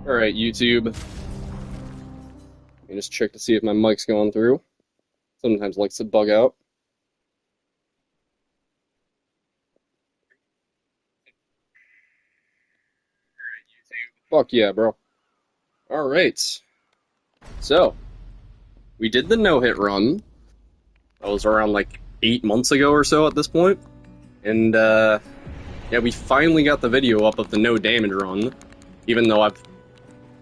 Alright, YouTube. Let me just check to see if my mic's going through. Sometimes it likes to bug out. Fuck yeah, bro. Alright. So, we did the no-hit run. That was around like 8 months ago or so at this point. And, yeah, we finally got the video up of the no damage run. Even though I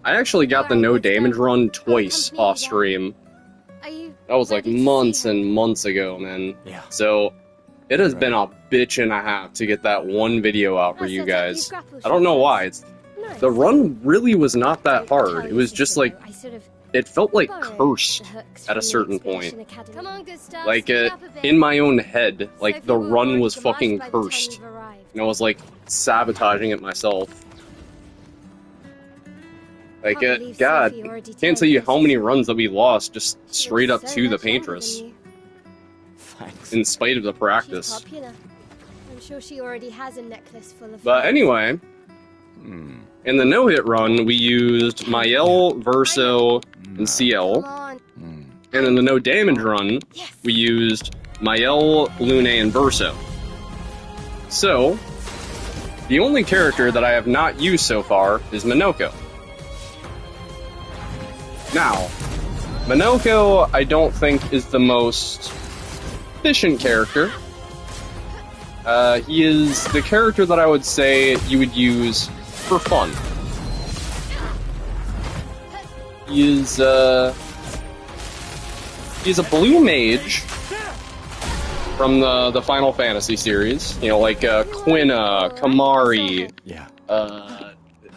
actually got the no damage run twice off stream. That was like months and months ago, man. Yeah. So, it has been a bitch and a half to get that one video out for you guys. I don't know why. The run really was not that hard. It was just like, it felt like cursed at a certain point. Like, in my own head, like, the run was fucking cursed. And I was like, sabotaging it myself. Like, God, can't tell you how many runs that we lost just straight up to the Paintress. Thanks. In spite of the practice. I'm sure she already has a necklace full of. But anyway, in the no-hit run, we used Mael, Verso, and CL. And in the no damage run, we used Mael, Lune, and Verso. So, the only character that I have not used so far is Minoko. Now, Minoko, I don't think is the most efficient character. He is the character that I would say you would use for fun. He's a blue mage from the Final Fantasy series. You know, like Quina, Kamari. Yeah.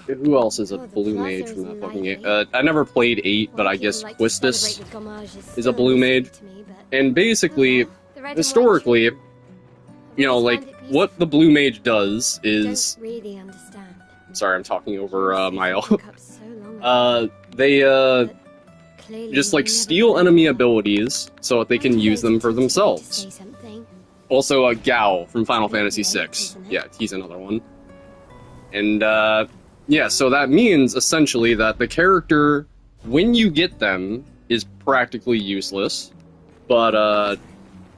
Who else is a blue mage from that fucking game? I never played 8, but I guess Quistis is a blue mage. And basically, historically, you know, like, what the blue mage does is... Sorry, I'm talking over Mael. They, just, like, steal enemy abilities so that they can use them for themselves. Also, Gao from Final Fantasy VI. Yeah, he's another one. And, yeah, so that means, essentially, that the character, when you get them, is practically useless. But,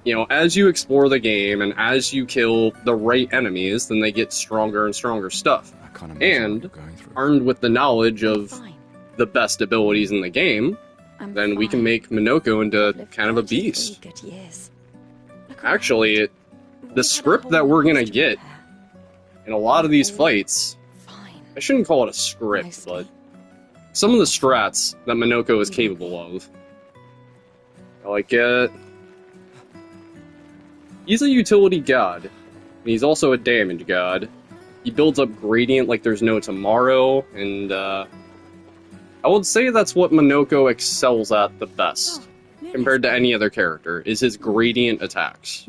you know, as you explore the game, and as you kill the right enemies, then they get stronger and stronger stuff. And, armed with the knowledge of the best abilities in the game, then we can make Minoko into kind of a beast. Actually, the script that we're gonna get in a lot of these fights... I shouldn't call it a script, but some of the strats that Minoko is capable of. Like, he's a utility god, and he's also a damage god. He builds up gradient like there's no tomorrow, and, I would say that's what Minoko excels at the best, compared to any other character, is his gradient attacks.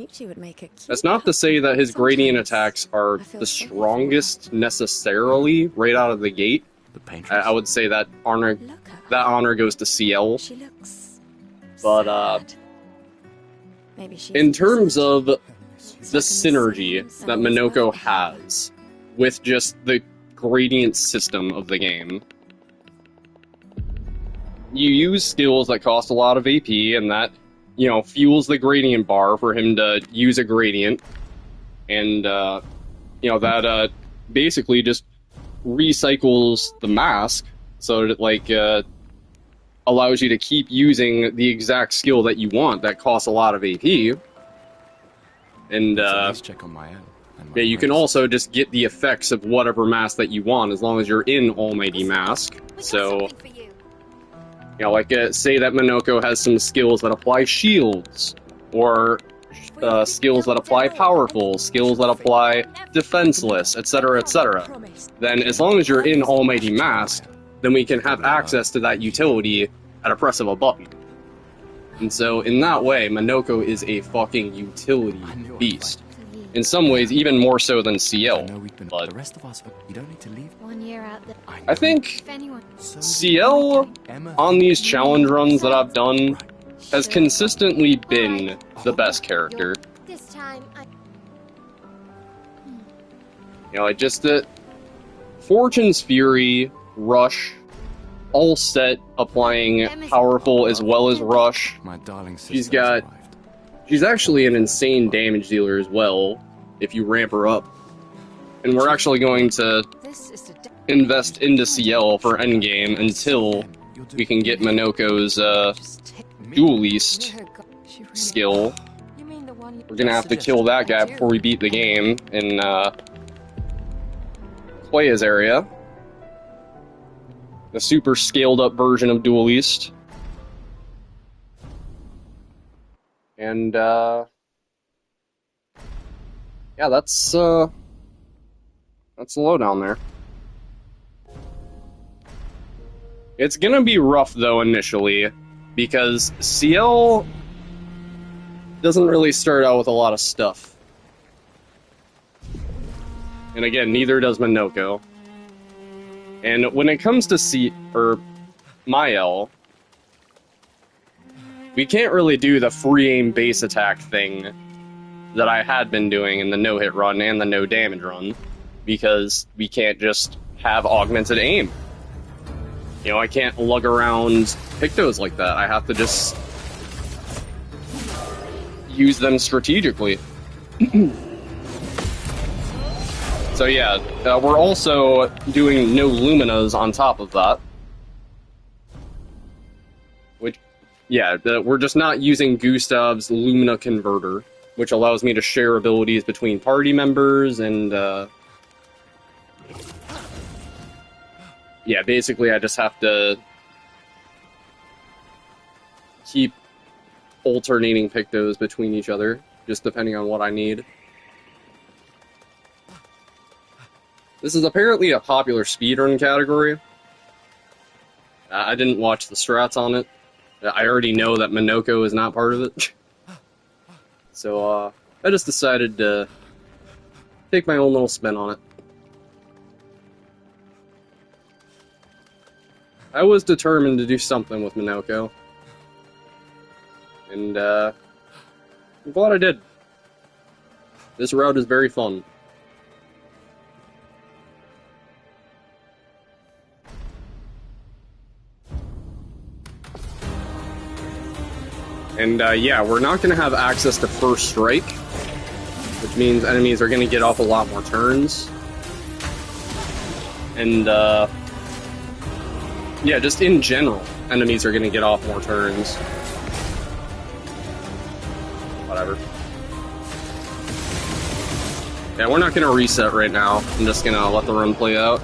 That's not to say that his gradient attacks are the strongest necessarily right out of the gate. I would say that honor goes to CL. But in terms of the synergy that Minoko has with just the gradient system of the game, you use skills that cost a lot of AP, and that, you know, fuels the gradient bar for him to use a gradient. And, you know, that, basically just recycles the mask, so that, like, allows you to keep using the exact skill that you want that costs a lot of AP. And, yeah, you can also just get the effects of whatever mask that you want, as long as you're in Almighty Mask. So... You know, like, say that Minoko has some skills that apply shields, or skills that apply powerful, skills that apply defenseless, etc., etc. Then, as long as you're in Almighty Mask, then we can have access to that utility at a press of a button. And so, in that way, Minoko is a fucking utility beast. In some ways, even more so than CL. But I think CL, on these challenge runs that I've done, has consistently been the best character. You know, just that Fortune's Fury, Rush, all set, applying powerful as well as rush. My darling sister She's got... has arrived. She's actually an insane damage dealer as well, if you ramp her up. And we're actually going to invest into CL for endgame until we can get Minoko's duelist skill. We're gonna have to kill that guy before we beat the game in Playa's area. The super scaled up version of duelist. And yeah, that's the lowdown there. It's gonna be rough though initially, because CL doesn't really start out with a lot of stuff. And again, neither does Minoko. And when it comes to Mael, we can't really do the free aim base attack thing that I had been doing in the no-hit run and the no-damage run, because we can't just have augmented aim. You know, I can't lug around Pictos like that. I have to just use them strategically. So yeah, we're also doing no Luminas on top of that. Which, yeah, we're just not using Gustav's Lumina Converter, which allows me to share abilities between party members and, yeah, basically I just have to keep alternating Pictos between each other, just depending on what I need. This is apparently a popular speedrun category. I didn't watch the strats on it. I already know that Minoko is not part of it. So, I just decided to take my own little spin on it. I was determined to do something with Minoko. And, I'm glad I did. This route is very fun. And, yeah, we're not going to have access to First Strike, which means enemies are going to get off a lot more turns. And, yeah, just in general, enemies are going to get off more turns. Whatever. Yeah, we're not going to reset right now. I'm just going to let the run play out.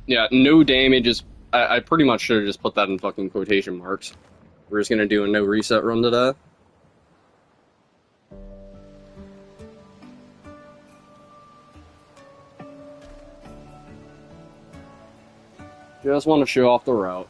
Yeah, no damage is... I pretty much should have just put that in fucking quotation marks. We're just gonna do a no reset run today. Just want to show off the route.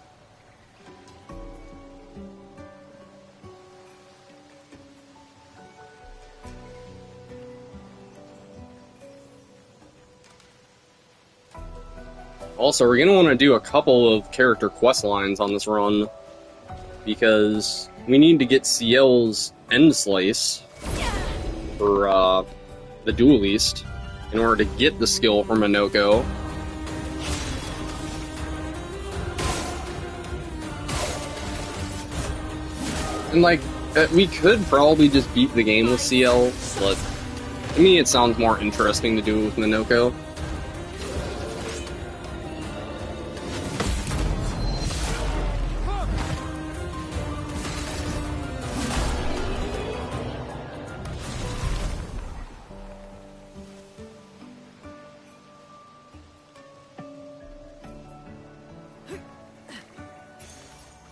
Also, we're going to want to do a couple of character quest lines on this run, because we need to get CL's End Slice for the Duelist in order to get the skill from Minoko. And, like, we could probably just beat the game with CL, but to me it sounds more interesting to do it with Minoko.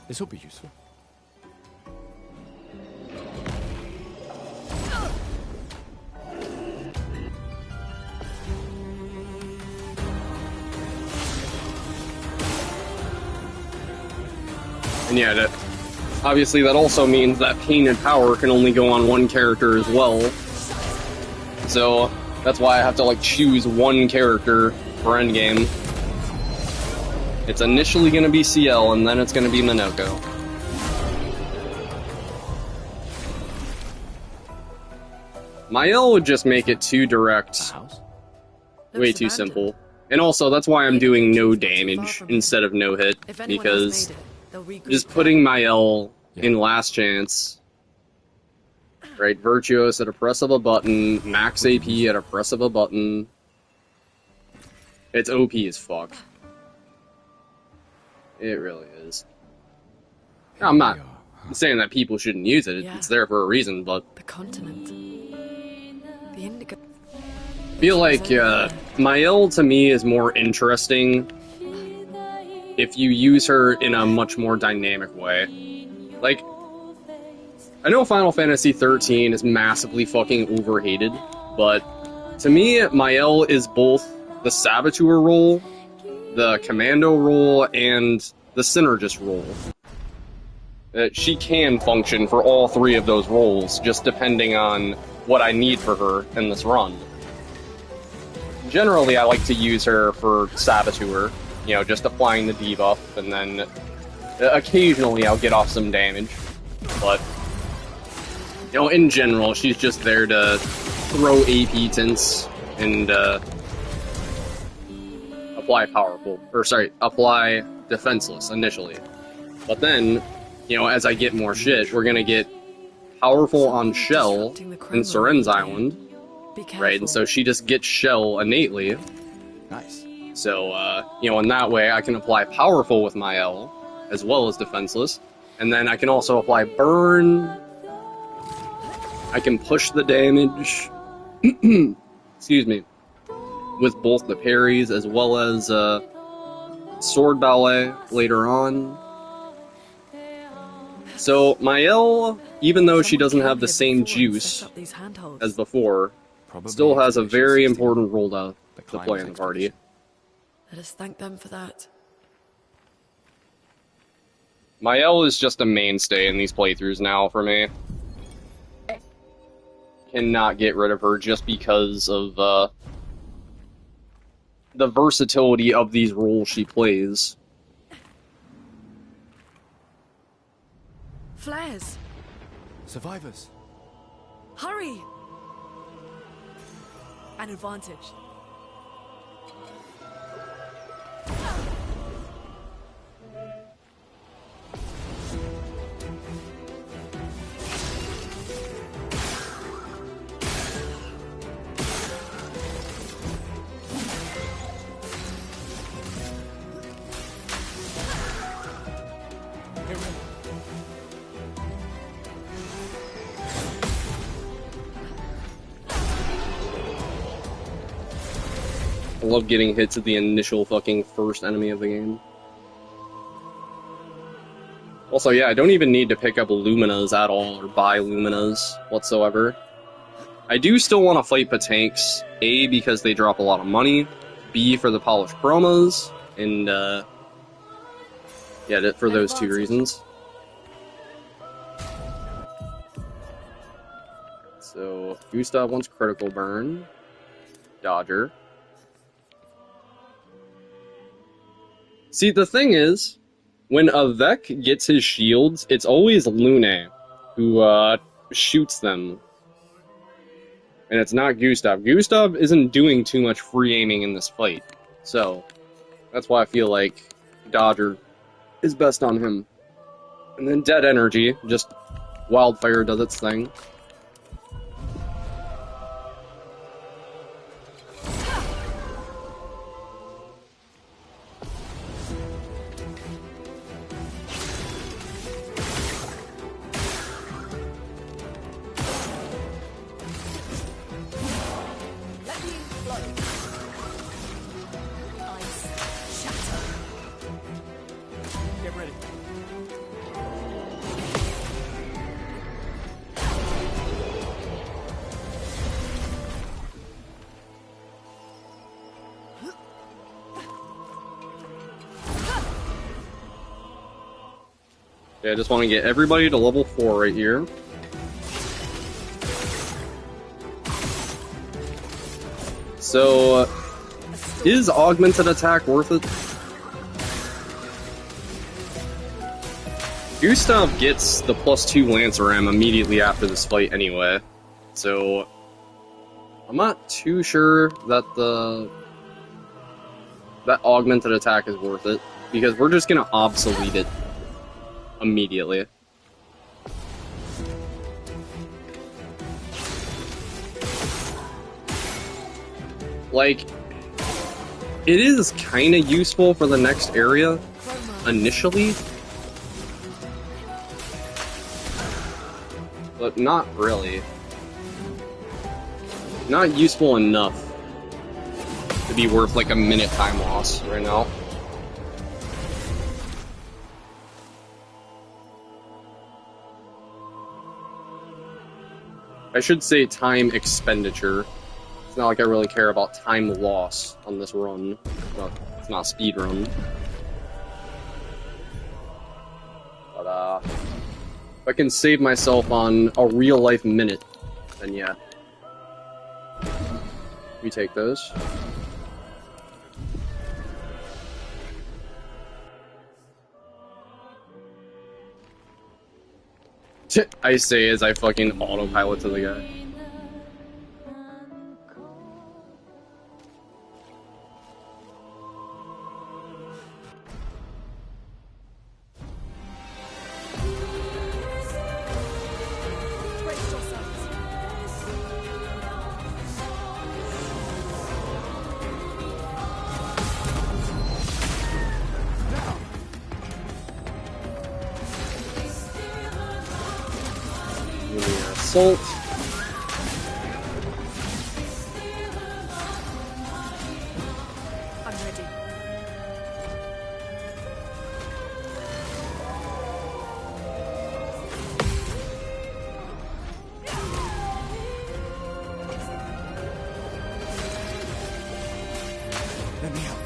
This will be useful. And yeah, obviously that also means that Painted Power can only go on one character as well. So that's why I have to like choose one character for endgame. It's initially going to be CL, and then it's going to be Minoko. Mael would just make it too direct. Way too simple. And also, that's why I'm doing no damage instead of no hit, If anyone because else made it, they'll regroup just putting my L Yeah. in last chance, right? Virtuous at a press of a button, max AP at a press of a button. It's OP as fuck. It really is. I'm not saying that people shouldn't use it. Yeah. It's there for a reason, but the continent. The indigo. I feel like my L to me is more interesting if you use her in a much more dynamic way. Like, I know Final Fantasy XIII is massively fucking overhated, but to me, my L is both the Saboteur role, the Commando role, and the Synergist role. She can function for all three of those roles, just depending on what I need for her in this run. Generally, I like to use her for Saboteur, you know, just applying the debuff, and then occasionally I'll get off some damage. But, you know, in general, she's just there to throw AP tints and apply defenseless initially. But then, you know, as I get more shit, we're gonna get powerful on Shell and Soren's Island, Be careful. right? And so she just gets Shell innately. Nice. So, you know, in that way, I can apply powerful with my L, as well as defenseless. And then I can also apply burn. I can push the damage. Excuse me. With both the parries, as well as sword ballet later on. So, my L, even though she doesn't have the same juice as before, Probably still has a Expedition very 16. important role to The play climate in the party. expedition. Let us thank them for that. My L is just a mainstay in these playthroughs now for me. Cannot get rid of her just because of the versatility of these roles she plays. Flares! Survivors. Hurry! An advantage. I love getting hits at the initial fucking first enemy of the game. Also, yeah, I don't even need to pick up Luminas at all, or buy Luminas whatsoever. I do still want to fight Patanks, A, because they drop a lot of money, B, for the polished chromas, and, yeah, for those two reasons. So, Gustav wants critical burn. Dodger. See, the thing is, when a Vec gets his shields, it's always Lune who shoots them. And it's not Gustav. Gustav isn't doing too much free aiming in this fight. So, that's why I feel like Dodger is best on him. And then Dead Energy, just Wildfire does its thing. Get ready. Okay, I just want to get everybody to level 4 right here. So, is augmented attack worth it? Gustav gets the +2 Lancer Ram immediately after this fight anyway, so I'm not too sure that the that augmented attack is worth it, because we're just gonna obsolete it immediately. Like, it is kind of useful for the next area, initially, but not really. Not useful enough to be worth like a minute time loss right now. I should say time expenditure. It's not like I really care about time loss on this run. Well, it's not a speed run. But if I can save myself on a real life minute, then yeah. We take those. I say as I fucking autopilot to the guy. Brace yourselves. Assault. I'm ready. Let me help.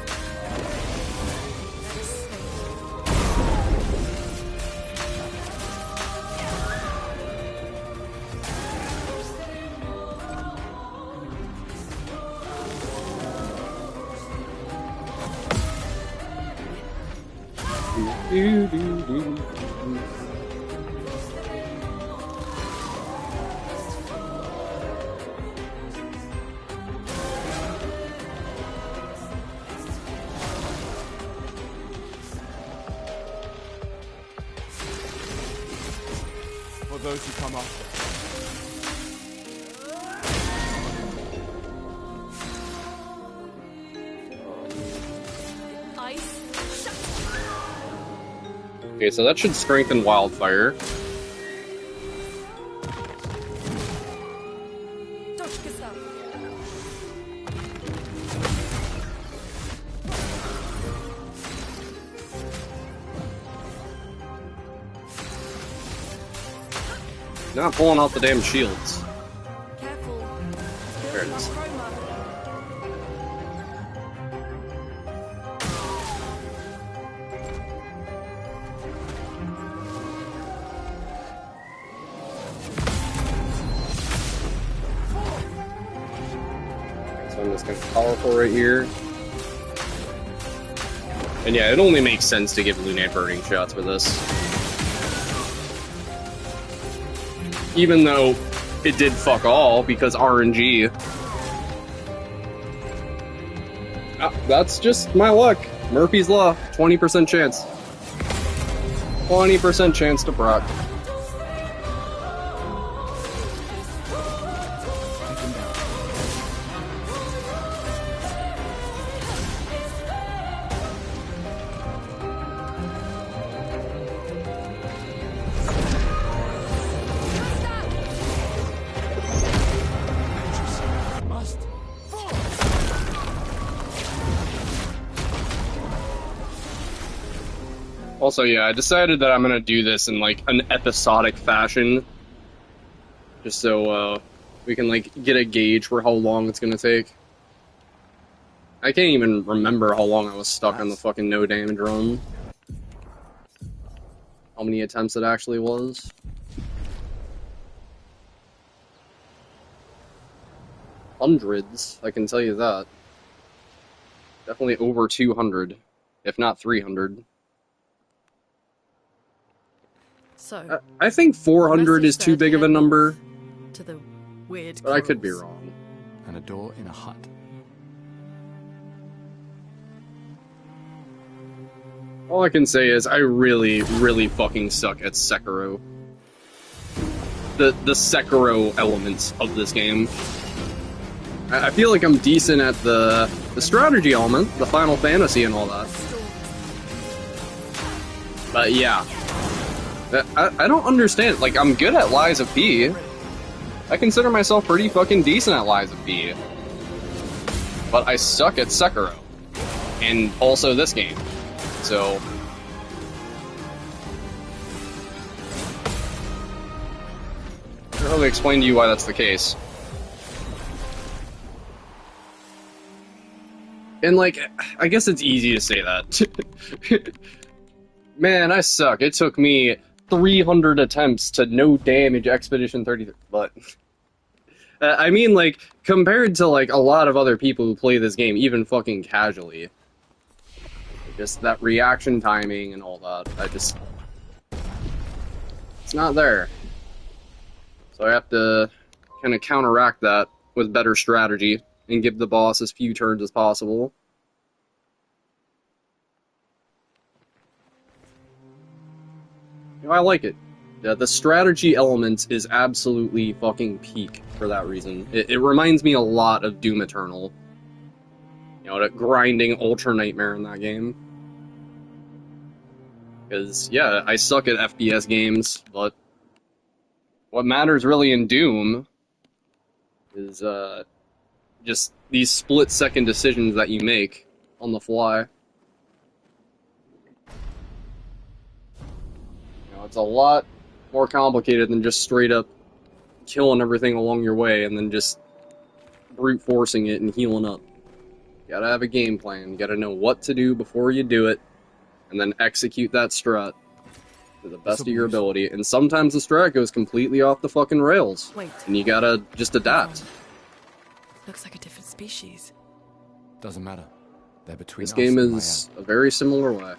For those who come after. Ice. Shut. Okay, so that should strengthen Wildfire. Dodge yourself. Not pulling out the damn shields. Careful. There it is. Chroma. So I'm just kind of powerful right here. And yeah, it only makes sense to give Lunate burning shots for this. Even though it did fuck all because RNG. That's just my luck. Murphy's Law, 20% chance. 20% chance to proc. Must. Also, yeah, I decided that I'm gonna do this in like an episodic fashion, just so we can like get a gauge for how long it's gonna take. I can't even remember how long I was stuck on the fucking no damage run. How many attempts it actually was. Hundreds, I can tell you that. Definitely over 200, if not 300. So, I think 400 is too said big of a head number, to the weird. but I could be corals. wrong. And a door in a hut. All I can say is I really, really fucking suck at Sekiro. The Sekiro elements of this game. I feel like I'm decent at the strategy element, the Final Fantasy and all that. But yeah. I don't understand. Like, I'm good at Lies of P. I consider myself pretty fucking decent at Lies of P. But I suck at Sekiro. And also this game. So... I can't really explain to you why that's the case. And, like, I guess it's easy to say that. Man, I suck. It took me 300 attempts to no damage Expedition 33, but... I mean, like, compared to, like, a lot of other people who play this game, even fucking casually. Just that reaction timing and all that, it's not there. So I have to kind of counteract that with better strategy and give the boss as few turns as possible. You know, I like it. The strategy element is absolutely fucking peak for that reason. It reminds me a lot of Doom Eternal. You know, that grinding Ultra Nightmare in that game. Because, yeah, I suck at FPS games, but what matters really in Doom is, just these split-second decisions that you make on the fly. You know, it's a lot more complicated than just straight-up killing everything along your way and then just brute-forcing it and healing up. You gotta have a game plan. You gotta know what to do before you do it, and then execute that strat to the best of your ability. And sometimes the strat goes completely off the fucking rails. Wait. And you gotta just adapt. Looks like a different species. Doesn't matter. They're between This us game and is a very similar way.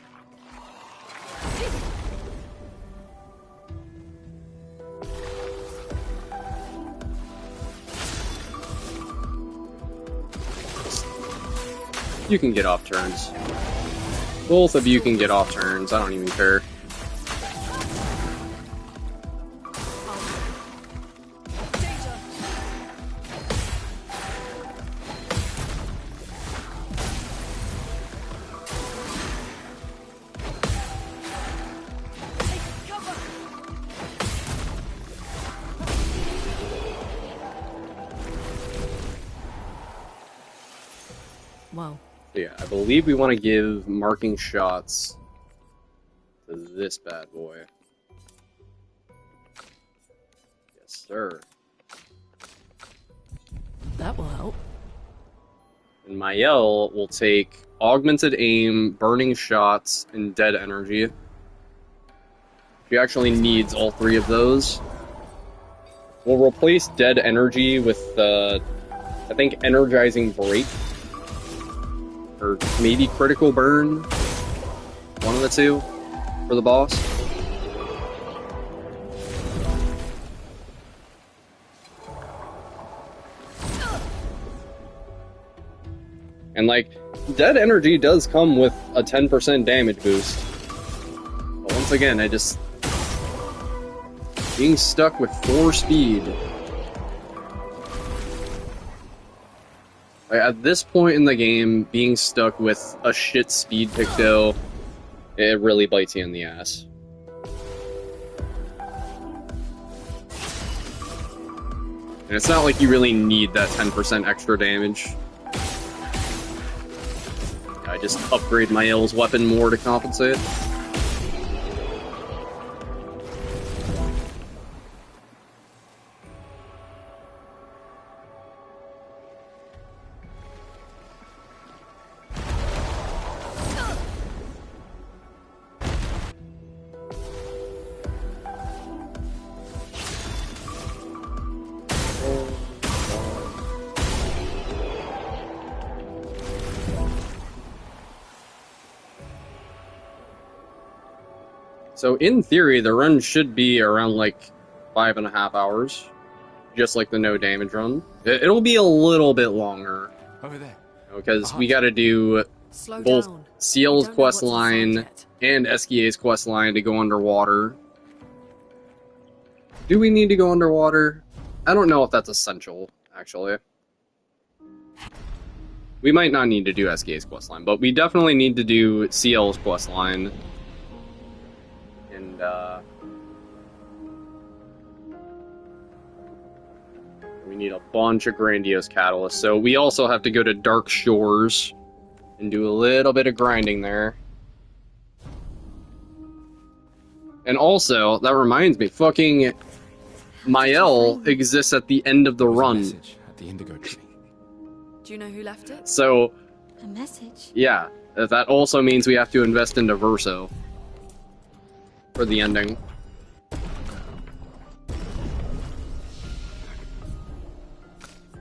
You can get off turns. Both of you can get off turns. I don't even care. Danger! Take cover! Wow. Yeah, I believe we want to give marking shots to this bad boy. Yes, sir. That will help. And Mael will take augmented aim, burning shots, and dead energy. She actually needs all three of those. We'll replace dead energy with, I think, energizing break. Or maybe critical burn. One of the two for the boss. And like, dead energy does come with a 10% damage boost. But once again, being stuck with 4 speed. At this point in the game, being stuck with a shit speed picto, it really bites you in the ass. And it's not like you really need that 10% extra damage. I just upgrade my L's weapon more to compensate. So in theory, the run should be around like 5.5 hours, just like the no damage run. It'll be a little bit longer, over there. because we got to do Slow both down. Ciel's We don't know quest what's inside line yet. and Esquia's quest line to go underwater. Do we need to go underwater? I don't know if that's essential, actually. We might not need to do Esquia's quest line, but we definitely need to do Ciel's quest line. And, we need a bunch of grandiose catalysts, so we also have to go to Dark Shores and do a little bit of grinding there. And also, that reminds me, fucking Mael exists at the end of the There was a run. message at the indigo tree. Do you know who left it? So, A message? yeah, that also means we have to invest into Verso for the ending.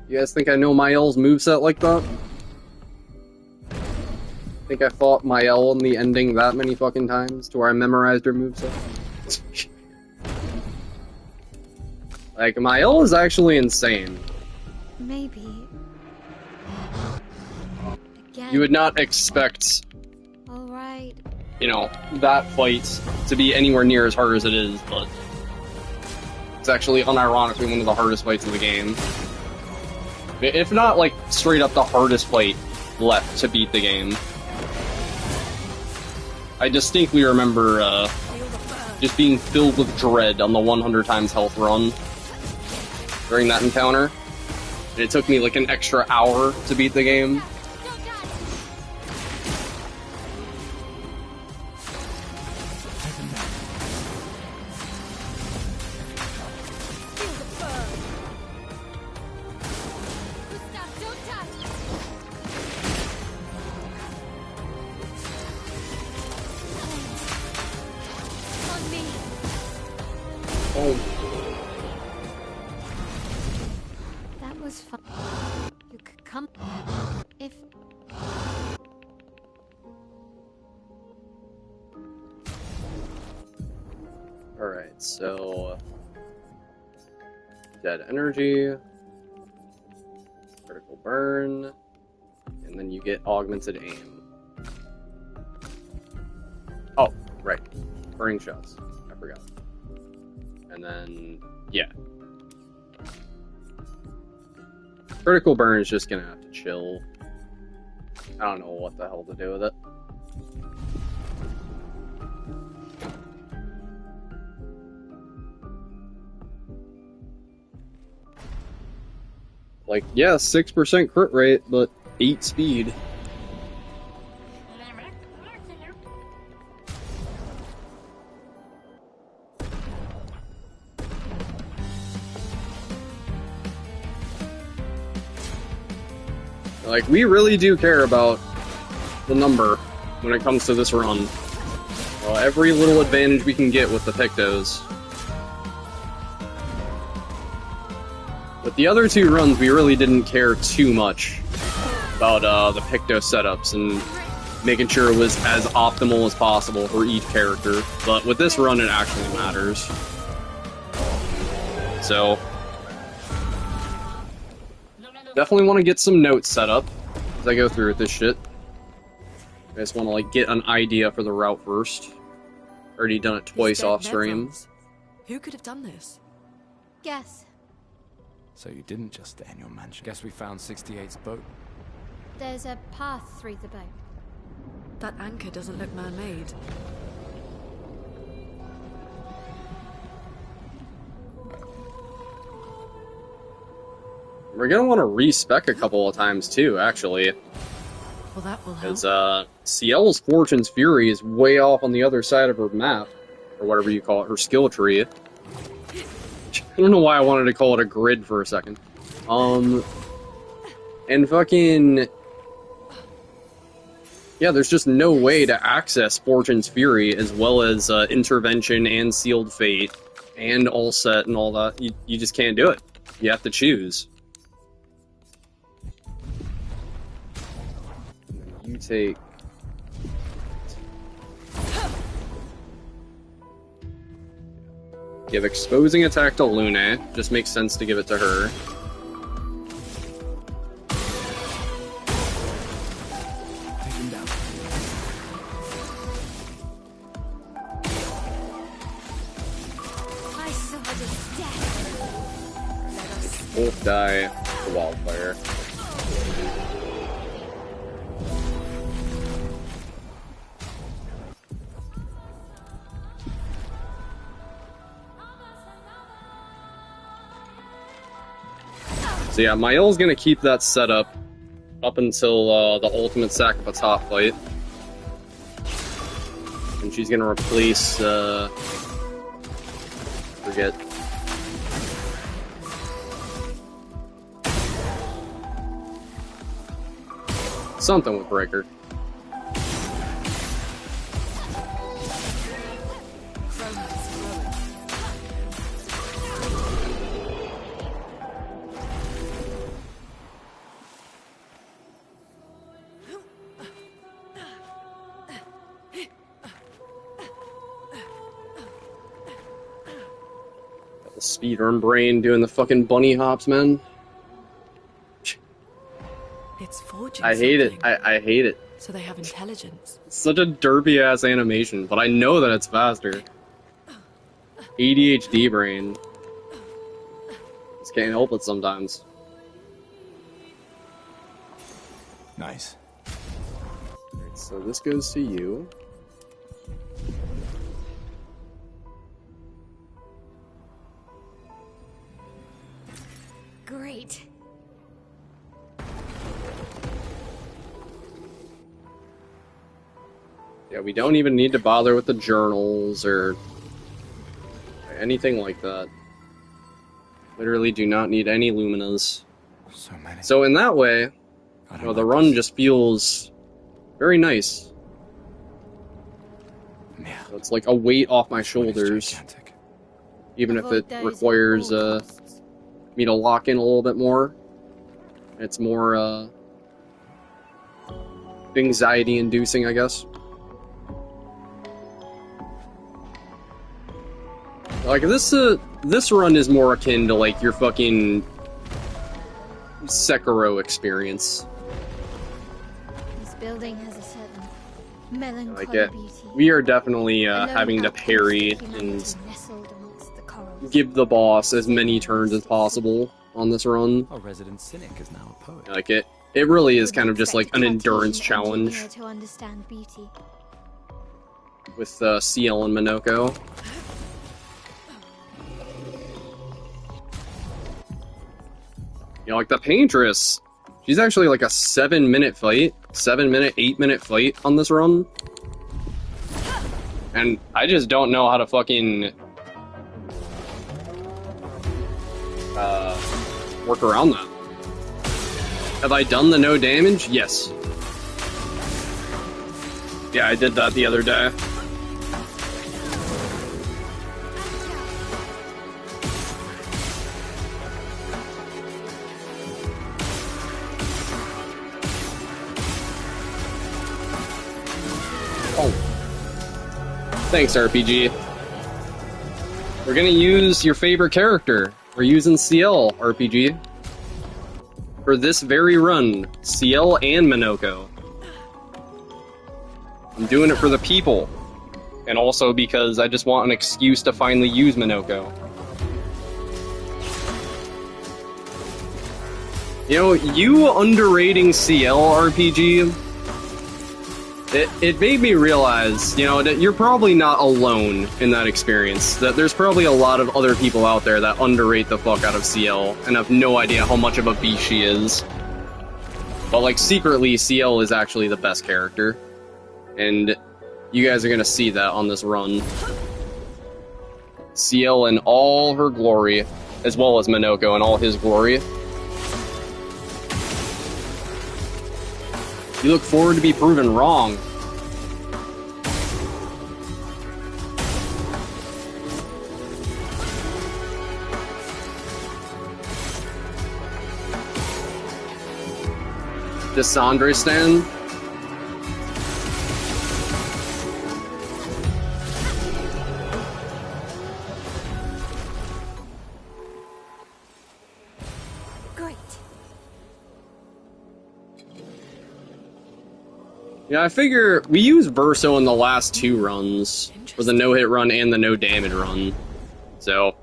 You guys think I know Mael's moveset like that? Think I fought Mael in the ending that many fucking times to where I memorized her moveset? Like, Mael is actually insane. Maybe. Again. You would not expect, Alright. you know, that fight to be anywhere near as hard as it is, but it's actually unironically one of the hardest fights in the game. If not, like, straight up the hardest fight left to beat the game. I distinctly remember, Feel the burn. just being filled with dread on the 100 times health run during that encounter. And it took me like an extra hour to beat the game. Feel the burn. On me. Oh, That was fun. You could come if alright, so... Dead energy, critical burn, and then you get augmented aim. Oh, right. Burning shots. I forgot. And then, yeah. Critical burn is just gonna have to chill. I don't know what the hell to do with it. Like, yeah, 6% crit rate, but 8 speed. Like, we really do care about the number when it comes to this run. Every little advantage we can get with the Pictos. With the other two runs, we really didn't care too much about the Picto setups and making sure it was as optimal as possible for each character. But with this run, it actually matters. So, definitely want to get some notes set up as I go through with this shit. I just want to like get an idea for the route first. Already done it twice These dead off stream. Nevrons. Who could have done this? guess So you didn't just stay in your mansion. Guess we found 68's boat. there's a path through the boat. That anchor doesn't look man-made. We're gonna want to respec a couple of times too, actually. Well, that will help. Because Ciel's Fortune's Fury is way off on the other side of her map, or whatever you call it, her skill tree. I don't know why I wanted to call it a grid for a second. And fucking... Yeah, there's just no way to access Fortune's Fury as well as Intervention and Sealed Fate and All Set and all that. You just can't do it. You have to choose. You take... Give Exposing Attack to Luna. Just makes sense to give it to her. him down. My sword is death. Let us Both die to wildfire. So yeah, Mael's gonna keep that setup up until the ultimate sack of a top fight. And she's gonna replace, forget. Something with Breaker. Speedrun brain doing the fucking bunny hops, man. It's forging I hate it. something. I hate it. So they have intelligence. It's such a derpy ass animation, but I know that it's faster. ADHD brain. Just can't help it sometimes. Nice. Alright, so this goes to you. great. Yeah, we don't even need to bother with the journals or anything like that. Literally do not need any Luminas. So many. So in that way, I you don't know, the like run this. just feels very nice. Yeah. So it's like a weight off my What is shoulders, gigantic. even if Avoid it those requires at all costs. me to lock in a little bit more. It's more anxiety inducing, I guess. Like this run is more akin to like your fucking Sekiro experience. This building has a certain melancholy Like it. beauty. We are definitely A lone having to outpost parry of humanity and nestled amongst the corals. give the boss as many turns as possible on this run. Our resident cynic is now a poet. Like it really is Would kind of just like expect an a endurance Cartesian challenge engineer to understand beauty. with CL and Minoko. You know, like the Paintress, she's actually like a 7-minute fight, 7-minute, 8-minute fight on this run. And I just don't know how to fucking work around that. Have I done the no damage? Yes. Yeah, I did that the other day. Oh. Thanks, RPG. We're gonna use your favorite character. We're using CL, RPG. For this very run, CL and Minoko. I'm doing it for the people. And also because I just want an excuse to finally use Minoko. You know, you underrating CL, RPG, it made me realize, you know, that you're probably not alone in that experience. That there's probably a lot of other people out there that underrate the fuck out of CL and have no idea how much of a beast she is. But, like, secretly, CL is actually the best character. And you guys are gonna see that on this run. CL in all her glory, as well as Minoko in all his glory. You look forward to be proven wrong. Desandre Stan. Great. Yeah, I figure we used Verso in the last 2 runs, for the no-hit run and the no-damage run, so...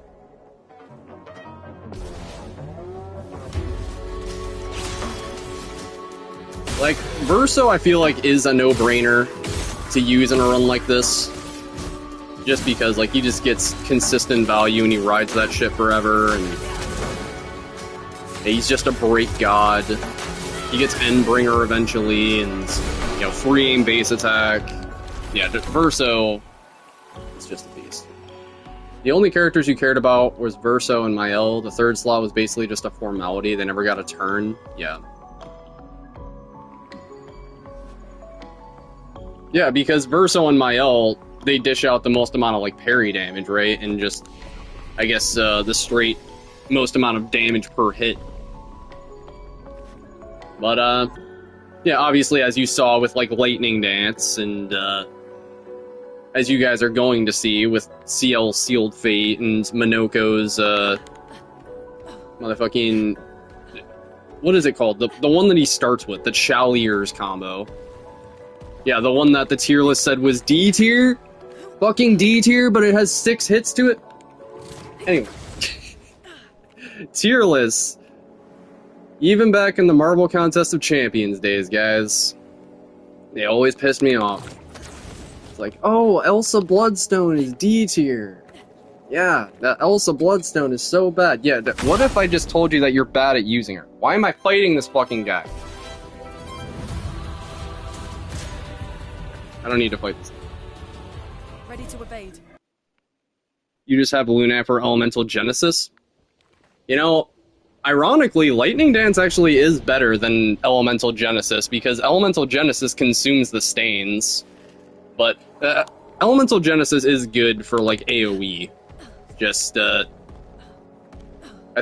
Like, Verso I feel like is a no-brainer to use in a run like this. Just because, like, he just gets consistent value and he rides that shit forever, and he's just a break god. He gets Endbringer eventually, and, you know, free aim base attack. Yeah, Verso is just a beast. The only characters you cared about was Verso and Mael. The 3rd slot was basically just a formality. They never got a turn. Yeah. Yeah, because Verso and Mael, they dish out the most amount of, like, parry damage, right? And just, I guess, the straight most amount of damage per hit. But, yeah, obviously, as you saw with, like, Lightning Dance, and, as you guys are going to see with CL Sealed Fate and Minoko's, motherfucking... What is it called? The one that he starts with, the Chaliers combo. Yeah, the one that the tier list said was D tier? Fucking D tier, but it has 6 hits to it? Anyway. Tier list. Even back in the Marvel Contest of Champions days, guys. They always pissed me off. It's like, oh, Elsa Bloodstone is D tier. Yeah, that Elsa Bloodstone is so bad. Yeah, what if I just told you that you're bad at using her? Why am I fighting this fucking guy? I don't need to fight this. Ready to evade. You just have Luna for Elemental Genesis? You know, ironically, Lightning Dance actually is better than Elemental Genesis, because Elemental Genesis consumes the stains. But, Elemental Genesis is good for, like, AoE. Just, I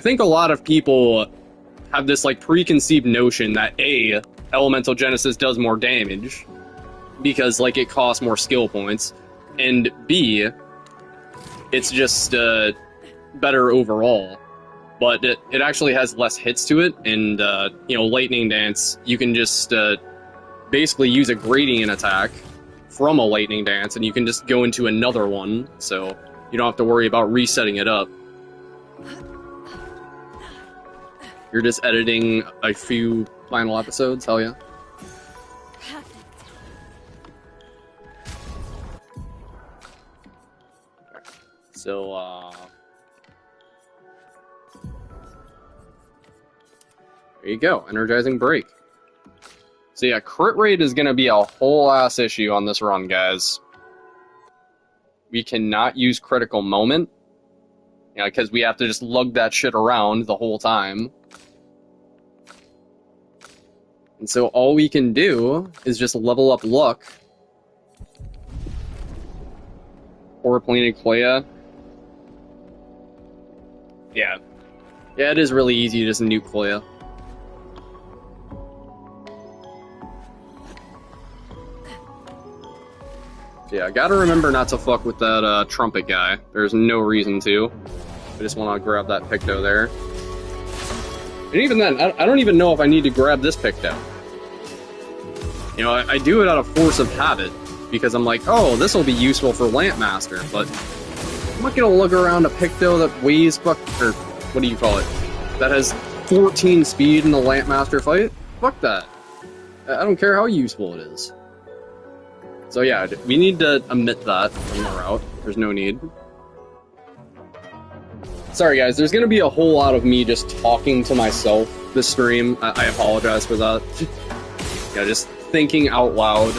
think a lot of people have this, like, preconceived notion that, A, Elemental Genesis does more damage, because, like, it costs more skill points, and B, it's just, better overall. But it actually has less hits to it, and, you know, Lightning Dance, you can just, basically use a Gradient attack from a Lightning Dance, and you can just go into another one, so you don't have to worry about resetting it up. You're just editing a few final episodes, hell yeah. So, there you go, Energizing Break. So yeah, crit rate is gonna be a whole ass issue on this run, guys. We cannot use Critical Moment, you know, because we have to just lug that shit around the whole time. And so all we can do is just level up Luck. Or Planet Clea. Yeah. Yeah, it is really easy to just nuke Clea. Yeah, I gotta remember not to fuck with that trumpet guy. There's no reason to. I just want to grab that Picto there. And even then, I don't even know if I need to grab this Picto. You know, I do it out of force of habit, because I'm like, oh, this will be useful for Lampmaster, but I'm not gonna lug around a Picto that weighs or what do you call it? That has 14 speed in the Lampmaster fight? Fuck that. I don't care how useful it is. So yeah, we need to omit that from the route. There's no need. Sorry guys, there's gonna be a whole lot of me just talking to myself this stream. I apologize for that. Yeah, just thinking out loud.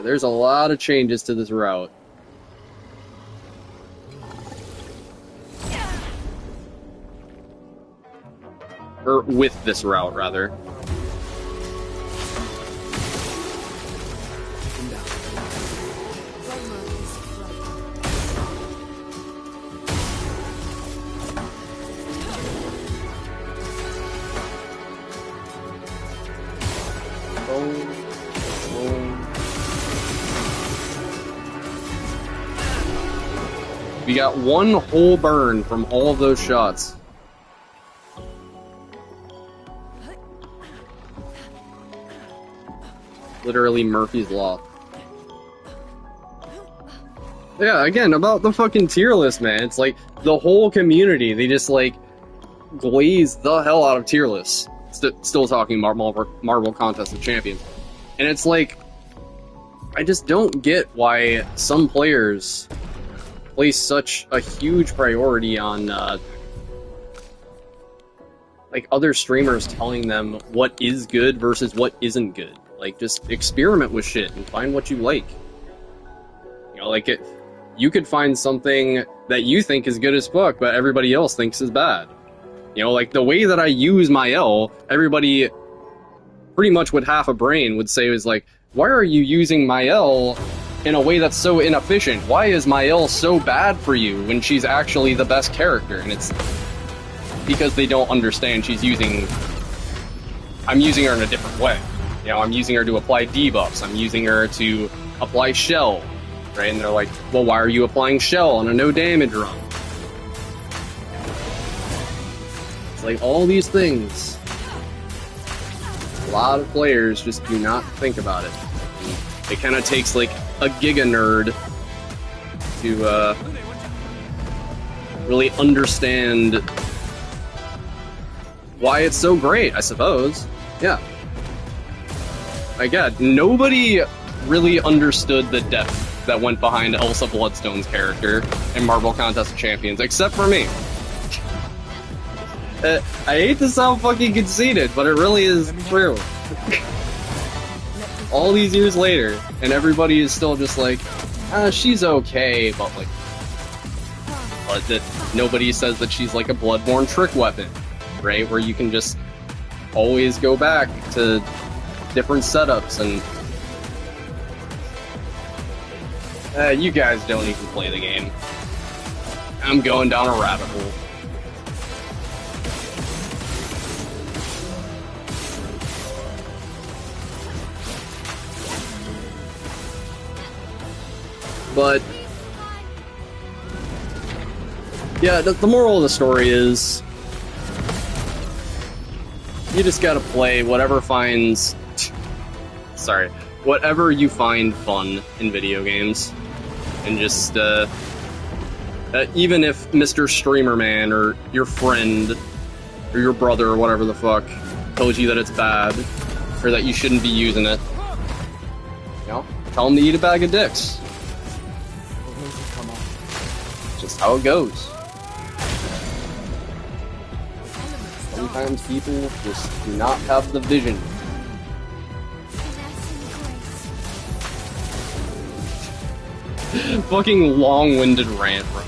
There's a lot of changes to this route. Or with this route, rather. Oh. We got one whole burn from all of those shots. Literally Murphy's Law. Yeah, again, about the fucking tier list, man. It's like, the whole community, they just, like, glaze the hell out of tier lists. Still talking Marvel Contest of Champions. And it's like, I just don't get why some players place such a huge priority on, like, other streamers telling them what is good versus what isn't good. Like, just experiment with shit and find what you like. You know, like, you could find something that you think is good as fuck, but everybody else thinks is bad. You know, like, the way that I use my L, everybody pretty much with half a brain would say is like, why are you using my L in a way that's so inefficient? Why is my L so bad for you when she's actually the best character? And it's because they don't understand I'm using her in a different way. You know, I'm using her to apply debuffs, I'm using her to apply shell, right? And they're like, well, why are you applying shell on a no damage run? It's like all these things. A lot of players just do not think about it. It kind of takes like a giga nerd to really understand why it's so great, I suppose. Yeah. Again, nobody really understood the depth that went behind Elsa Bloodstone's character in Marvel Contest of Champions, except for me. I hate to sound fucking conceited, but it really is true. All these years later, and everybody is still just like, she's okay, but like, that nobody says that she's like a Bloodborne trick weapon, right? Where you can just always go back to different setups and you guys don't even play the game. I'm going down a rabbit hole. But yeah, the moral of the story is you just gotta play whatever you find fun in video games. And just, even if Mr. Streamer Man or your friend or your brother or whatever the fuck tells you that it's bad or that you shouldn't be using it, you know, tell them to eat a bag of dicks. Just how it goes. Sometimes people just do not have the vision. Fucking long-winded rant, bro.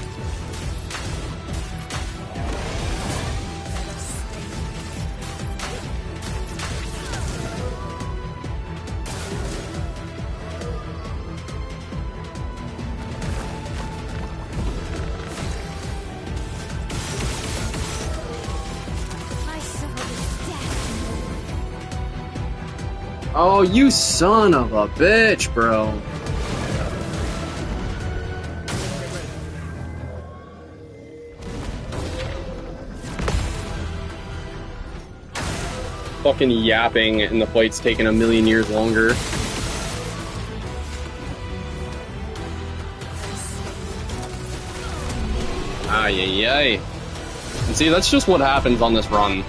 Oh, you son of a bitch, bro. Fucking yapping and the fight's taking a million years longer. Ay. And see, that's just what happens on this run.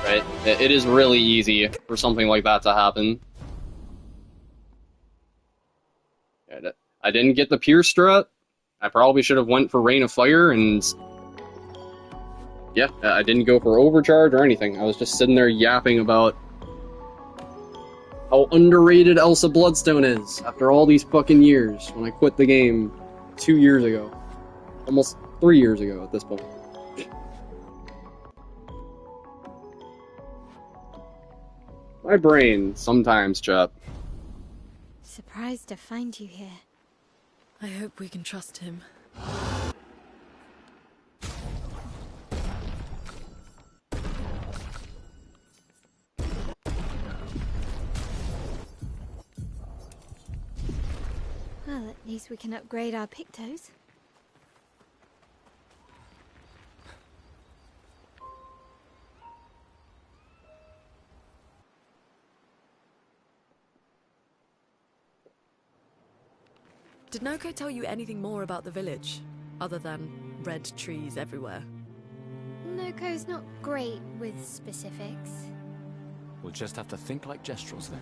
Right? It is really easy for something like that to happen. I didn't get the Pierce strut. I probably should have went for Rain of Fire, and yeah, I didn't go for Overcharge or anything. I was just sitting there yapping about how underrated Elsa Bloodstone is after all these fucking years when I quit the game 2 years ago. Almost 3 years ago at this point. My brain, sometimes, chap. Surprised to find you here. I hope we can trust him. Well, at least we can upgrade our Pictos. Did Noko tell you anything more about the village, other than red trees everywhere? Noko's not great with specifics. We'll just have to think like Gestrels then.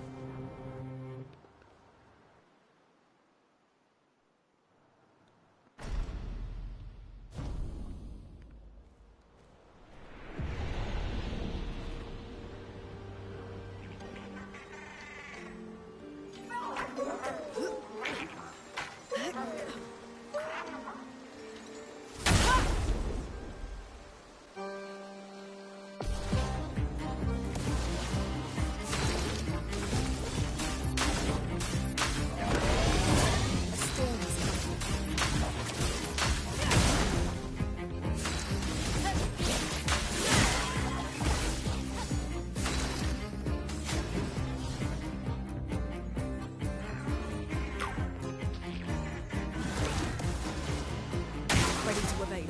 Ready to evade.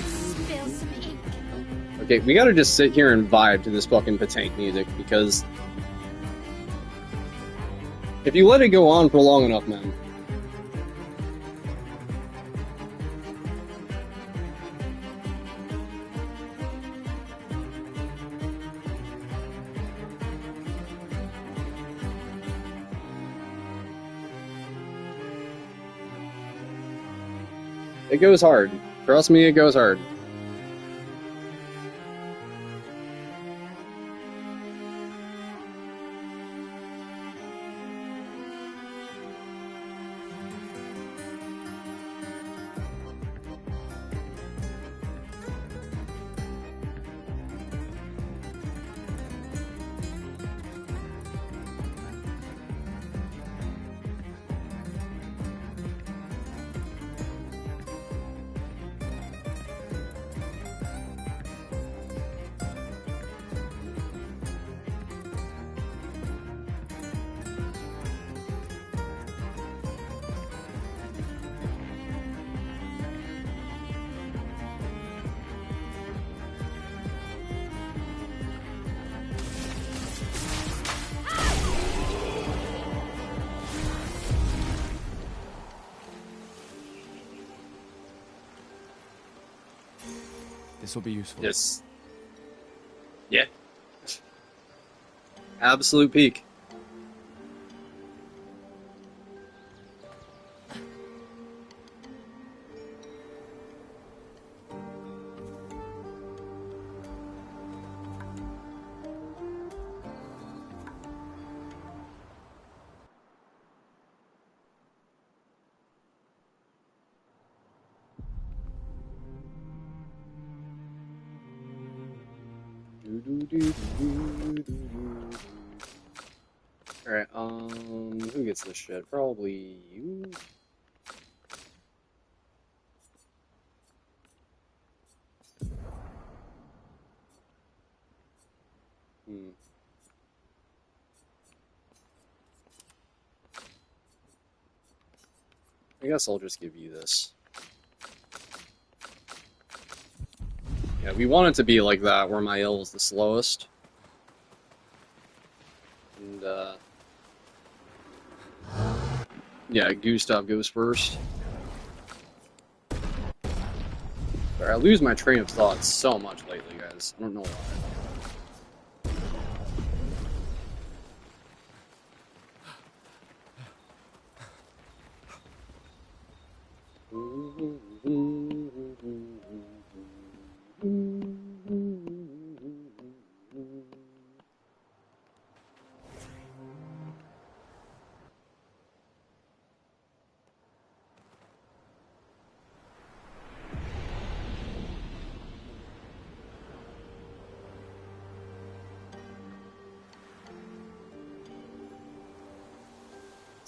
Spill some ink. Okay, we gotta just sit here and vibe to this fucking Patank music, because if you let it go on for long enough, man. It goes hard. Trust me, it goes hard. This will be useful. Yes. Yeah. Absolute peak. Alright, who gets this shit? Probably you? I guess I'll just give you this. Yeah, we want it to be like that, where my L is the slowest. And, yeah, Gustav goes first. Sorry, I lose my train of thought so much lately, guys. I don't know why.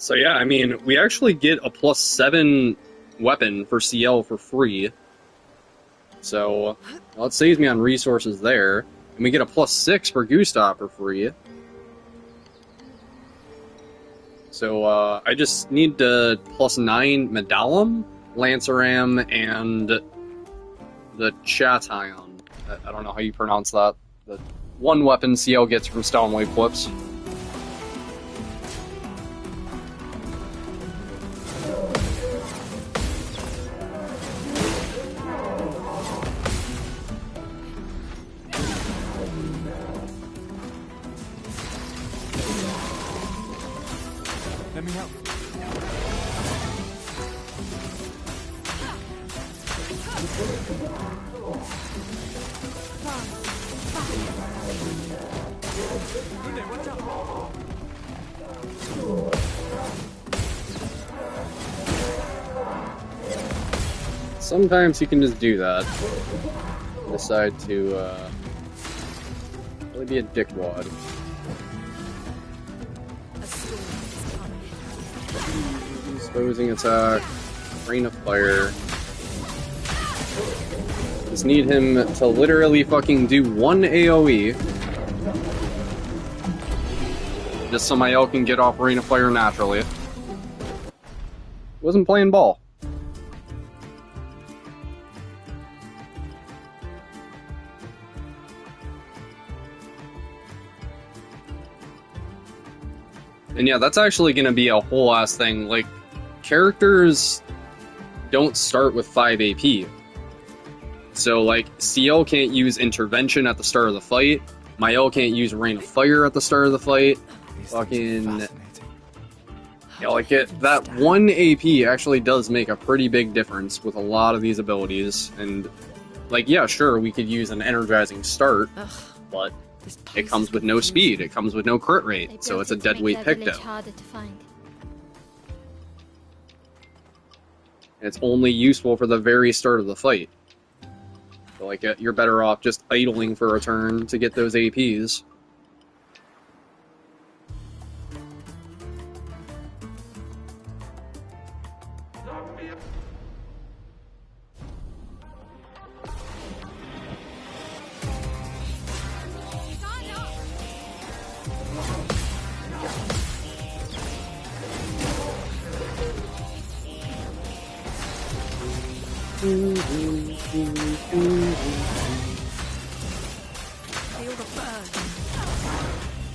So yeah, I mean, we actually get a +7 weapon for CL for free. So, well, it saves me on resources there. And we get a +6 for Gustav for free. So, I just need the +9 Medallum, Lanceram, and the Chation. I don't know how you pronounce that. The one weapon CL gets from Stoneblade flips. Let me help. Sometimes you can just do that. Decide to, really be a dickwad. Exposing attack, Rain of Fire. Just need him to literally fucking do one AoE. Just so my elk can get off Rain of Fire naturally. Wasn't playing ball. And yeah, that's actually gonna be a whole ass thing. Like, characters don't start with 5 AP. So, like, CL can't use Intervention at the start of the fight. My L can't use Rain of Fire at the start of the fight. Fucking... Yeah, like, that 1 AP actually does make a pretty big difference with a lot of these abilities. And, like, yeah, sure, we could use an Energizing start, but it comes with no speed, it comes with no crit rate, so it's a dead weight picked out. And it's only useful for the very start of the fight. So, like, you're better off just idling for a turn to get those APs.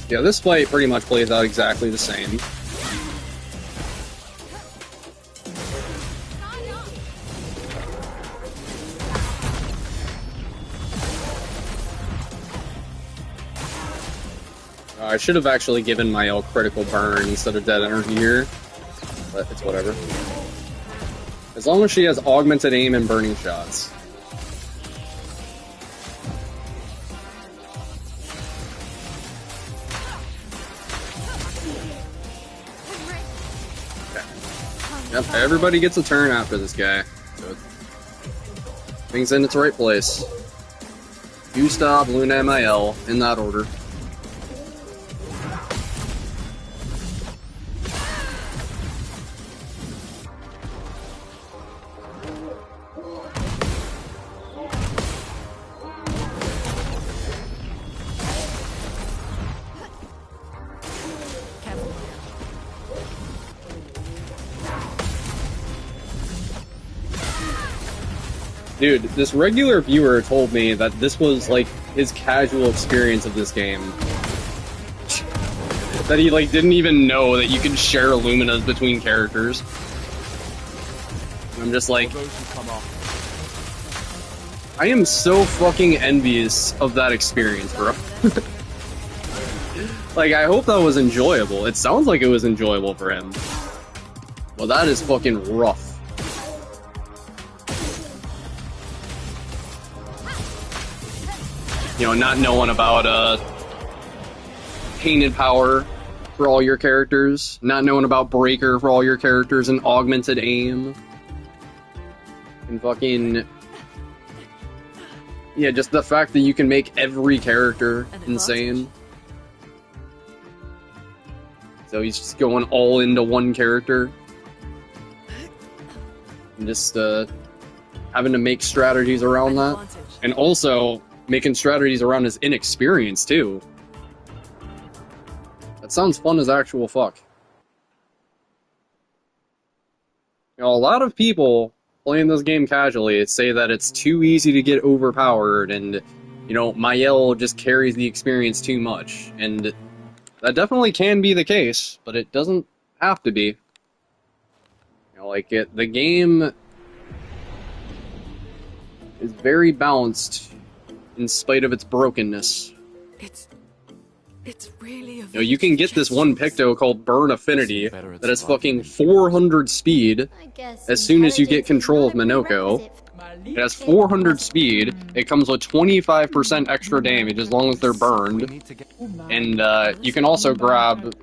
Yeah, this fight pretty much plays out exactly the same. I should have actually given my L critical burn instead of dead energy here, but it's whatever. As long as she has augmented aim and burning shots. Yep, everybody gets a turn after this guy. So things in its right place. Gustav, Luna, and MIL, in that order. Dude, this regular viewer told me that this was, like, his casual experience of this game. That he, like, didn't even know that you could share Luminas between characters. I'm just like... I am so fucking envious of that experience, bro. Like, I hope that was enjoyable. It sounds like it was enjoyable for him. Well, that is fucking rough. You know, not knowing about, Painted Power for all your characters, not knowing about Breaker for all your characters, and Augmented Aim. And fucking... Yeah, just the fact that you can make every character insane. So he's just going all into one character. And just, having to make strategies around that. And also... making strategies around his inexperience, too. That sounds fun as actual fuck. You know, a lot of people playing this game casually say that it's too easy to get overpowered, and, you know, Mael just carries the experience too much. And that definitely can be the case, but it doesn't have to be. You know, like, the game is very balanced in spite of its brokenness. It's really a... You know, you can get this one Picto called Burn Affinity that has fucking 400 speed as soon as you get control of Minoko. It has 400 speed, it comes with 25% extra damage as long as they're burned, and you can also grab,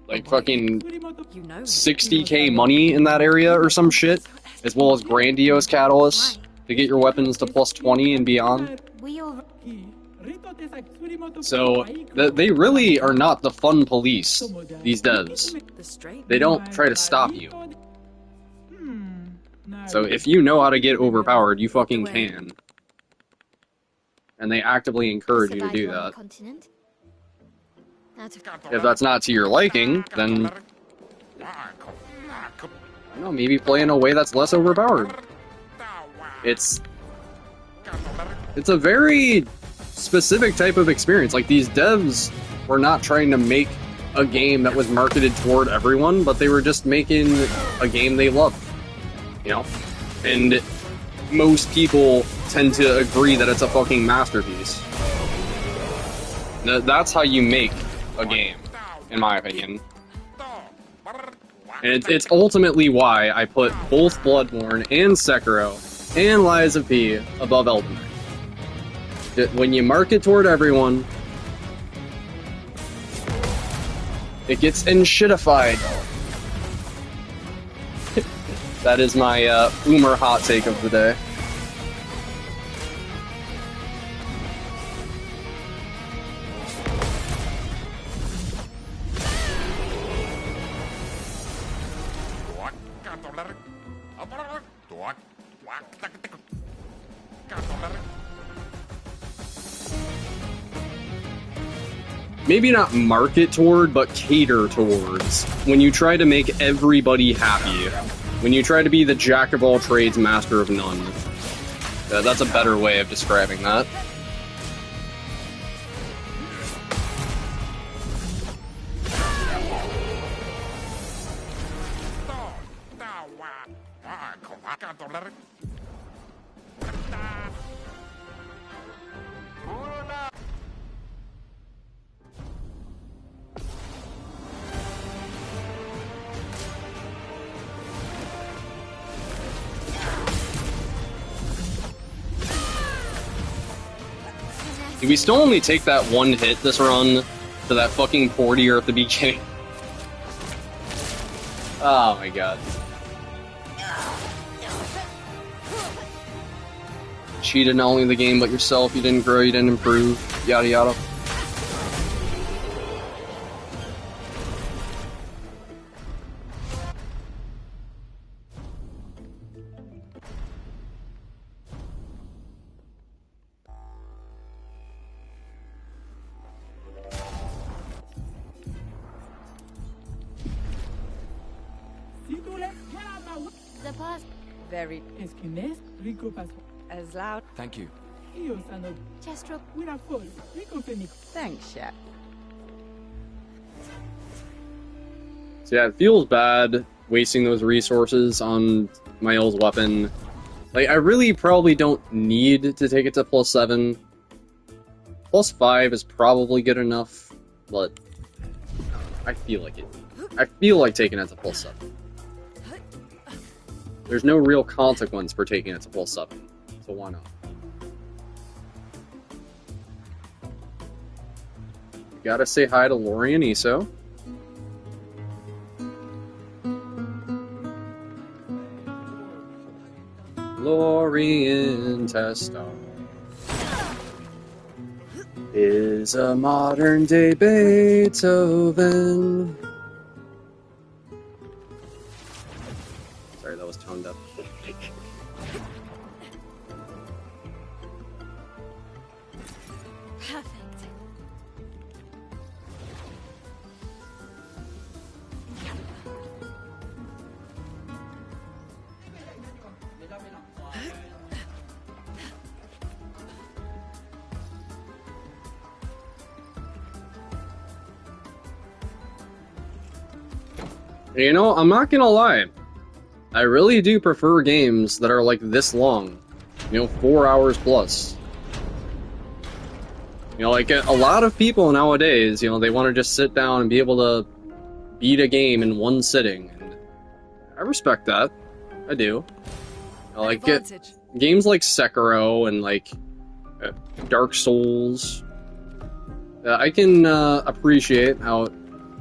like, fucking 60k money in that area or some shit, as well as Grandiose Catalysts to get your weapons to plus 20 and beyond. So, they really are not the fun police, these devs. They don't try to stop you. So if you know how to get overpowered, you fucking can. And they actively encourage you to do that. If that's not to your liking, then... I don't know, maybe play in a way that's less overpowered. It's a very specific type of experience. Like, these devs were not trying to make a game that was marketed toward everyone, but they were just making a game they loved. You know? And most people tend to agree that it's a fucking masterpiece. That's how you make a game, in my opinion. And it's ultimately why I put both Bloodborne and Sekiro and Lies of P above Elden Ring. When you market toward everyone, it gets enshittified. That is my Umer hot take of the day. Maybe not market toward, but cater towards. When you try to make everybody happy. When you try to be the jack of all trades, master of none. That's a better way of describing that. Did we still only take that one hit this run to that fucking portier at the beginning? Oh my god. Cheated not only the game but yourself, you didn't grow, you didn't improve, yada yada. Very. As loud. Thank you. Thanks, chef. So yeah, it feels bad wasting those resources on Mael's weapon. Like, I really probably don't need to take it to +7. +5 is probably good enough, but I feel like it. I feel like taking it to +7. There's no real consequence for taking it to +7, so why not? You gotta say hi to Lori and Iso. Lorien Testar is a modern-day Beethoven. Sorry, that was toned up. You know, I'm not gonna lie. I really do prefer games that are like this long. You know, 4 hours plus. You know, like a lot of people nowadays, you know, they want to just sit down and be able to beat a game in one sitting. And I respect that. I do. I like it. Advantage. Games like Sekiro and like Dark Souls. I can appreciate how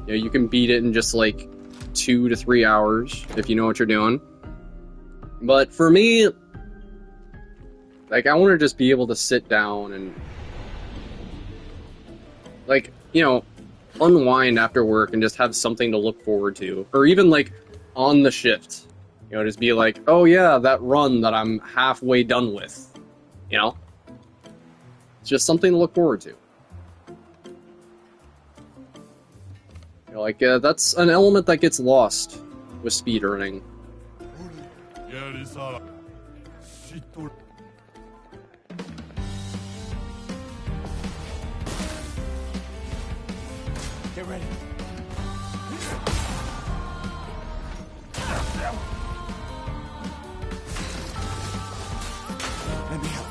you can beat it in just like 2 to 3 hours if you know what you're doing. But for me, like I want to just be able to sit down and like, you know, unwind after work and just have something to look forward to. Or even like on the shift. You know, just be like, oh yeah, that run that I'm halfway done with. You know? It's just something to look forward to. You know, like, that's an element that gets lost with speedrunning. Get ready. Let me help.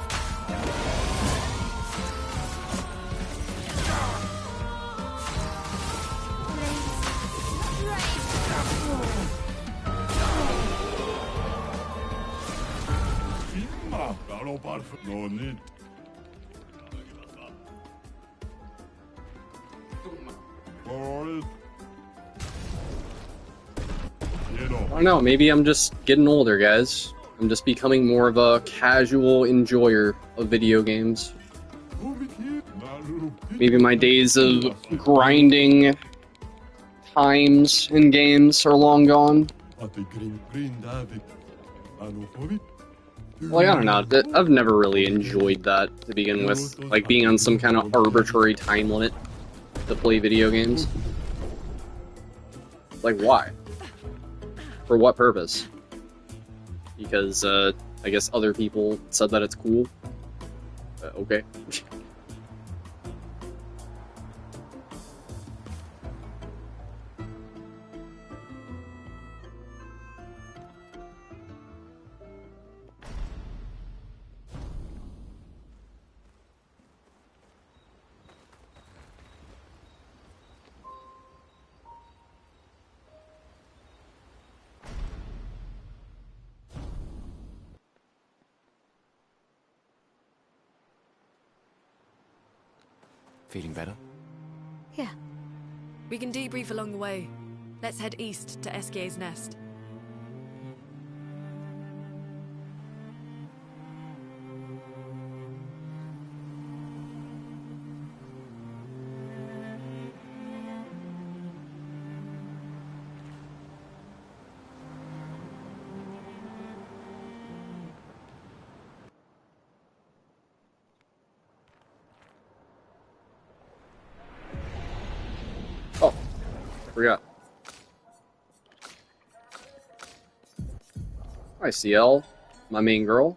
No need. I don't know, maybe I'm just getting older, guys. I'm just becoming more of a casual enjoyer of video games. Maybe my days of grinding times in games are long gone. Like, I don't know, I've never really enjoyed that to begin with. Like, being on some kind of arbitrary time limit to play video games. Like, why? For what purpose? Because, I guess other people said that it's cool. Okay. Feeling better? Yeah. We can debrief along the way. Let's head east to Eskier's nest. Oh, forgot. Hi, CL, my main girl.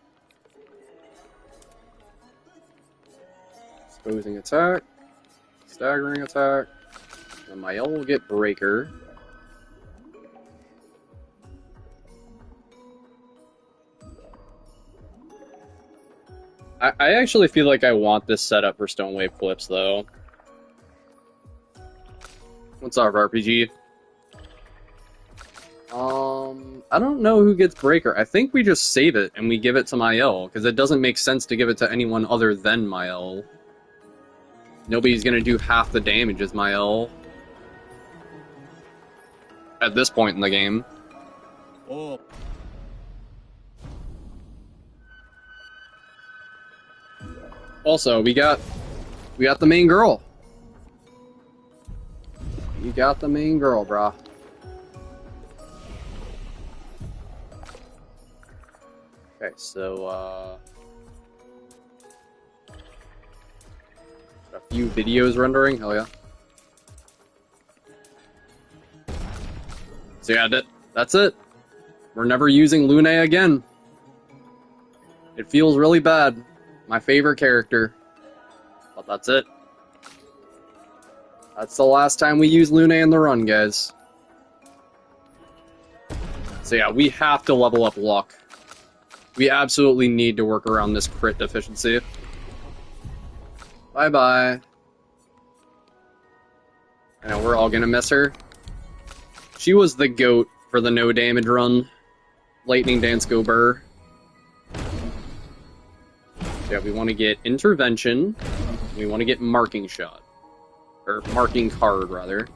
Exposing attack, staggering attack, and my L will get breaker. I actually feel like I want this setup for Stonewave Flips, though. What's up, RPG? I don't know who gets breaker. I think we just save it and we give it to Mael, because it doesn't make sense to give it to anyone other than Mael. Nobody's gonna do half the damage as Mael. At this point in the game. Oh. Also, we got the main girl. You got the main girl, brah. Okay, so, a few videos rendering, hell yeah. So yeah, that's it. We're never using Lune again. It feels really bad. My favorite character. But that's it. That's the last time we use Lune in the run, guys. So yeah, we have to level up luck. We absolutely need to work around this crit deficiency. Bye-bye. I know we're all gonna miss her. She was the GOAT for the no damage run. Lightning Dance Go Burr. Yeah, we want to get Intervention. We want to get Marking Shot. Or Marking Card, rather.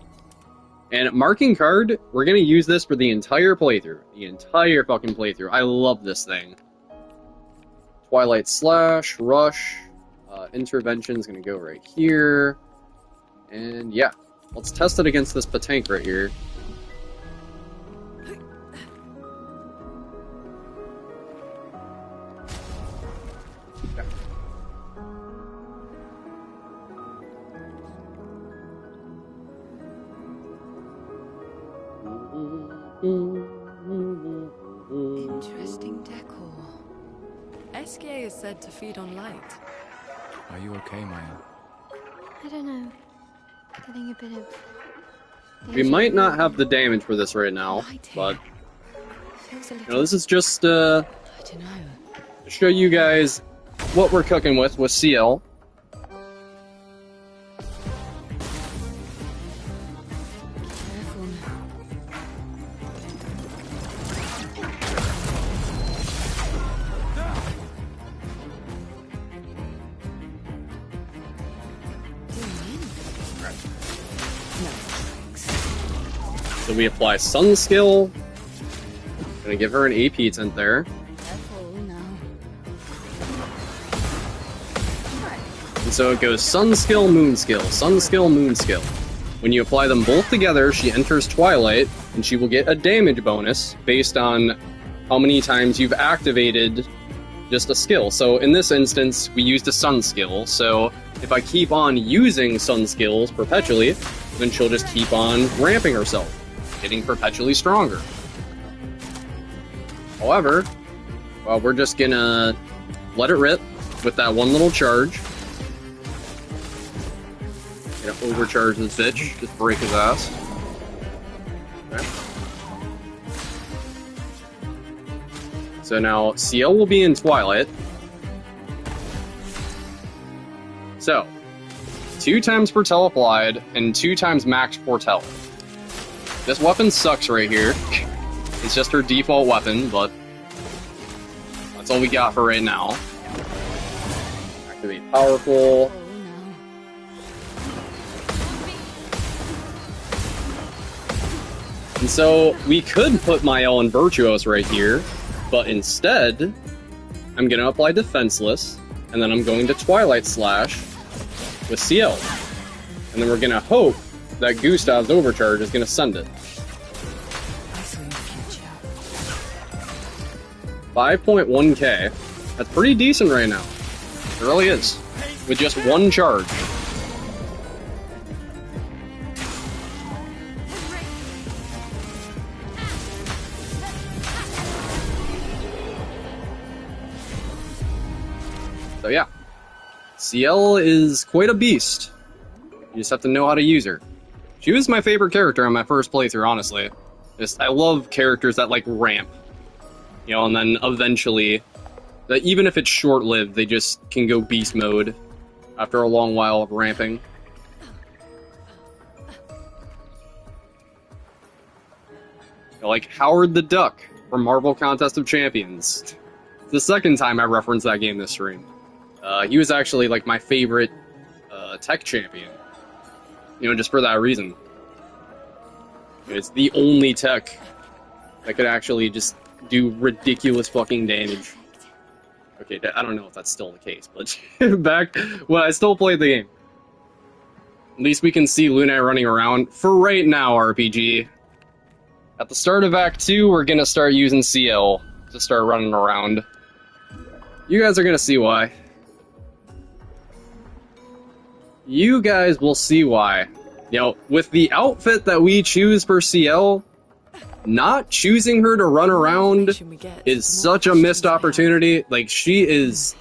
And Marking Card, we're going to use this for the entire playthrough. The entire fucking playthrough. I love this thing. Twilight Slash, Rush, Intervention's going to go right here. And yeah, let's test it against this Patank right here. Interesting decor. SK is said to feed on light. Are you okay, Maya? I don't know. Getting a bit of... We might not have the damage for this right now, but Feels a you little... know, this is just I don't know. to show you guys what we're cooking with CL. Careful now. So we apply Sun Skill. Gonna give her an AP tint there. Careful now. And so it goes Sun Skill, Moon Skill, Sun Skill, Moon Skill. When you apply them both together, she enters Twilight, and she will get a damage bonus based on how many times you've activated just a skill. So in this instance, we used a Sun Skill, so if I keep on using Sun Skills perpetually, then she'll just keep on ramping herself, getting perpetually stronger. However, well, we're just gonna let it rip with that one little charge. Gonna overcharge this bitch, just break his ass. Okay. So now CL will be in Twilight. So 2 times Foretell applied and 2 times max Foretell. This weapon sucks right here. It's just her default weapon, but that's all we got for right now. Activate Powerful. And so we could put Mael and Virtuos right here, but instead, I'm going to apply Defenseless, and then I'm going to Twilight Slash with CL. And then we're going to hope that Gustav's Overcharge is going to send it. 5.1k. That's pretty decent right now. It really is. With just one charge. So yeah. CL is quite a beast. You just have to know how to use her. She was my favorite character on my first playthrough, honestly. I love characters that like ramp. You know, and then eventually, that even if it's short-lived, they just can go beast mode after a long while of ramping. You know, like Howard the Duck from Marvel Contest of Champions. It's the second time I referenced that game this stream. He was actually like my favorite tech champion. You know, just for that reason. It's the only tech that could actually just do ridiculous fucking damage. Okay, I don't know if that's still the case, but back when I still played the game. At least we can see Luna running around. For right now, RPG. At the start of Act 2, we're gonna start using CL to start running around. You guys are gonna see why. You guys will see why. You know, with the outfit that we choose for CL, not choosing her to run around is such a missed opportunity. Like, she's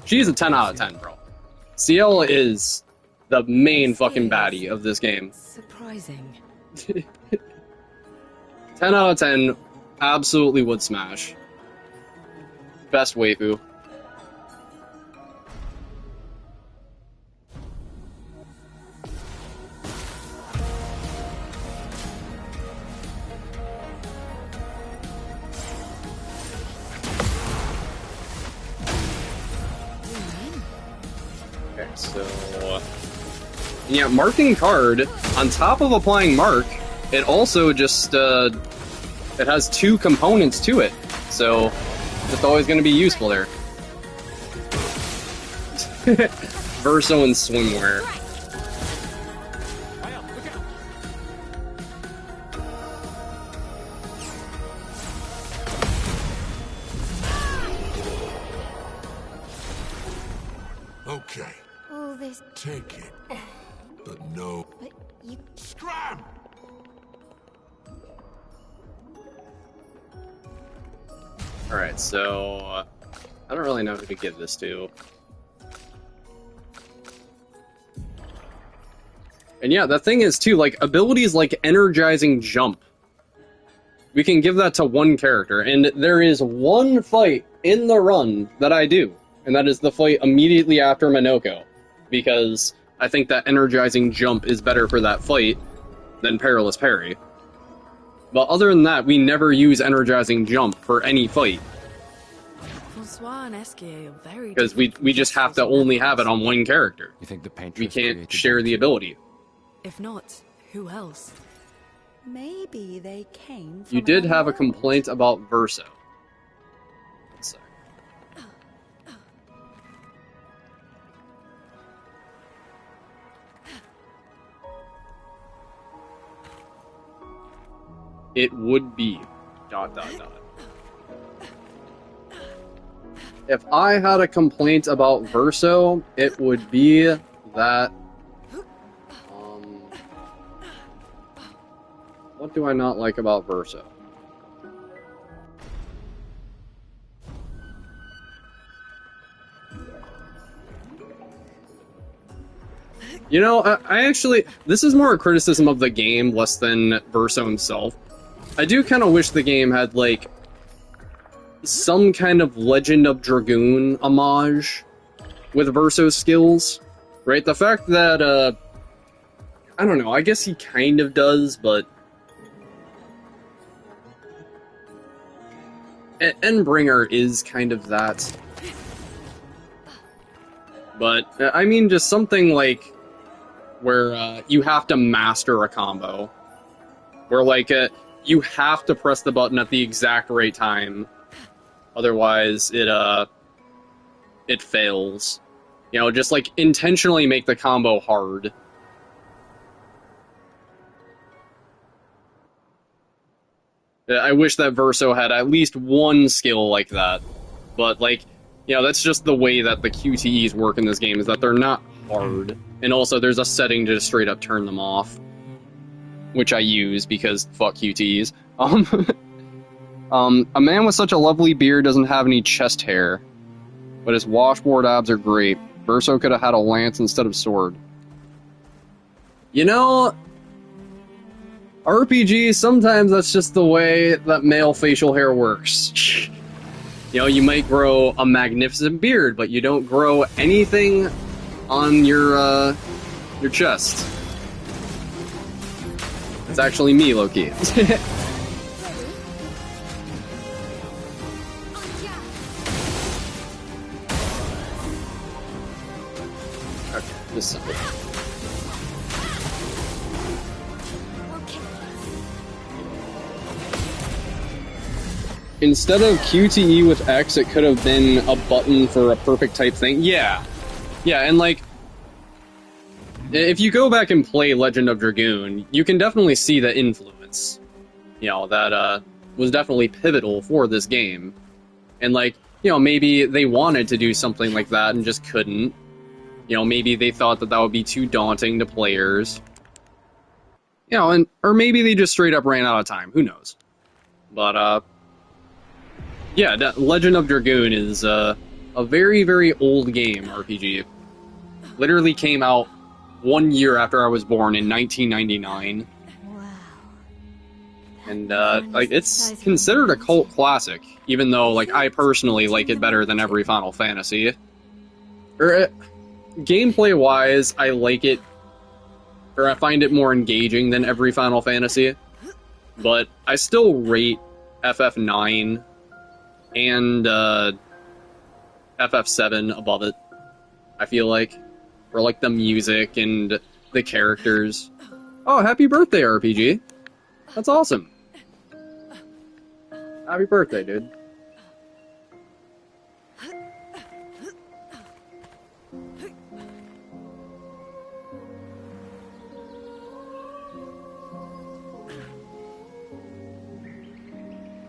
a 10 out of 10, bro. CL is the main fucking baddie of this game. Surprising. 10 out of 10, Absolutely would smash. Best waifu. Okay, so... yeah, marking card, on top of applying mark, it also just, it has two components to it, so it's always going to be useful there. Verso and swimwear. Okay, All this, take it. But no. but you... Scram! Alright, so... I don't really know who to give this to. And yeah, the thing is, too, like, abilities like Energizing Jump. We can give that to one character, and there is one fight in the run that I do, and that is the fight immediately after Minoko, because I think that Energizing Jump is better for that fight than Perilous Parry. But other than that, we never use Energizing Jump for any fight, Francois and Esquier are very because we just have to only have it on one character. You think the painter We can't share the ability. If not, who else? Maybe they came from You did another have a world. complaint about Verso. One sec. It would be ... If I had a complaint about Verso, it would be that... what do I not like about Verso? You know, I actually... this is more a criticism of the game, less than Verso himself. I do kind of wish the game had, like, some kind of Legend of Dragoon homage with Verso's skills, right? The fact that, I don't know, I guess he kind of does, but... Endbringer is kind of that. But, I mean, just something like... where, you have to master a combo. Where, like, you have to press the button at the exact right time. Otherwise, it fails. You know, just, like, intentionally make the combo hard. I wish that Verso had at least one skill like that. But, like, you know, that's just the way that the QTEs work in this game, is that they're not hard. And also, there's a setting to just straight up turn them off. Which I use, because fuck QTEs. A man with such a lovely beard doesn't have any chest hair. But his washboard abs are great. Verso could have had a lance instead of sword. You know... RPG, sometimes that's just the way that male facial hair works. You know, you might grow a magnificent beard, but you don't grow anything on your chest. It's actually me, Loki. Okay, this is simple. Instead of QTE with X, it could have been a button for a perfect type thing. Yeah. Yeah, and like... if you go back and play Legend of Dragoon, you can definitely see the influence. You know, that was definitely pivotal for this game. And like, you know, maybe they wanted to do something like that and just couldn't. You know, maybe they thought that that would be too daunting to players. You know, and or maybe they just straight up ran out of time. Who knows? But, yeah, Legend of Dragoon is a very, very old game, RPG. Literally came out 1 year after I was born in 1999. Wow. And, like, it's considered a cult classic, even though, like, I personally like it better than every Final Fantasy. Gameplay-wise, I like it, or I find it more engaging than every Final Fantasy, but I still rate FF9 and, FF7 above it, I feel like. For, like, the music and the characters. Oh, happy birthday, RPG! That's awesome! Happy birthday, dude.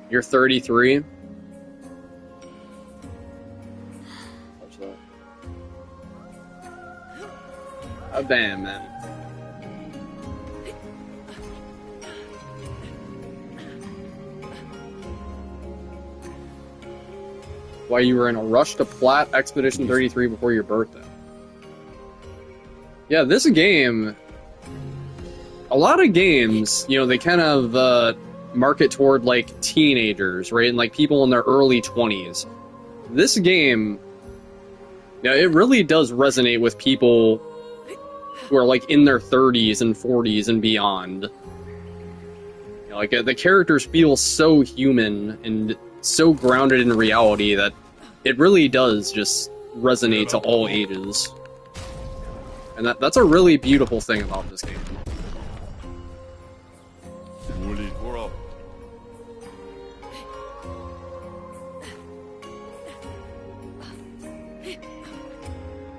You're 33? Watch that. Oh, damn, man. Why you were in a rush to plat Expedition 33 before your birthday. Yeah, this game... A lot of games, you know, they kind of, market toward, like, teenagers, right? And, like, people in their early 20s. This game... Yeah, it really does resonate with people who are, like, in their 30s and 40s and beyond. You know, like, the characters feel so human and so grounded in reality that it really does just resonate to all ages. And that's a really beautiful thing about this game.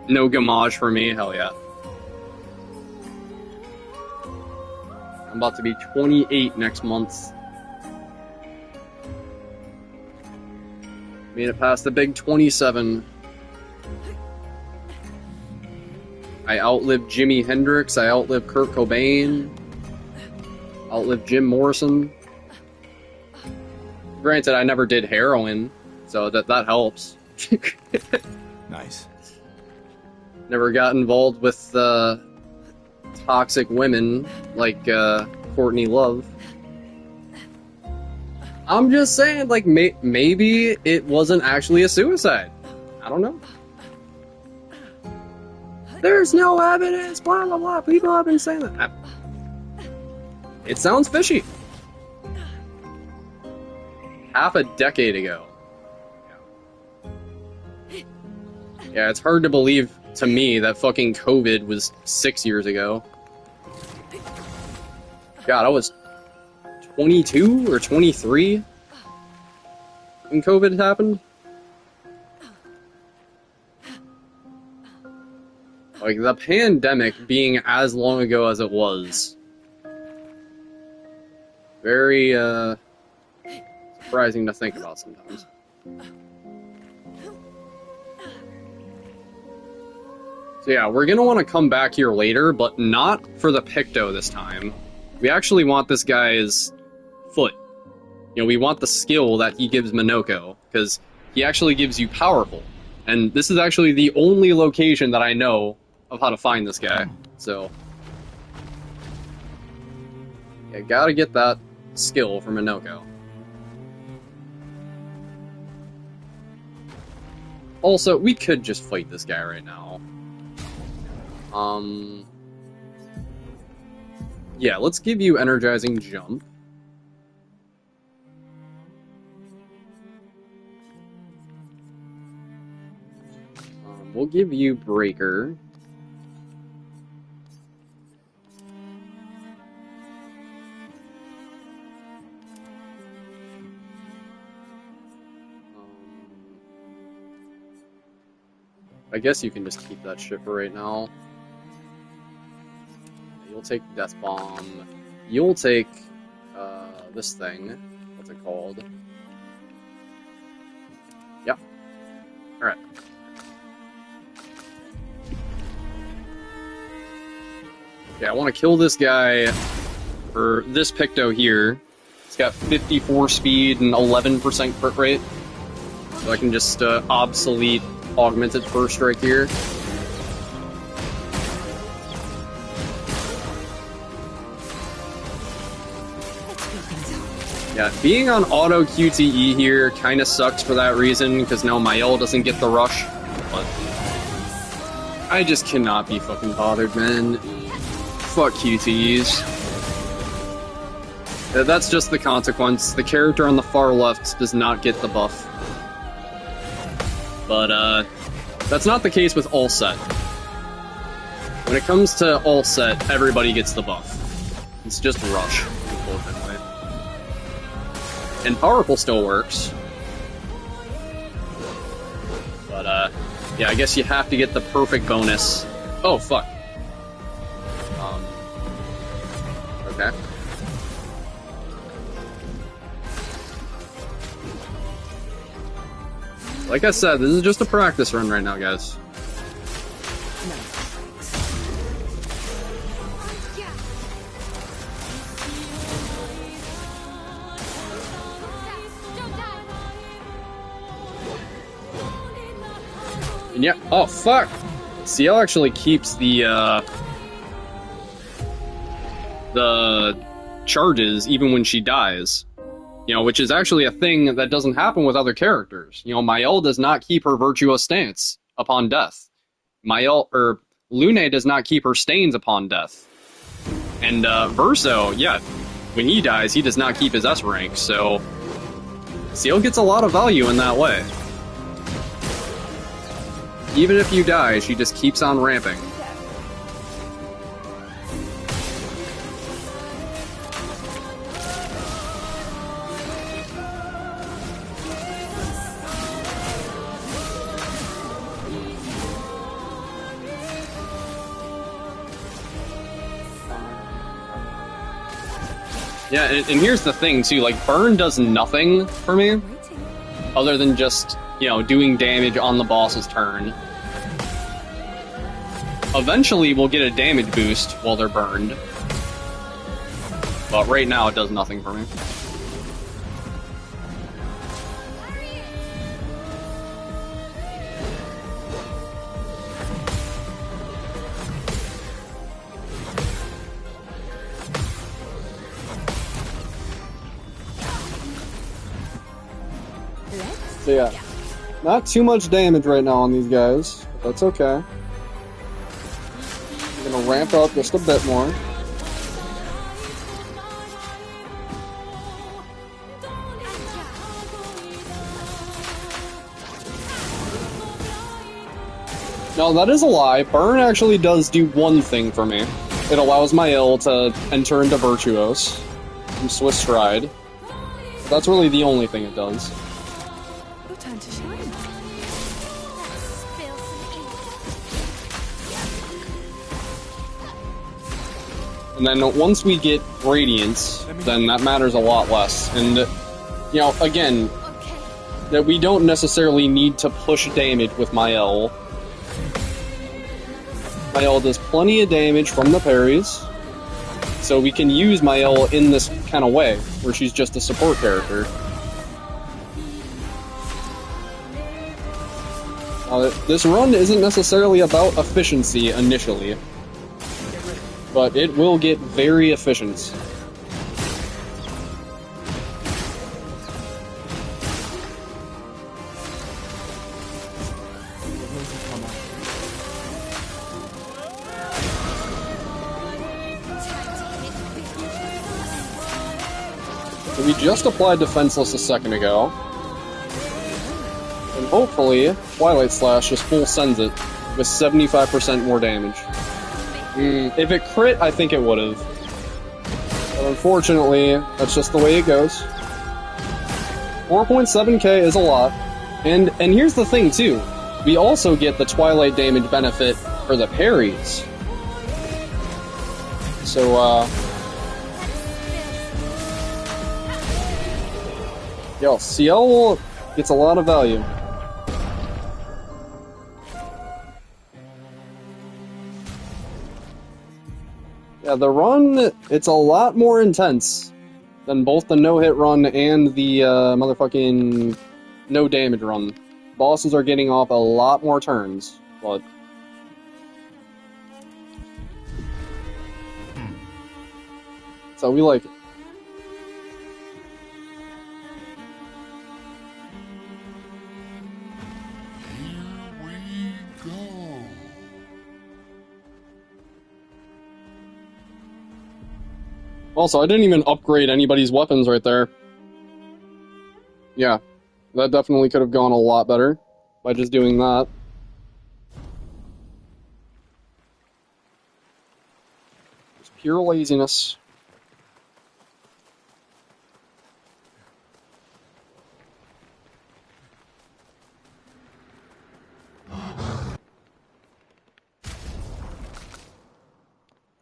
No gamage for me, hell yeah. I'm about to be 28 next month. Made it past the big 27. I outlived Jimi Hendrix, I outlived Kurt Cobain, outlived Jim Morrison. Granted, I never did heroin, so that helps. Nice. Never got involved with toxic women like Courtney Love. I'm just saying, like, maybe it wasn't actually a suicide. I don't know. There's no evidence, blah, blah, blah. People have been saying that. It sounds fishy. Half a decade ago. Yeah, it's hard to believe to me that fucking COVID was 6 years ago. God, I was 22 or 23 when COVID happened. Like, the pandemic being as long ago as it was. Very, surprising to think about sometimes. So yeah, we're gonna want to come back here later, but not for the Picto this time. We actually want this guy's foot. You know, we want the skill that he gives Minoko, because he actually gives you Powerful. And this is actually the only location that I know of how to find this guy, so... Yeah, gotta get that skill from Minoko. Also, we could just fight this guy right now. Yeah, let's give you Energizing Jump. We'll give you Breaker. I guess you can just keep that shit for right now. You'll take Death Bomb. You'll take, this thing. What's it called? Yep. Alright. Okay, I want to kill this guy, or this Picto here. It's got 54 speed and 11% crit rate. So I can just, obsolete Augmented First Strike here. Let's go things out. Yeah, being on auto QTE here kind of sucks for that reason, because now Mael doesn't get the rush. But I just cannot be fucking bothered, man. Fuck QTEs. That's just the consequence. The character on the far left does not get the buff. But, that's not the case with all set. When it comes to all set, everybody gets the buff. It's just rush, unfortunately. And powerful still works. But, yeah, I guess you have to get the perfect bonus. Oh, fuck. Okay. Like I said, this is just a practice run right now, guys. And yeah, oh fuck! CL actually keeps the charges even when she dies. You know, which is actually a thing that doesn't happen with other characters. You know, Mael does not keep her virtuous stance upon death. Lune does not keep her stains upon death. And Verso, yeah, when he dies, he does not keep his S rank, so CL gets a lot of value in that way. Even if you die, she just keeps on ramping. Yeah, and here's the thing, too, like, Burn does nothing for me, other than just, you know, doing damage on the boss's turn. Eventually, we'll get a damage boost while they're burned. But right now, it does nothing for me. So yeah, not too much damage right now on these guys, but that's okay. I'm gonna ramp up just a bit more. No, that is a lie. Burn actually does do one thing for me. It allows Mael to enter into Virtuos from Swiss Stride. But that's really the only thing it does. Time to shine. And then once we get Radiance, then that matters a lot less. And, you know, again, that we don't necessarily need to push damage with Mael. Mael does plenty of damage from the parries, so we can use Mael in this kind of way, where she's just a support character. This run isn't necessarily about efficiency initially, but it will get very efficient. So we just applied Defenseless a second ago. And hopefully, Twilight Slash just full sends it with 75% more damage. If it crit, I think it would've. But unfortunately, that's just the way it goes. 4.7k is a lot. And here's the thing, too. We also get the Twilight damage benefit for the parries. So, yo, CL gets a lot of value. Yeah, the run, it's a lot more intense than both the no-hit run and the motherfucking no-damage run. Bosses are getting off a lot more turns, but... So we like it. Also, I didn't even upgrade anybody's weapons right there. Yeah, that definitely could have gone a lot better by just doing that. It's pure laziness.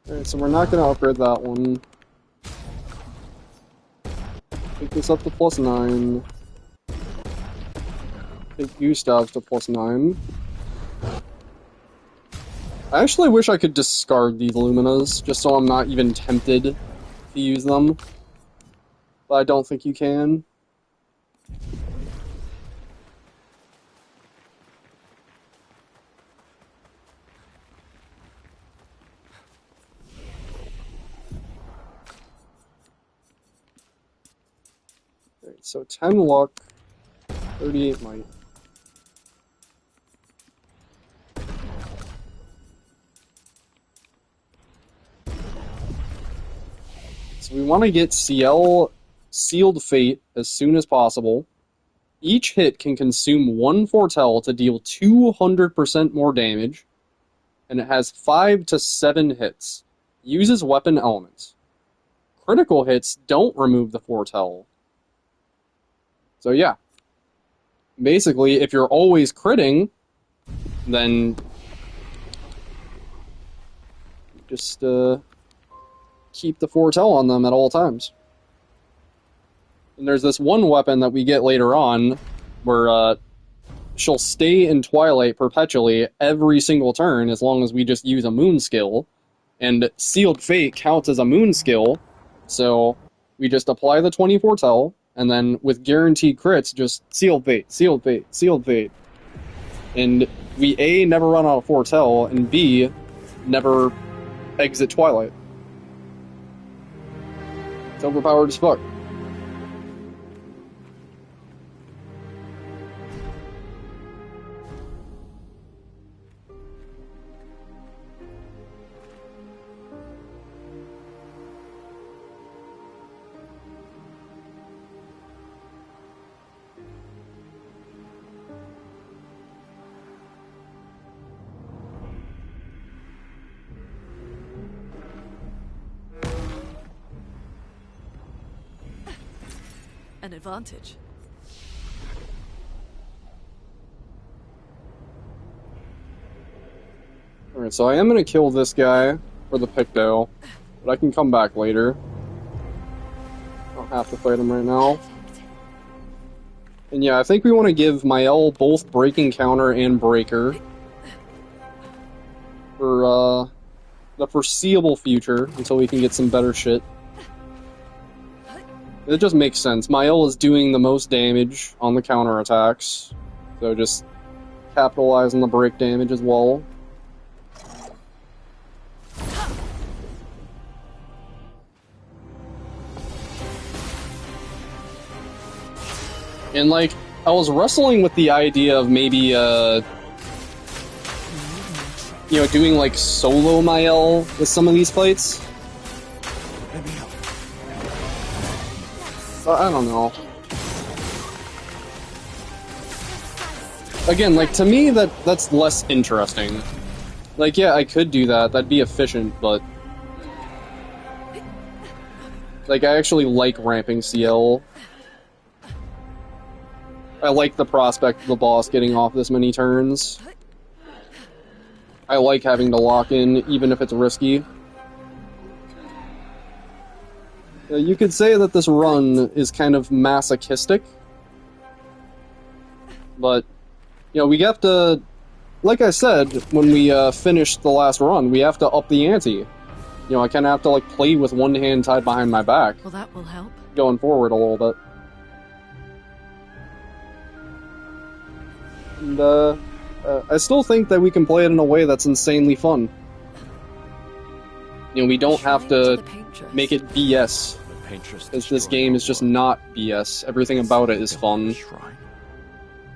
Alright, so we're not going to upgrade that one. Take this up to +9. Take Gustav's to +9. I actually wish I could discard these Luminas, just so I'm not even tempted to use them. But I don't think you can. Alright, so 10 luck, 38 might. So we want to get CL Sealed Fate as soon as possible. Each hit can consume 1 Foretell to deal 200% more damage, and it has 5 to 7 hits. Uses weapon elements. Critical hits don't remove the Foretell. So yeah. Basically, if you're always critting, then just keep the Foretell on them at all times. And there's this one weapon that we get later on, where she'll stay in Twilight perpetually every single turn as long as we just use a moon skill. And Sealed Fate counts as a moon skill, so we just apply the 20 Foretell, and then with guaranteed crits, just Sealed Fate, Sealed Fate, Sealed Fate. And we A, never run out of Foretell, and B, never exit Twilight. It's overpowered as fuck. An advantage. Alright, so I am going to kill this guy for the Picto, but I can come back later. I don't have to fight him right now. And yeah, I think we want to give Mael both Breaking Counter and Breaker for the foreseeable future, until we can get some better shit. It just makes sense. Mael is doing the most damage on the counterattacks, so just capitalize on the break damage as well. And like, I was wrestling with the idea of maybe, you know, doing like solo Mael with some of these fights. I don't know. Again, like, to me, that's less interesting. Like, yeah, I could do that, that'd be efficient, but... Like, I actually like ramping CL. I like the prospect of the boss getting off this many turns. I like having to lock in, even if it's risky. You could say that this run is kind of masochistic, but, you know, we have to, like I said, when we finished the last run, we have to up the ante. You know, I kind of have to, like, play with one hand tied behind my back. Well, that will help. Going forward a little bit. And, I still think that we can play it in a way that's insanely fun. You know, we don't have to make it BS, because this game is just not BS. Everything about it is fun.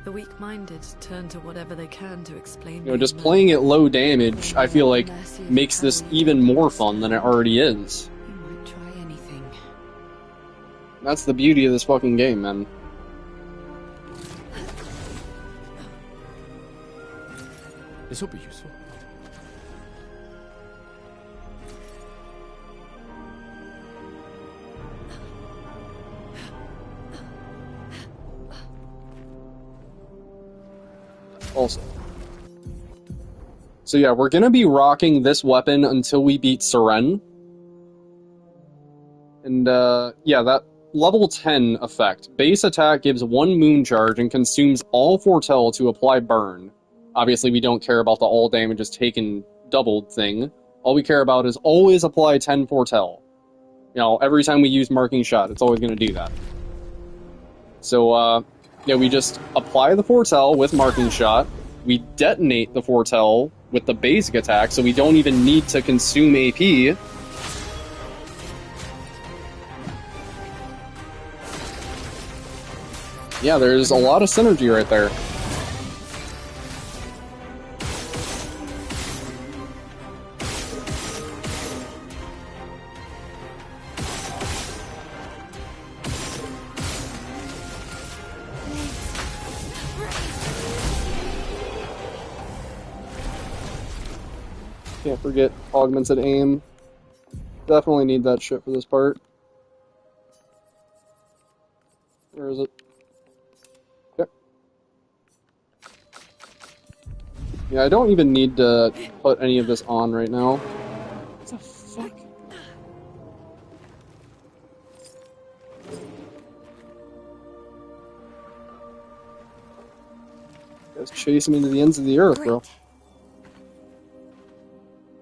The weak-minded turn to whatever they can to explain. You know, just playing it low damage, I feel like, makes this even more fun than it already is. You might try anything. That's the beauty of this fucking game, man. This will be useful. Also. So yeah, we're gonna be rocking this weapon until we beat Seren. And yeah, that level 10 effect. Base attack gives 1 moon charge and consumes all foretell to apply burn. Obviously we don't care about the all damage is taken doubled thing. All we care about is always apply 10 foretell. You know, every time we use marking shot, it's always gonna do that. So yeah, we just apply the foretell with marking shot. We detonate the foretell with the basic attack, so we don't even need to consume AP. Yeah, there's a lot of synergy right there. Can't forget augmented aim. Definitely need that shit for this part. Where is it? Okay. Yeah, I don't even need to put any of this on right now. What the fuck? You guys chasing me to the ends of the earth, bro.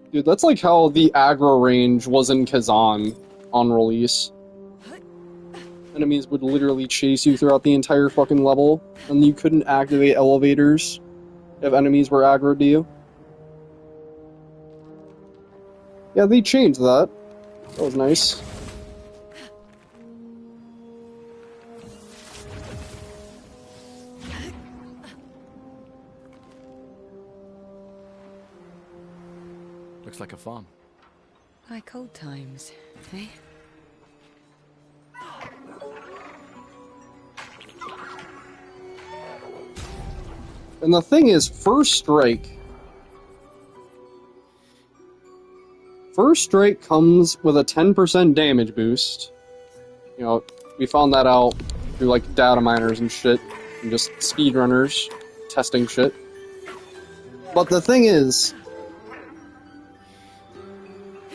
Dude, that's like how the aggro range was in Kazan on release. Enemies would literally chase you throughout the entire fucking level, and you couldn't activate elevators if enemies were aggro to you. Yeah, they changed that. That was nice. Looks like a farm. Like old times, eh? And the thing is, First Strike comes with a 10% damage boost. You know, we found that out through like data miners and shit, and just speedrunners testing shit. But the thing is,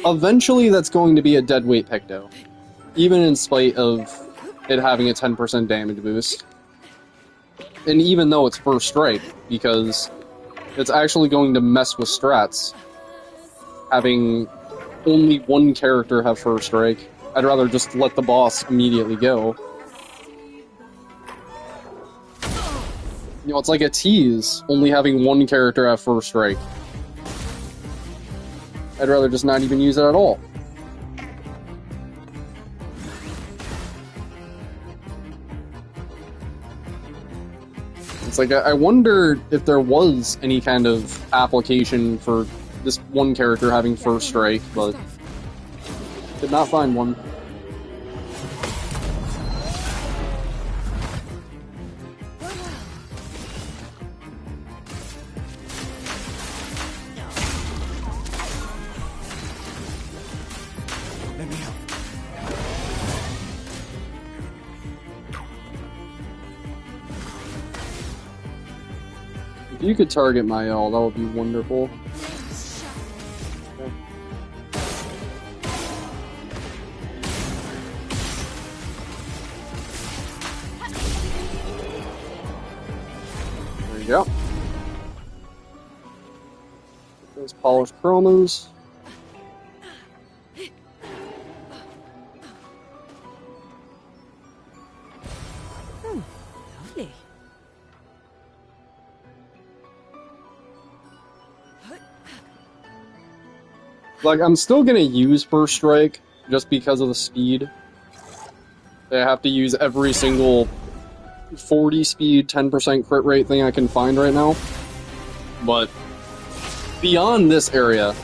eventually that's going to be a deadweight Picto, even in spite of it having a 10% damage boost. And even though it's First Strike, because it's actually going to mess with strats, having only one character have First Strike. I'd rather just let the boss immediately go. You know, it's like a tease, only having one character have First Strike. I'd rather just not even use it at all. It's like, I wonder if there was any kind of application for this one character having First Strike, but did not find one. Let me help. If you could target my L, that would be wonderful. Okay. There you go. Those polished chromas. Lovely. Like, I'm still gonna use First Strike, just because of the speed. I have to use every single 40 speed, 10% crit rate thing I can find right now. But, beyond this area,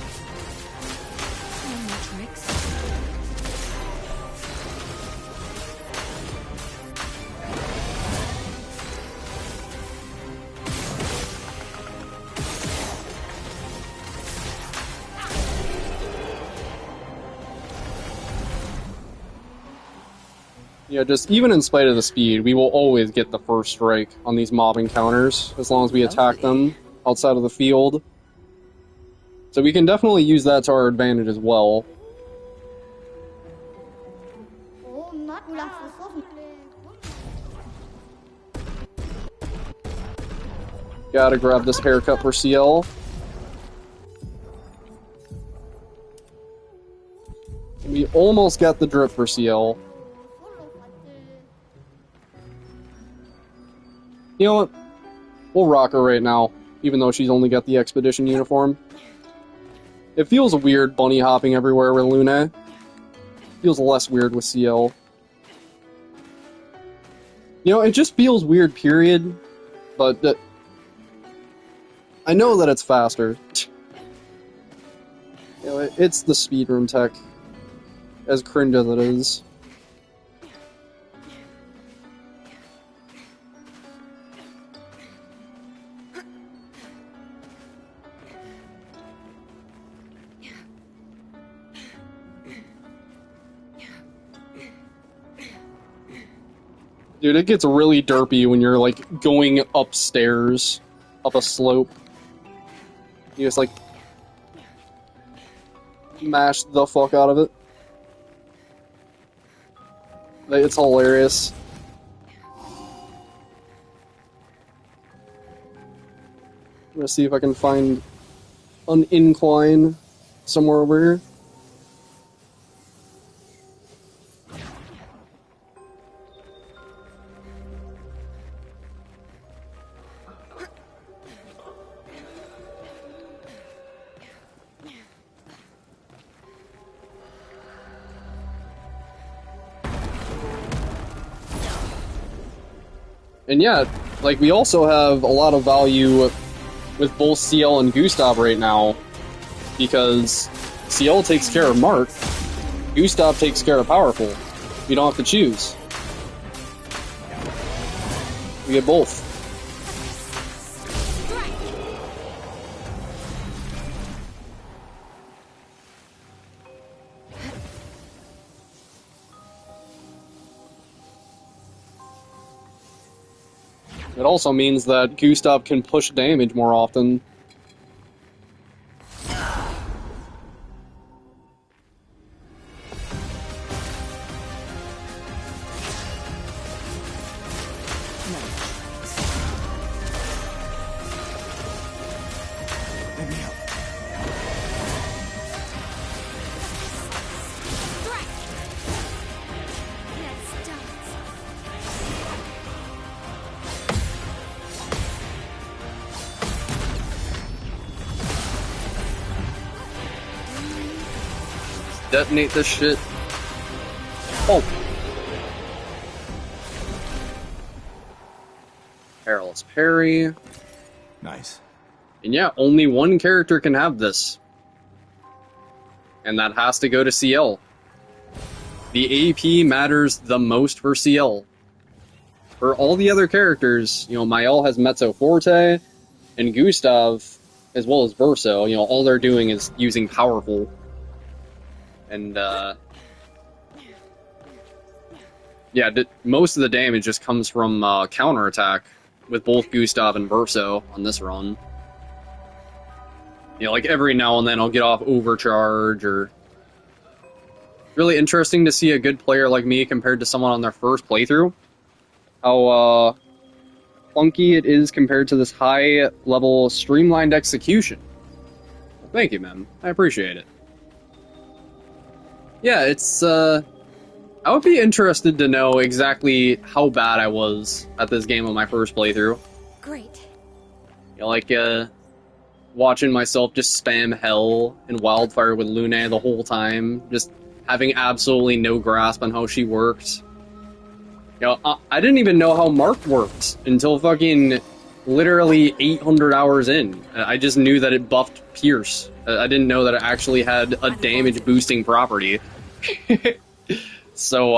Yeah, just even in spite of the speed, we will always get the first strike on these mob encounters, as long as we attack them outside of the field. So we can definitely use that to our advantage as well. Gotta grab this haircut for CL. We almost got the drip for CL. You know what? We'll rock her right now, even though she's only got the expedition uniform. It feels weird bunny hopping everywhere with Luna. Feels less weird with CL. You know, it just feels weird, period. But I know that it's faster. You know, it's the speedrun tech. As cringe as it is. Dude, it gets really derpy when you're, like, going upstairs, up a slope. You just, like, mash the fuck out of it. It's hilarious. I'm gonna see if I can find an incline somewhere over here. And yeah, like, we also have a lot of value with both CL and Gustav right now, because CL takes care of Mark, Gustav takes care of Powerful. You don't have to choose. We get both. It also means that Gustav can push damage more often. Let me help. Detonate this shit. Oh! Perilous parry. Nice. And yeah, only one character can have this. And that has to go to CL. The AP matters the most for CL. For all the other characters, you know, Mael has Mezzo Forte, and Gustav, as well as Verso, you know, all they're doing is using Powerful. And, yeah, most of the damage just comes from counterattack with both Gustav and Verso on this run. You know, like every now and then I'll get off Overcharge, or... Really interesting to see a good player like me compared to someone on their first playthrough. How, clunky it is compared to this high-level streamlined execution. Well, thank you, man. I appreciate it. Yeah, it's, I would be interested to know exactly how bad I was at this game on my first playthrough. Great. You know, like, watching myself just spam hell and Wildfire with Luna the whole time, just having absolutely no grasp on how she worked. You know, I didn't even know how Mark worked until fucking literally 800 hours in. I just knew that it buffed Pierce. I didn't know that it actually had a damage boosting property. So,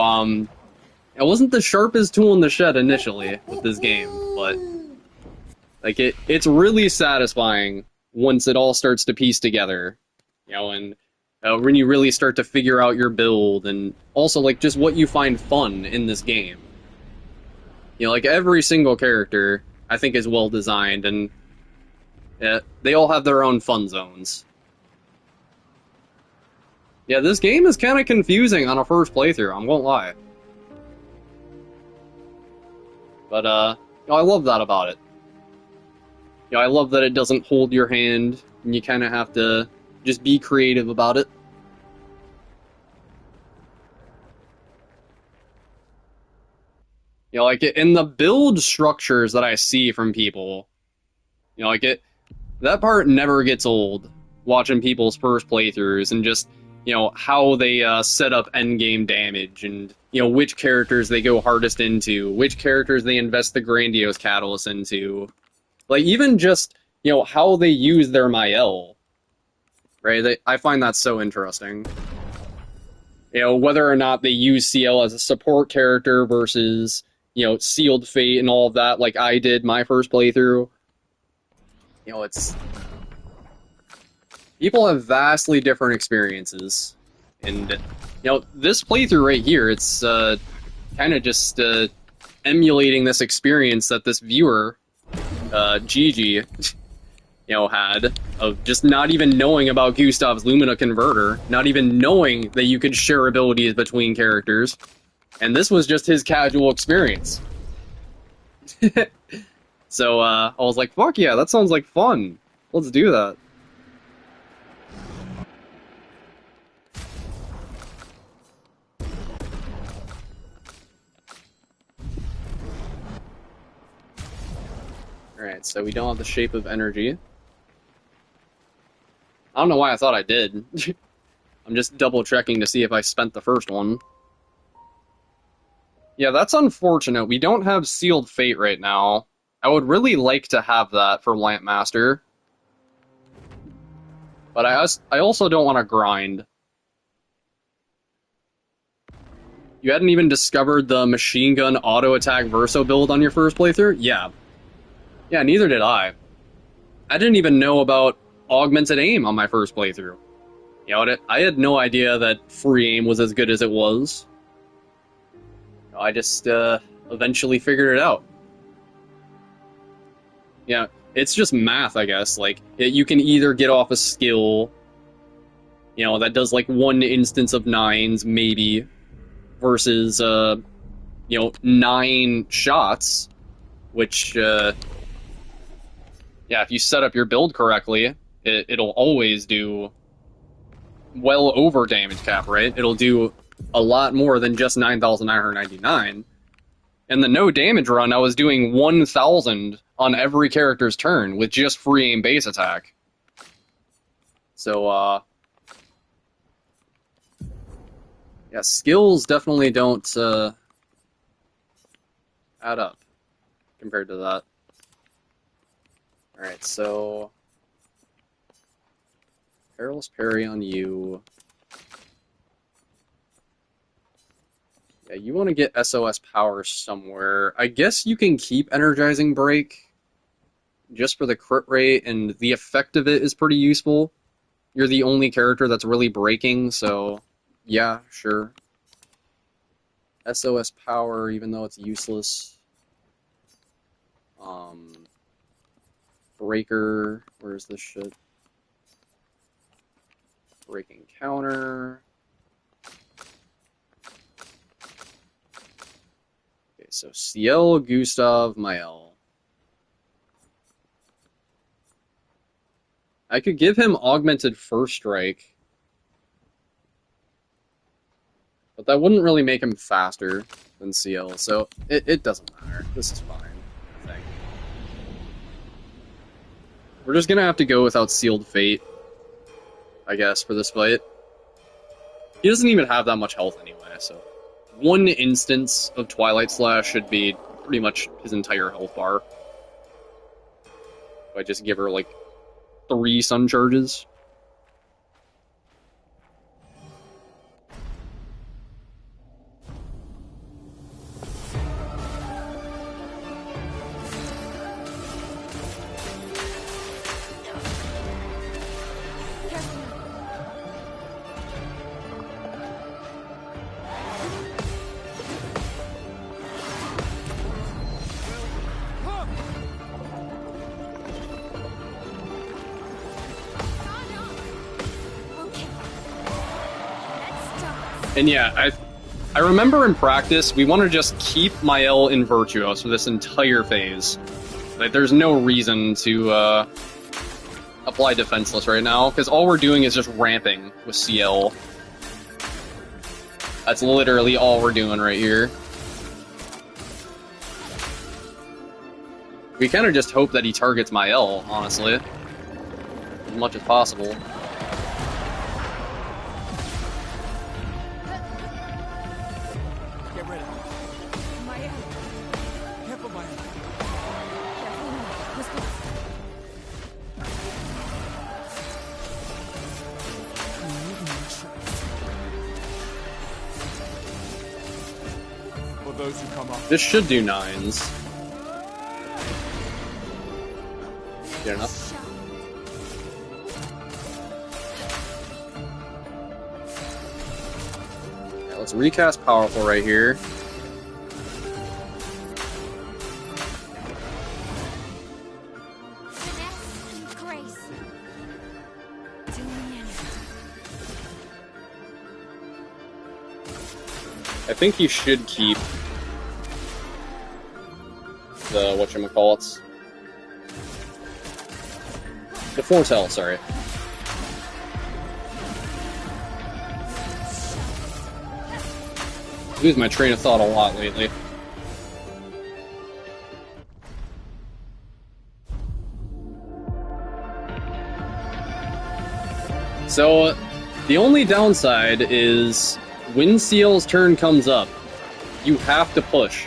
it wasn't the sharpest tool in the shed initially with this game, but like it's really satisfying once it all starts to piece together. You know, and when you really start to figure out your build, and also like just what you find fun in this game. You know, like every single character I think is well designed, and they all have their own fun zones. Yeah, this game is kind of confusing on a first playthrough, I won't lie. But, you know, I love that about it. You know, I love that it doesn't hold your hand, and you kind of have to just be creative about it. You know, like, in the build structures that I see from people, you know, like, that part never gets old, watching people's first playthroughs, and just, you know, how they set up endgame damage, and, you know, which characters they go hardest into, which characters they invest the grandiose catalyst into. Like, even just, you know, how they use their Mael, right? I find that so interesting. You know, whether or not they use CL as a support character versus, you know, Sealed Fate and all of that, like I did my first playthrough. You know, it's... People have vastly different experiences. And, you know, this playthrough right here, it's kind of just emulating this experience that this viewer, Gigi, you know, had of just not even knowing about Gustav's Lumina converter, not even knowing that you could share abilities between characters, and this was just his casual experience. So I was like, fuck yeah, that sounds like fun. Let's do that. Alright, so we don't have the Shape of Energy. I don't know why I thought I did. I'm just double checking to see if I spent the first one. Yeah, that's unfortunate. We don't have Sealed Fate right now. I would really like to have that for Lampmaster. But I also don't want to grind. You hadn't even discovered the machine gun auto attack verso build on your first playthrough? Yeah. Yeah, neither did I. I didn't even know about augmented aim on my first playthrough. You know, I had no idea that free aim was as good as it was. I just eventually figured it out. Yeah, it's just math, I guess. Like, you can either get off a skill, you know, that does like 1 instance of 9s, maybe, versus, you know, 9 shots, which, yeah, if you set up your build correctly, it'll always do well over damage cap, right? It'll do a lot more than just 9,999. And the no damage run, I was doing 1,000 on every character's turn with just free aim base attack. So, yeah, skills definitely don't add up compared to that. Alright, so Perilous Parry on you. Yeah, you want to get SOS power somewhere. I guess you can keep Energizing Break just for the crit rate, and the effect of it is pretty useful. You're the only character that's really breaking, so yeah, sure. SOS power, even though it's useless. Breaker, where's this shit? Breaking counter. Okay, so Ciel, Gustav, Mael. I could give him augmented first strike, but that wouldn't really make him faster than Ciel, so it doesn't matter. This is fine, I think. We're just gonna have to go without Sealed Fate, I guess, for this fight. He doesn't even have that much health anyway, so 1 instance of Twilight Slash should be pretty much his entire health bar. If I just give her, like, 3 sun charges. And yeah, I remember in practice, we want to just keep Mael in Virtuos for this entire phase. Like, there's no reason to apply Defenseless right now, because all we're doing is just ramping with CL. That's literally all we're doing right here. We kind of just hope that he targets Mael, honestly. As much as possible. Get ready. Maya. Careful, Maya. Careful now. Let's go. For those who come up. This should do 9s. Good enough. Yeah, let's recast Powerful right here. Finesse and grace. I think he should keep the whatchamacallits. The Foretell, sorry. I lose my train of thought a lot lately. So, the only downside is when CL's turn comes up, you have to push.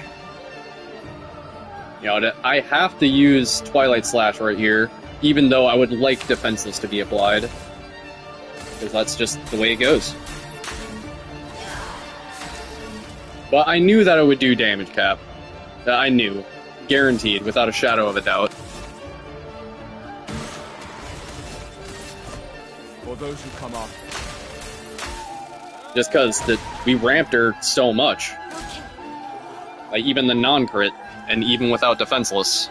You know, I have to use Twilight Slash right here, even though I would like Defenseless to be applied. Because that's just the way it goes. But I knew that it would do damage cap. I knew. Guaranteed, without a shadow of a doubt. For those who come up. Just because we ramped her so much. Like, even the non-crit, and even without Defenseless.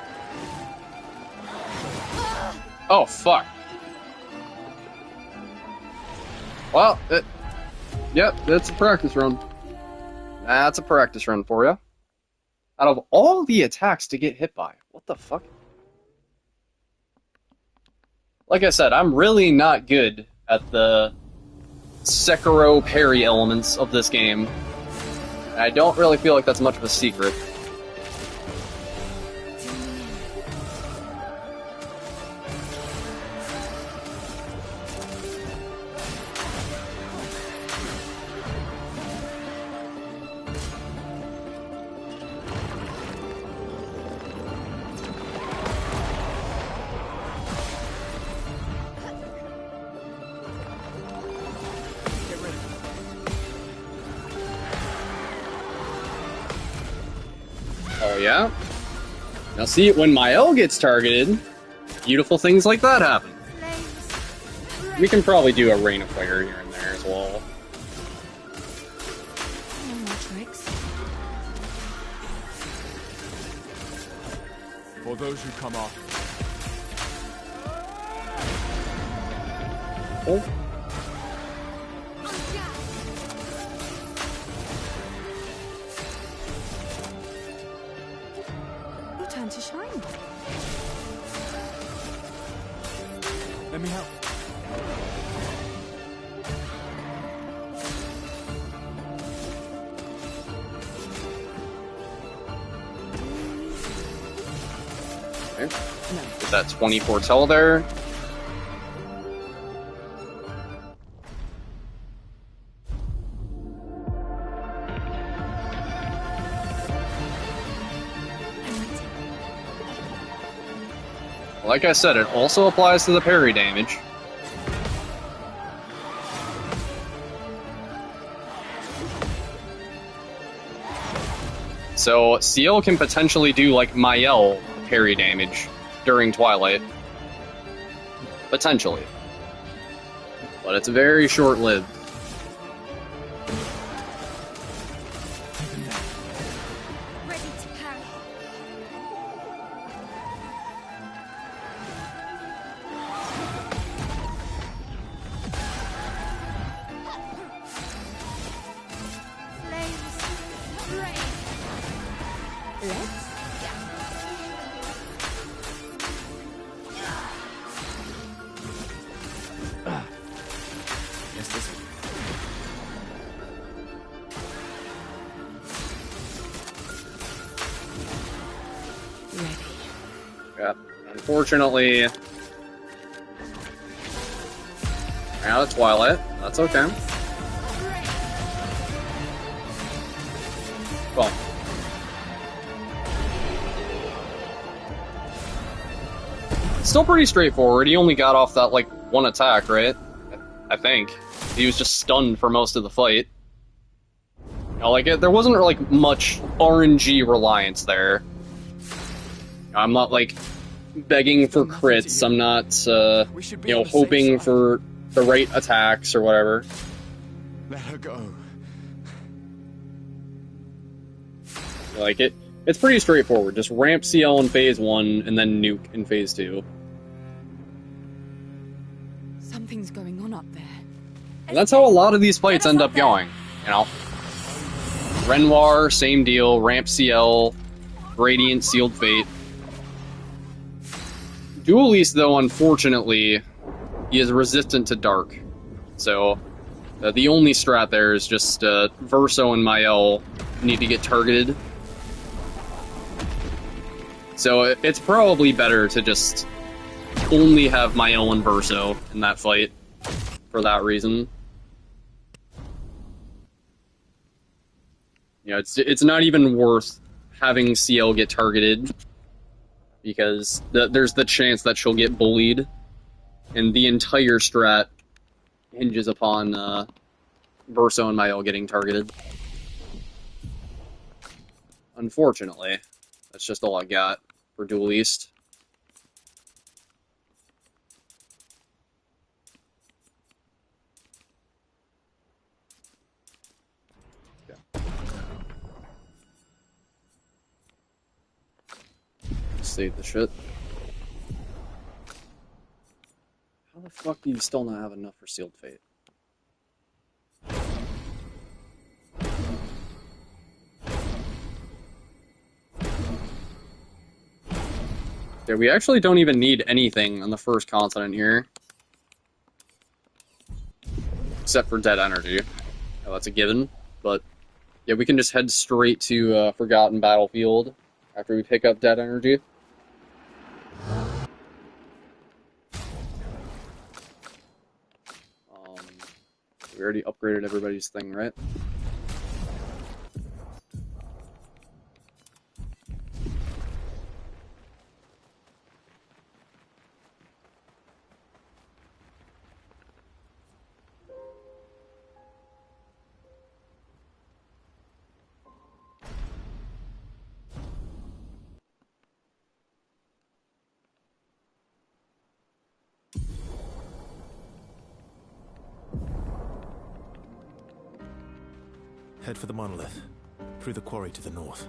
Oh, fuck. Well, yep, that's a practice run. That's a practice run for you. Out of all the attacks to get hit by, what the fuck? Like I said, I'm really not good at the Sekiro parry elements of this game. And I don't really feel like that's much of a secret. Oh yeah? Now see, when Mael gets targeted, beautiful things like that happen. We can probably do a Rain of Fire here and there as well. No more tricks. For those who come up. Oh. Your turn to shine. Let me help. Okay. Get that 24 tell there. Like I said, it also applies to the parry damage. So, CL can potentially do, like, Mael parry damage during Twilight. Potentially. But it's very short-lived. Ready to parry. Unfortunately, out of Twilight. That's okay. Well. Still pretty straightforward. He only got off that, like, one attack, right? I think. He was just stunned for most of the fight. You know, like, there wasn't, like, much RNG reliance there. I'm not, like, begging for crits. I'm not, you know, hoping for the right attacks or whatever. Let her go. Like, it's pretty straightforward. Just ramp CL in phase 1, and then nuke in phase 2. Something's going on up there. And that's how a lot of these fights end up going, you know? Renoir, same deal. Ramp CL, Radiant, Sealed Fate. Duelist, though, unfortunately, he is resistant to Dark. So, the only strat there is just Verso and Mael need to get targeted. So it's probably better to just only have Mael and Verso in that fight for that reason. You know, it's not even worth having CL get targeted because there's the chance that she'll get bullied, and the entire strat hinges upon Verso and Mael getting targeted. Unfortunately, that's just all I got for Duelist. Save the shit. How the fuck do you still not have enough for Sealed Fate? Yeah, we actually don't even need anything on the first continent here. Except for Dead Energy. Oh, that's a given. But, yeah, we can just head straight to Forgotten Battlefield after we pick up Dead Energy. We already upgraded everybody's thing, right? Head for the monolith, through the quarry to the north.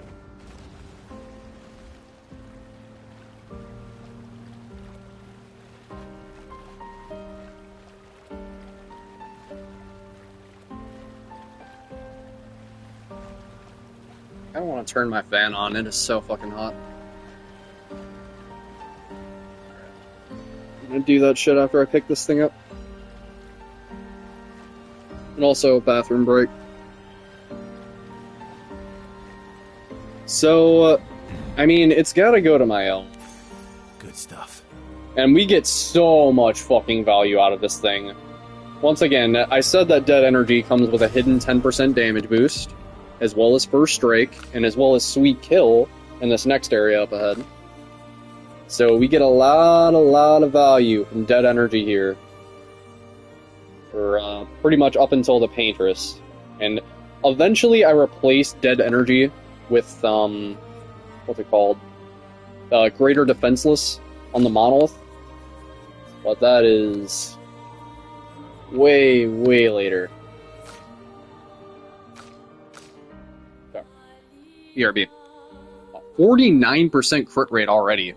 I don't want to turn my fan on, it is so fucking hot. I'm gonna do that shit after I pick this thing up. And also, bathroom break. So, I mean, it's gotta go to Mael. Good stuff. And we get so much fucking value out of this thing. Once again, I said that Dead Energy comes with a hidden 10% damage boost, as well as First Strike, and as well as Sweet Kill in this next area up ahead. So we get a lot of value from Dead Energy here. For pretty much up until the Paintress. And eventually I replaced Dead Energy with, what's it called? Greater Defenseless on the Monolith. But that is way later. Okay. ERB. 49% crit rate already.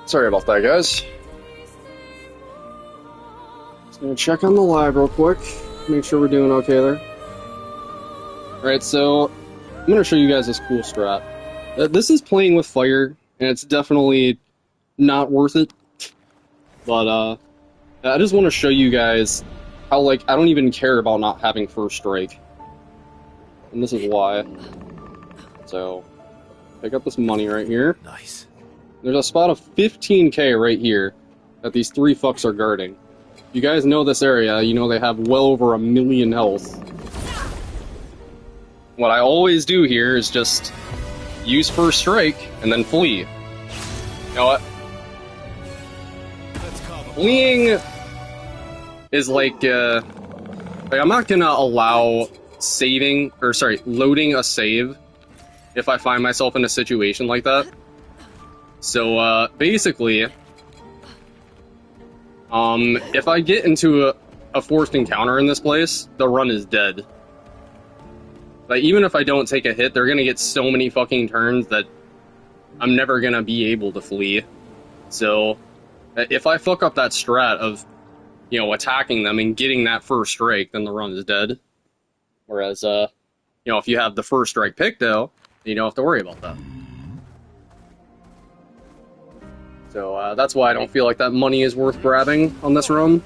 Sorry about that, guys. Just gonna check on the lab real quick. Make sure we're doing okay there. Alright, so I'm gonna show you guys this cool strat. This is playing with fire, and it's definitely not worth it. But, I just want to show you guys how, like, I don't even care about not having first strike. And this is why. So, pick up this money right here. Nice. There's a spot of 15k right here that these three fucks are guarding. If you guys know this area, you know they have well over 1 million health. What I always do here is just use first strike and then flee. You know what? Fleeing is like I'm not gonna allow loading a save if I find myself in a situation like that. So, basically, if I get into a forced encounter in this place, the run is dead. Like, even if I don't take a hit, they're gonna get so many fucking turns that I'm never gonna be able to flee. So, if I fuck up that strat of, you know, attacking them and getting that first strike, then the run is dead. Whereas, you know, if you have the first strike pick, though, you don't have to worry about that. So, that's why I don't feel like that money is worth grabbing on this run.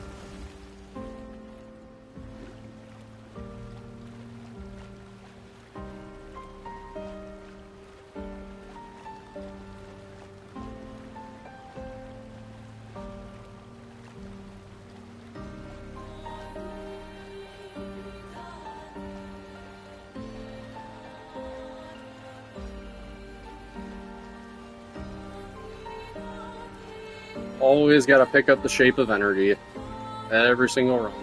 Always gotta pick up the shape of energy. Every single run.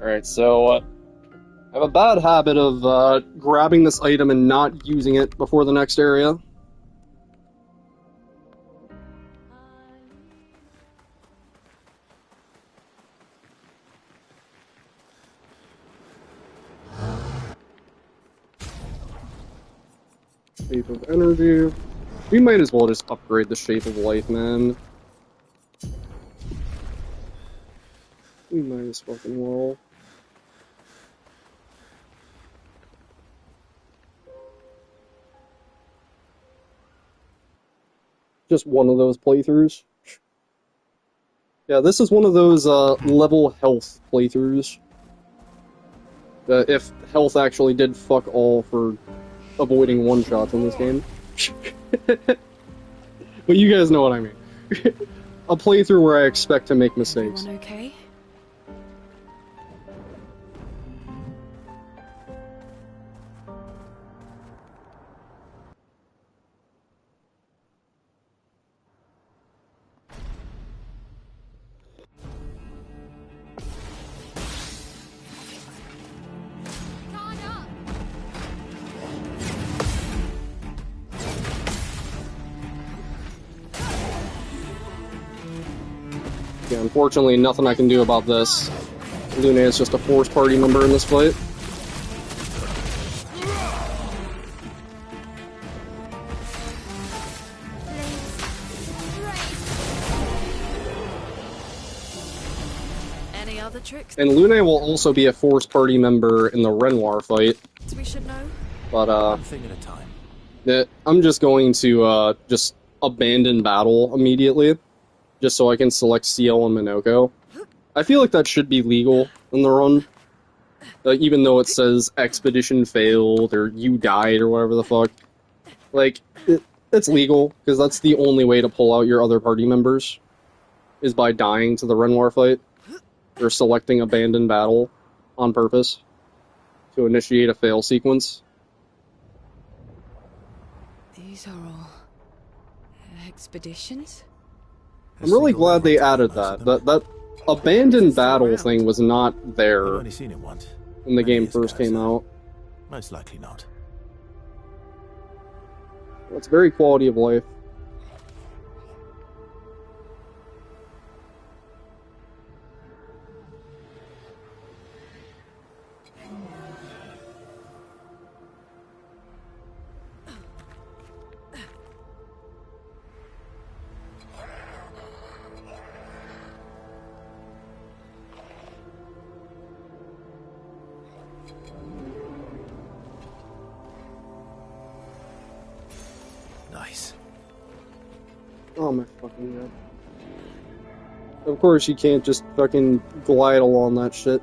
Alright, so, I have a bad habit of, grabbing this item and not using it before the next area. Shape of energy. We might as well just upgrade the shape of life, man. We might as fucking well. Just one of those playthroughs. Yeah, this is one of those level health playthroughs. If health actually did fuck all for avoiding one-shots in this game. But you guys know what I mean. A playthrough where I expect to make mistakes. Everyone okay? Yeah, unfortunately, nothing I can do about this. Luna is just a forced party member in this fight. Any other tricks And Luna will also be a forced party member in the Renoir fight. we should know? But, One thing at a time. I'm just going to, just abandon battle immediately. Just so I can select CL and Minoko. I feel like that should be legal in the run. Even though it says expedition failed, or you died, or whatever the fuck. Like, it's legal, because that's the only way to pull out your other party members, is by dying to the Renoir fight, or selecting abandoned battle on purpose to initiate a fail sequence. These are all expeditions? A I'm really single glad they laboratory, added most of that. them. That abandoned Is it still battle around? thing was not I've there only seen it once. when the Many game years first ago, came so out. Most likely not. It's very quality of life. Nice. Oh my fucking god. Of course you can't just fucking glide along that shit.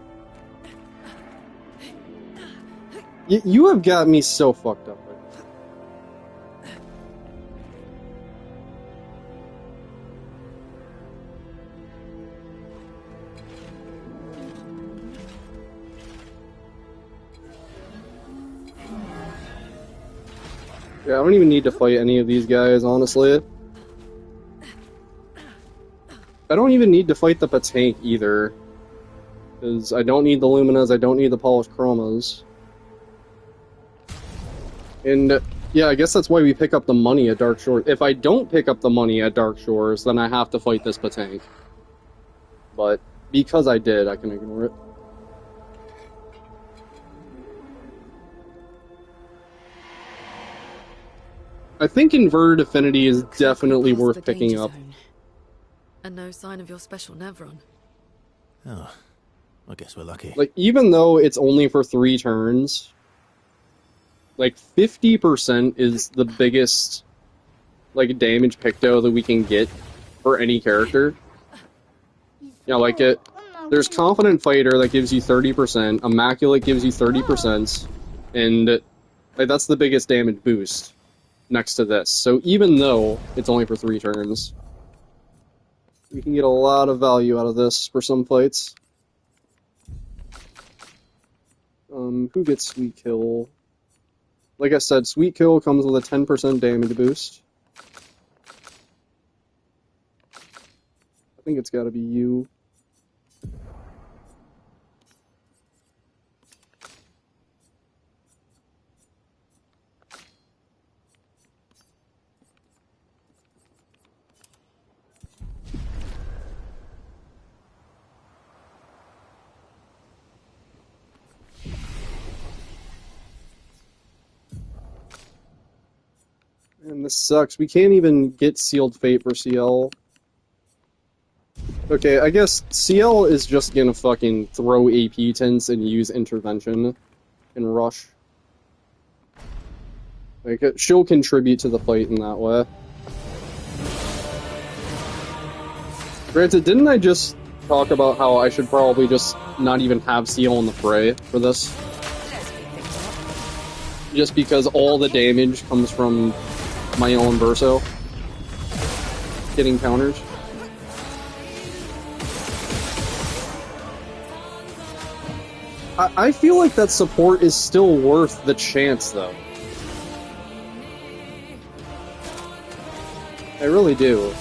You have got me so fucked up right now. Yeah, I don't even need to fight any of these guys, honestly. I don't even need to fight the Patank either. Because I don't need the Luminas, I don't need the Polished Chromas. And, yeah, I guess that's why we pick up the money at Dark Shores. If I don't pick up the money at Dark Shores, then I have to fight this Patank. But, because I did, I can ignore it. I think Inverted Affinity is Looks like we're definitely past worth the picking danger up. zone. And no sign of your special Nevron. Oh, I guess we're lucky. Like, even though it's only for 3 turns, like, 50% is the biggest, like, damage picto that we can get for any character. You know, like, there's Confident Fighter that gives you 30%, Immaculate gives you 30%, and, like, that's the biggest damage boost next to this. So even though it's only for 3 turns, we can get a lot of value out of this for some fights. Who gets Sweet Kill? Like I said, Sweet Kill comes with a 10% damage boost. I think it's gotta be you. And this sucks. We can't even get Sealed Fate for CL. Okay, I guess CL is just gonna fucking throw AP tints and use Intervention and Rush. Like, she'll contribute to the fight in that way. Granted, didn't I just talk about how I should probably just not even have CL in the fray for this? Just because all the damage comes from Mael and Verso getting counters. I feel like that support is still worth the chance, though. I really do.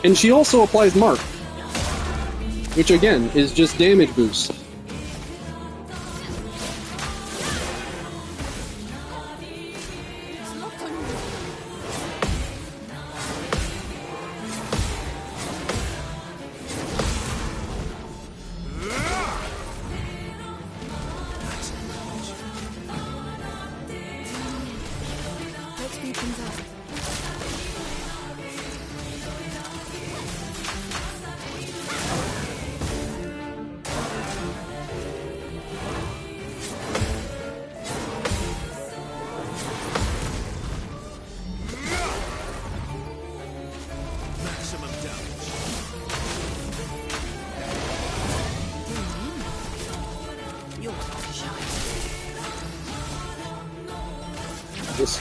And she also applies Mark, which again is just damage boost. Let's speed things up. Maximum damage. You're shy. Just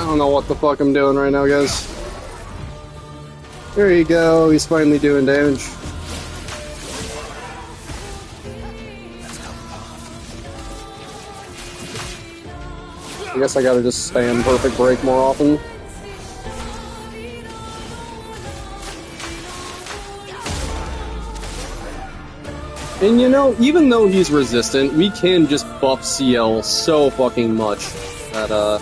don't know what the fuck I'm doing right now, guys. There you go, he's finally doing damage. I guess I gotta just spam perfect break more often. And you know, even though he's resistant, we can just buff CL so fucking much that,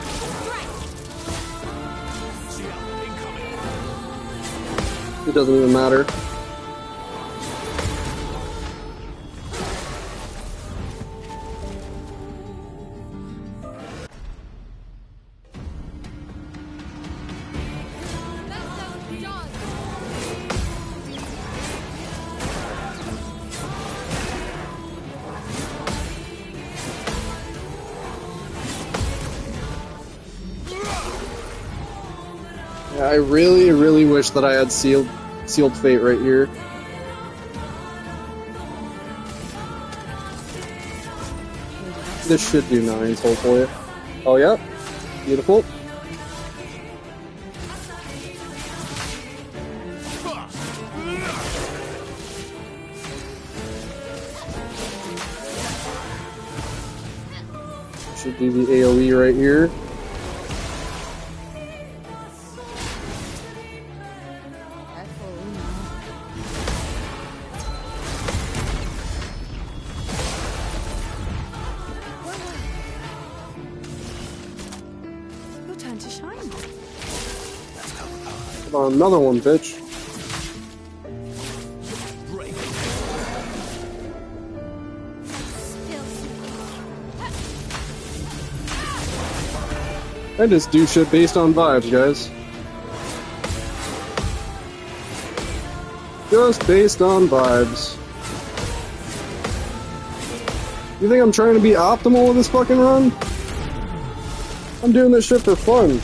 it doesn't even matter. Yeah, I really, really wish that I had sealed fate right here. This should do 9s, hopefully. Oh yeah, beautiful. Should do the AoE right here. Your turn to shine. Come on, another one, bitch. I just do shit based on vibes, guys. Just based on vibes. You think I'm trying to be optimal with this fucking run? I'm doing this shit for fun.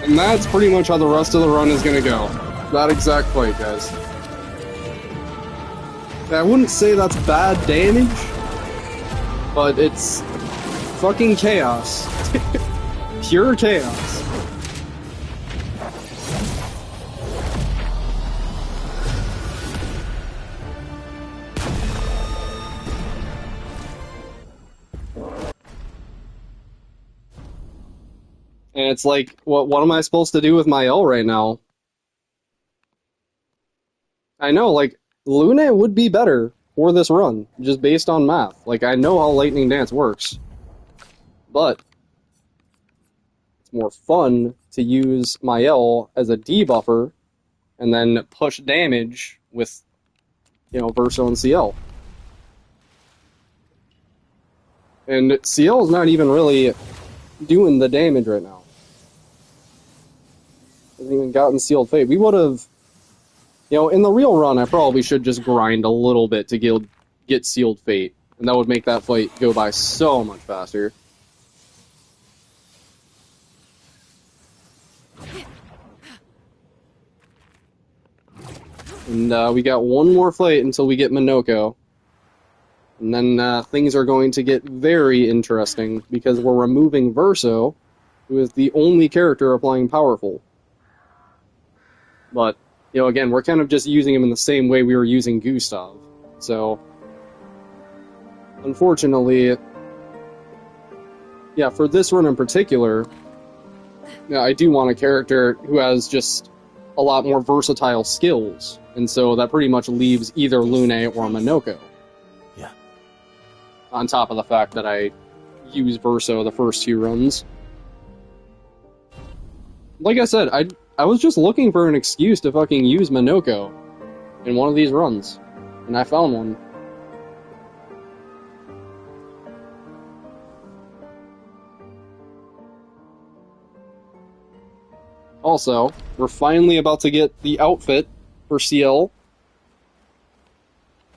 And that's pretty much how the rest of the run is gonna go. That exact fight, guys. I wouldn't say that's bad damage, but it's fucking chaos. Pure chaos. And it's like, what am I supposed to do with my L right now? I know, like, Luna would be better for this run, just based on math. Like, I know how Lightning Dance works. But it's more fun to use my L as a debuffer and then push damage with, you know, Verso and CL. And CL is not even really doing the damage right now. Hasn't even gotten Sealed Fate. We would have, you know, in the real run, I probably should just grind a little bit to get Sealed Fate. And that would make that fight go by so much faster. And we got one more fight until we get Minoko. And then things are going to get very interesting, because we're removing Verso, who is the only character applying Powerful. But, you know, again, we're kind of just using him in the same way we were using Gustav. So, unfortunately, yeah, for this run in particular, yeah, I do want a character who has just a lot more versatile skills. And so that pretty much leaves either Lune or Minoko. Yeah. On top of the fact that I use Verso the first 2 runs. Like I said, I was just looking for an excuse to fucking use Minoko in one of these runs. And I found one. Also, we're finally about to get the outfit for CL.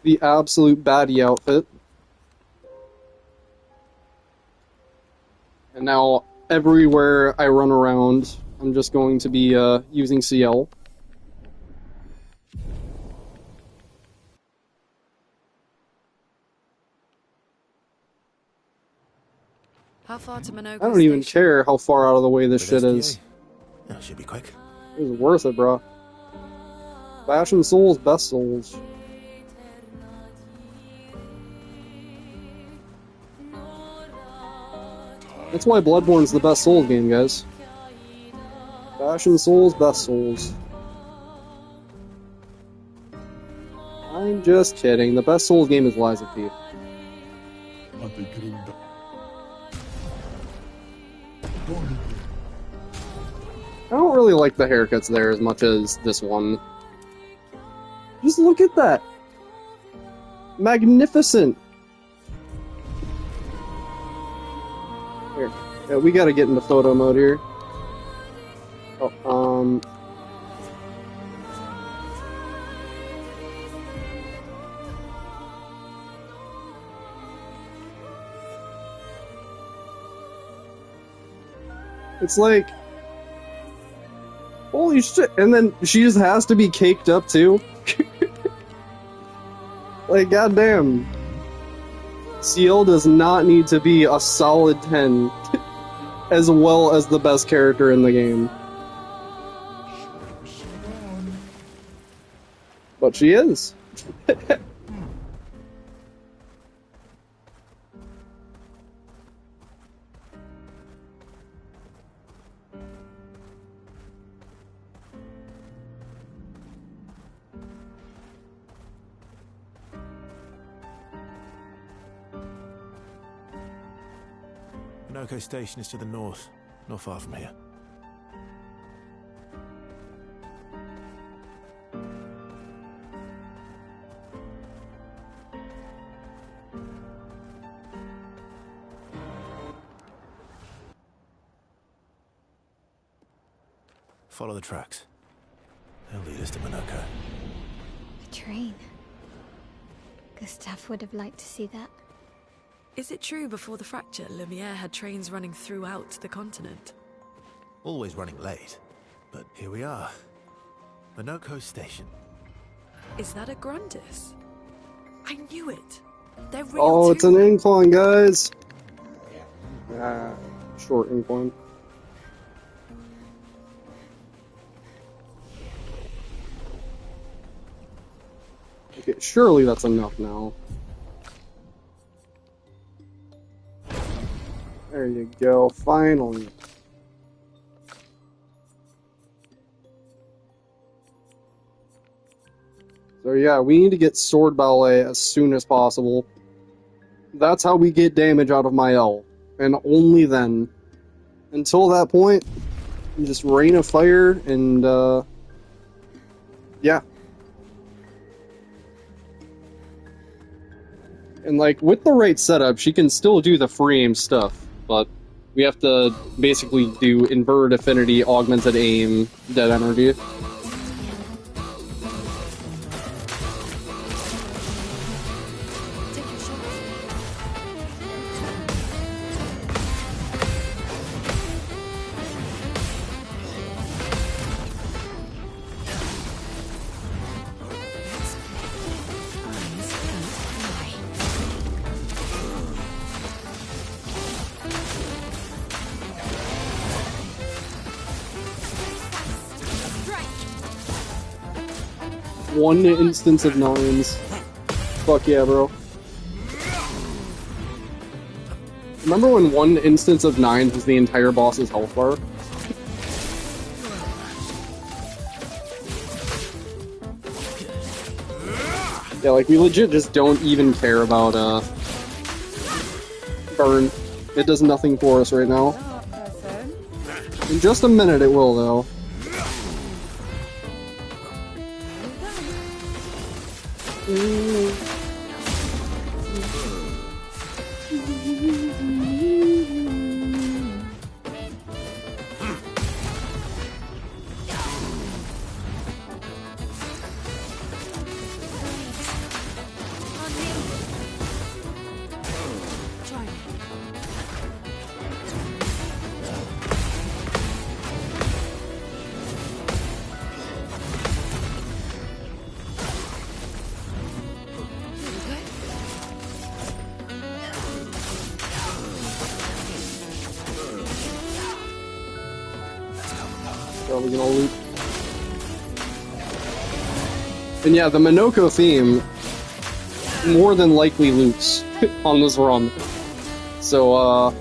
The absolute baddie outfit. And now, everywhere I run around, I'm just going to be using CL. far to Minoko I don't even Station? care how far out of the way this With shit SDA? is. That should be quick. It was worth it, bro. Fashion Souls, best Souls. That's why Bloodborne's the best Souls game, guys. Fashion Souls, best Souls. I'm just kidding. The best Souls game is Lies of P. I don't really like the haircuts there as much as this one. Just look at that. Magnificent. Here. Yeah, we gotta get into photo mode here. Oh, it's like, holy shit, and then she just has to be caked up too. Like, goddamn. Ciel does not need to be a solid 10 as well as the best character in the game. But she is. Minoko Station is to the north, not far from here. Follow the tracks. They'll lead us to Minoko. A train. Gustav would have liked to see that. Is it true before the fracture, Lumiere had trains running throughout the continent? Always running late. But here we are. Minoko Station. Is that a Grundis? I knew it. They're real Oh, it's an too. incline, guys. Short incline. Okay, surely that's enough now. There you go, finally. So yeah, we need to get Sword Ballet as soon as possible. That's how we get damage out of my L. And only then. Until that point, just Rain of Fire and, yeah. And, like, with the right setup, she can still do the free aim stuff, but we have to basically do Inverted Affinity, Augmented Aim, Dead Energy. Take your shot. Eyes can't fly. One instance of nines. Fuck yeah, bro. Remember when one instance of nines was the entire boss's health bar? Yeah, like, we legit just don't even care about, burn. It does nothing for us right now. In just a minute it will, though. Try me. probably gonna loop. And yeah, the Minoko theme more than likely loops on this run. So,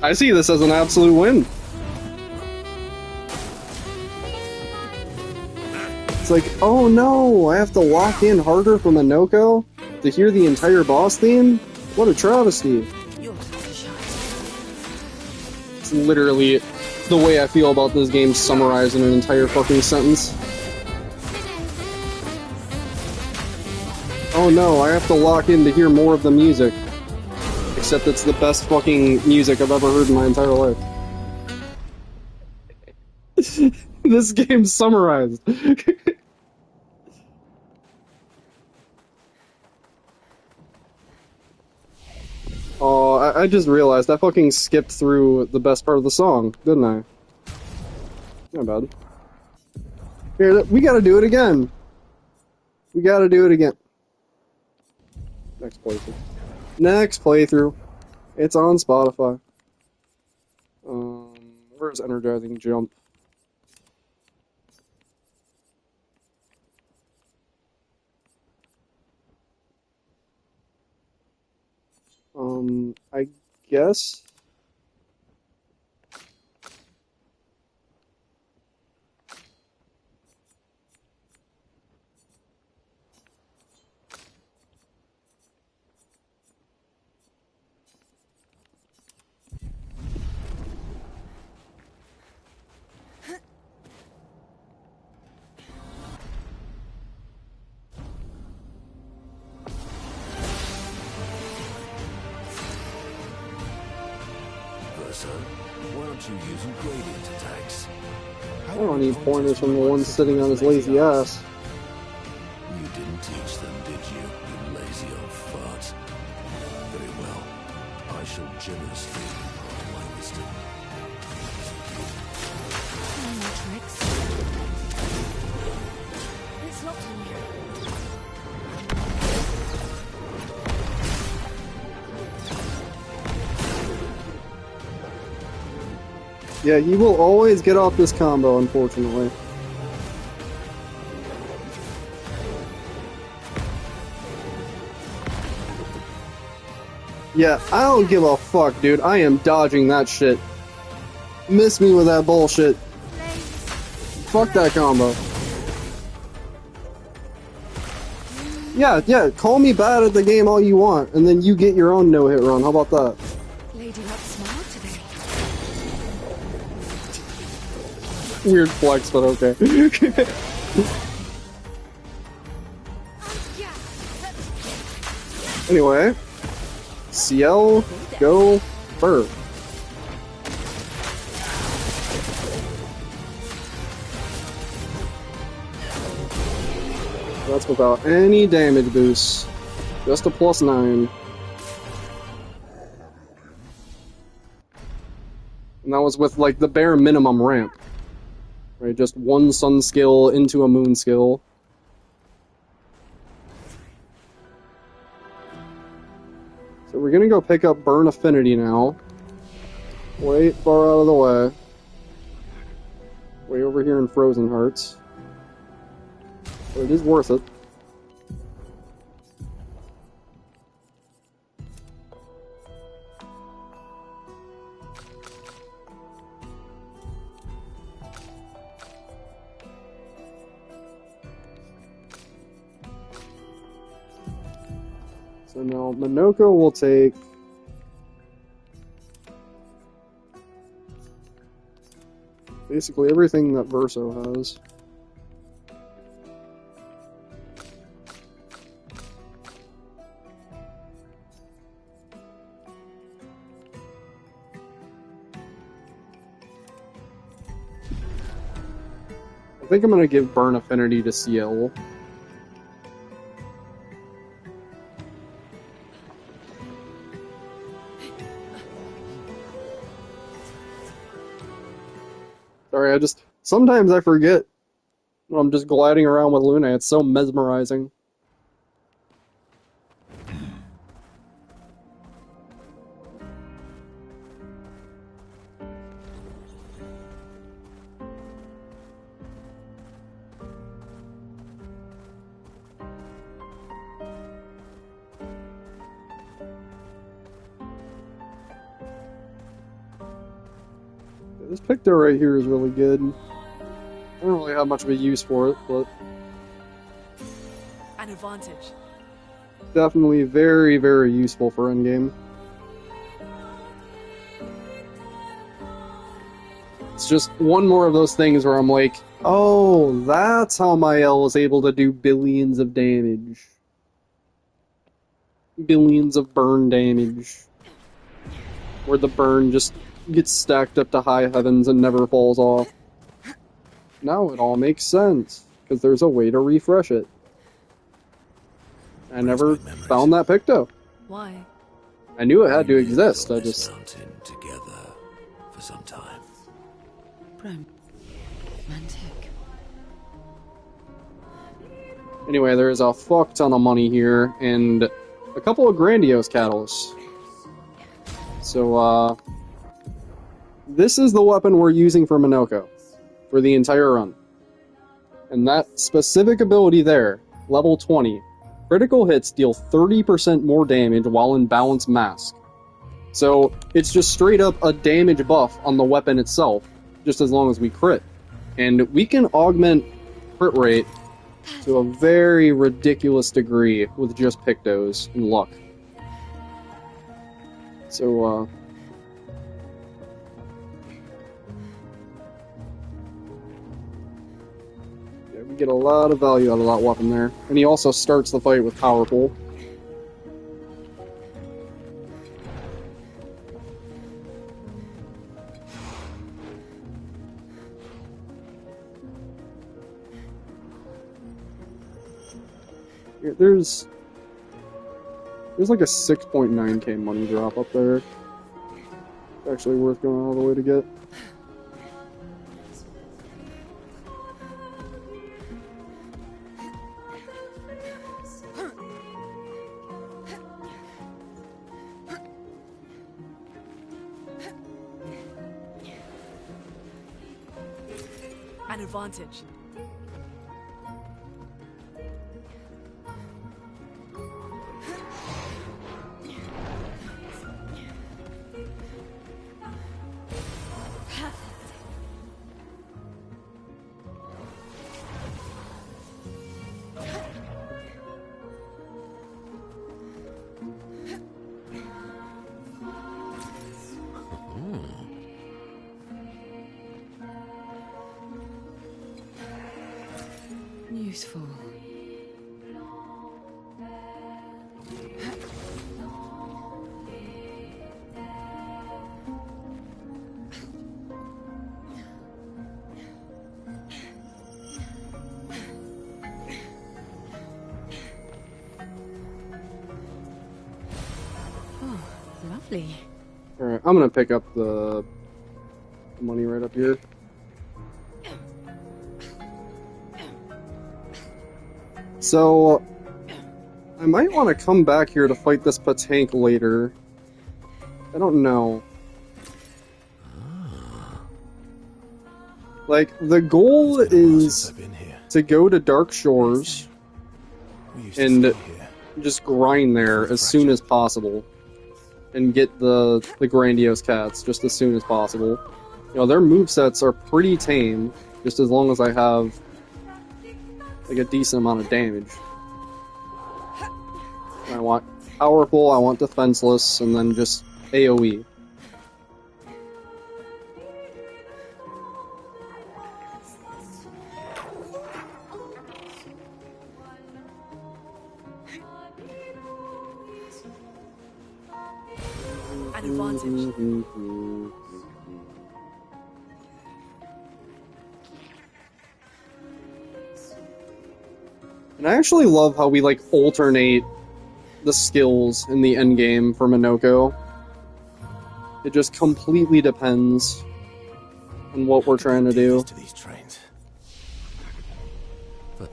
I see this as an absolute win. It's like, oh no, I have to lock in harder for Minoko to hear the entire boss theme? What a travesty. It's literally the way I feel about this game summarized in an entire fucking sentence. Oh no, I have to lock in to hear more of the music. Except it's the best fucking music I've ever heard in my entire life. This game's summarized. Oh, I just realized I fucking skipped through the best part of the song, didn't I? Not bad. Here, we gotta do it again. We gotta do it again. Next playthrough. Next playthrough. It's on Spotify. Where's Energizing Jump? I guess. Why aren't you using gradient attacks? I don't need pointers from the one sitting on his lazy ass. You didn't teach them, did you, you lazy old fart? Very well. I shall generously impart my wisdom. No more tricks. It's locked in here. Yeah, he will always get off this combo, unfortunately. Yeah, I don't give a fuck, dude. I am dodging that shit. Miss me with that bullshit. Fuck that combo. Yeah, call me bad at the game all you want, and then you get your own no-hit run. How about that? Lady Luck smiled today. Weird flex, but okay. Anyway, CL, go, Burr. That's without any damage boost. Just a +9. And that was with, like, the bare minimum ramp. Right, just one sun skill into a moon skill. So we're gonna go pick up Burn Affinity now. Way far out of the way. Way over here in Frozen Hearts. But it is worth it. So now Minoko will take basically everything that Verso has. I think I'm gonna give Burn Affinity to CL. Sorry, sometimes I forget when I'm just gliding around with Luna. It's so mesmerizing. This Picto right here is really good. I don't really have much of a use for it, but An advantage. definitely very, very useful for endgame. It's just one more of those things where I'm like, oh, that's how my L was able to do billions of damage. Billions of burn damage. Where the burn just gets stacked up to high heavens and never falls off. Now it all makes sense, because there's a way to refresh it. I never Brings back memories. found that Picto. Why? I knew it had to We lived exist, on I this just... mountain together for some time. Romantic. Anyway, there's a fuck ton of money here, and a couple of grandiose catalysts. So, this is the weapon we're using for Minoko, for the entire run. And that specific ability there, level 20, critical hits deal 30% more damage while in balanced mask. So, it's just straight up a damage buff on the weapon itself, just as long as we crit. And we can augment crit rate to a very ridiculous degree with just Pictos and luck. So, yeah, we get a lot of value out of that weapon there. And he also starts the fight with Powerful. Yeah, there's like a 6.9k money drop up there. It's actually worth going all the way to get. An advantage. Useful. Oh, lovely. Alright, I'm gonna pick up the money right up here. So, I might want to come back here to fight this Patank later. I don't know. Like, the goal It's been a while is since I've been here. to go to Dark Shores We used to and stay here. just grind there as soon as possible. And get the grandiose cats just as soon as possible. You know, their movesets are pretty tame, just as long as I have like a decent amount of damage. I want powerful, I want defenseless, and then just AoE. An advantage. And I actually love how we like alternate the skills in the endgame for Minoko. It just completely depends on what we're trying to do. To these trains. But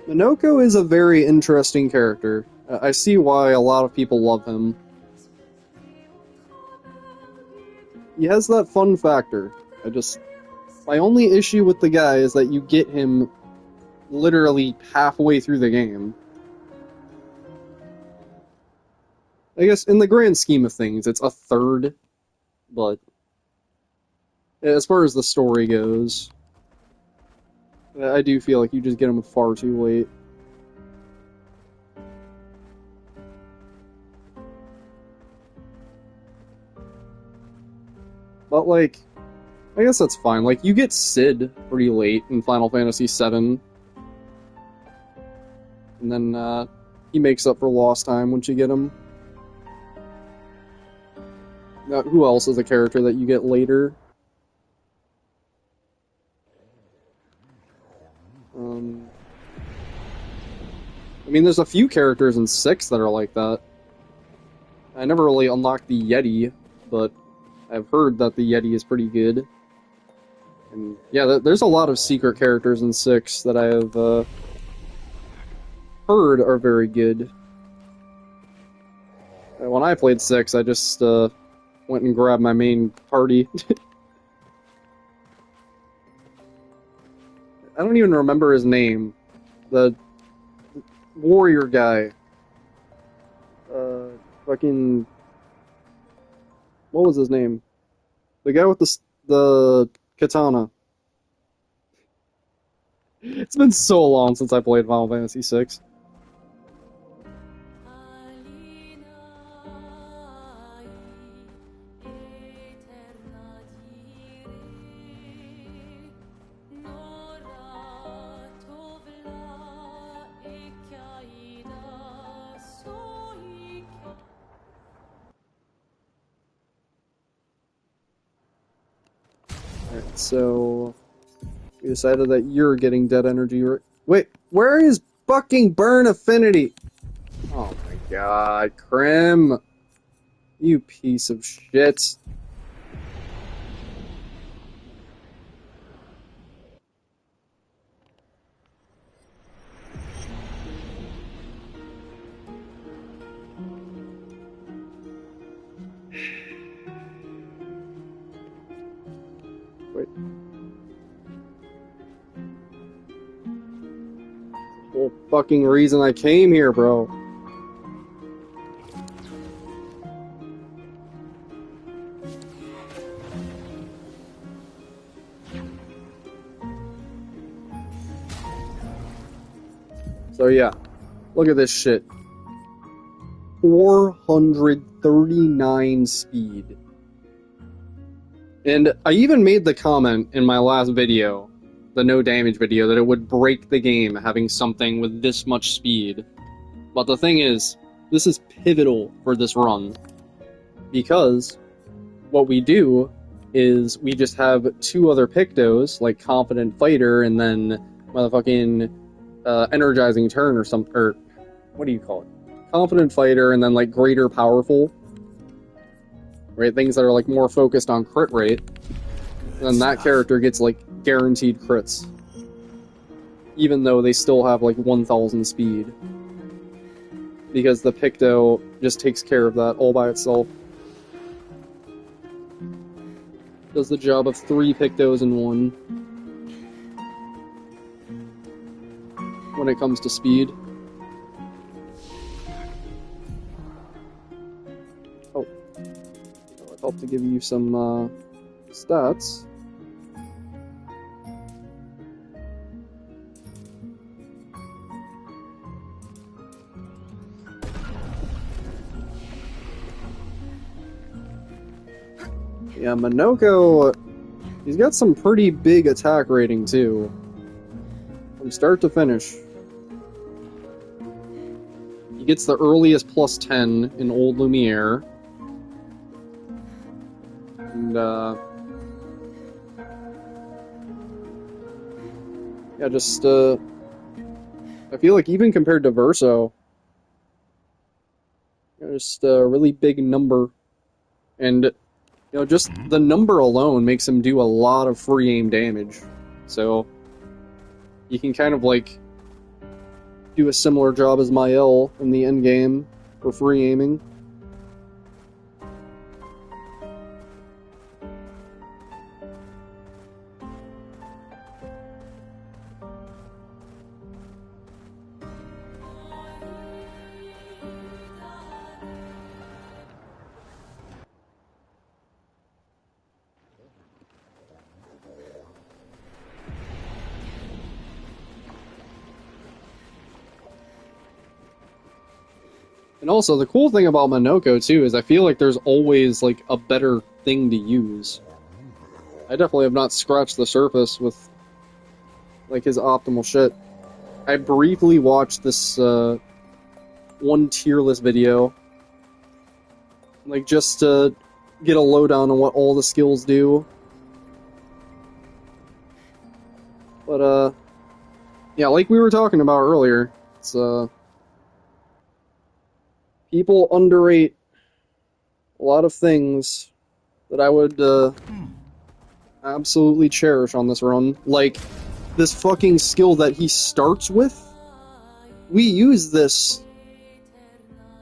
Minoko is a very interesting character. I see why a lot of people love him. He has that fun factor. I My only issue with the guy is that you get him literally halfway through the game. I guess in the grand scheme of things, it's a third, but as far as the story goes, I do feel like you just get him far too late. But, like, I guess that's fine. Like, you get Sid pretty late in Final Fantasy VII. And then, he makes up for lost time once you get him. Now, who else is a character that you get later? I mean, there's a few characters in 6 that are like that. I never really unlocked the Yeti, but I've heard that the Yeti is pretty good. And yeah, there's a lot of secret characters in 6 that I have heard are very good. When I played 6, I just went and grabbed my main party. I don't even remember his name. The warrior guy. Fucking... What was his name? The guy with the katana. It's been so long since I played Final Fantasy VI. Alright, so... we decided that you're getting dead energy. Wait, where is fucking burn affinity? Oh my god, Krim! You piece of shit. Wait. The whole fucking reason I came here, bro. So yeah, look at this shit. 439 speed. And I even made the comment in my last video, the no damage video, that it would break the game having something with this much speed. But the thing is, this is pivotal for this run. Because what we do is we just have 2 other Pictos, like Confident Fighter and then motherfucking Energizing Turn or something, or what do you call it? Confident Fighter and then like Greater Powerful. Right, things that are like more focused on crit rate. And then that character gets like guaranteed crits. Even though they still have like 1000 speed. Because the Picto just takes care of that all by itself. Does the job of 3 Pictos in 1. When it comes to speed. Oh. I'd help to give you some stats. Yeah, Minoko, he's got some pretty big attack rating too. From start to finish. He gets the earliest plus 10 in Old Lumiere. And, yeah, just, I feel like even compared to Verso, just a really big number. And, you know, just the number alone makes him do a lot of free aim damage. So, you can kind of, like, do a similar job as Mael in the endgame for free aiming. And also, the cool thing about Minoko, too, is I feel like there's always, like, a better thing to use. I definitely have not scratched the surface with, like, his optimal shit. I briefly watched this, one tier list video, like, just to get a lowdown on what all the skills do. But, yeah, like we were talking about earlier, it's, people underrate a lot of things that I would, absolutely cherish on this run. Like, this fucking skill that he starts with, we use this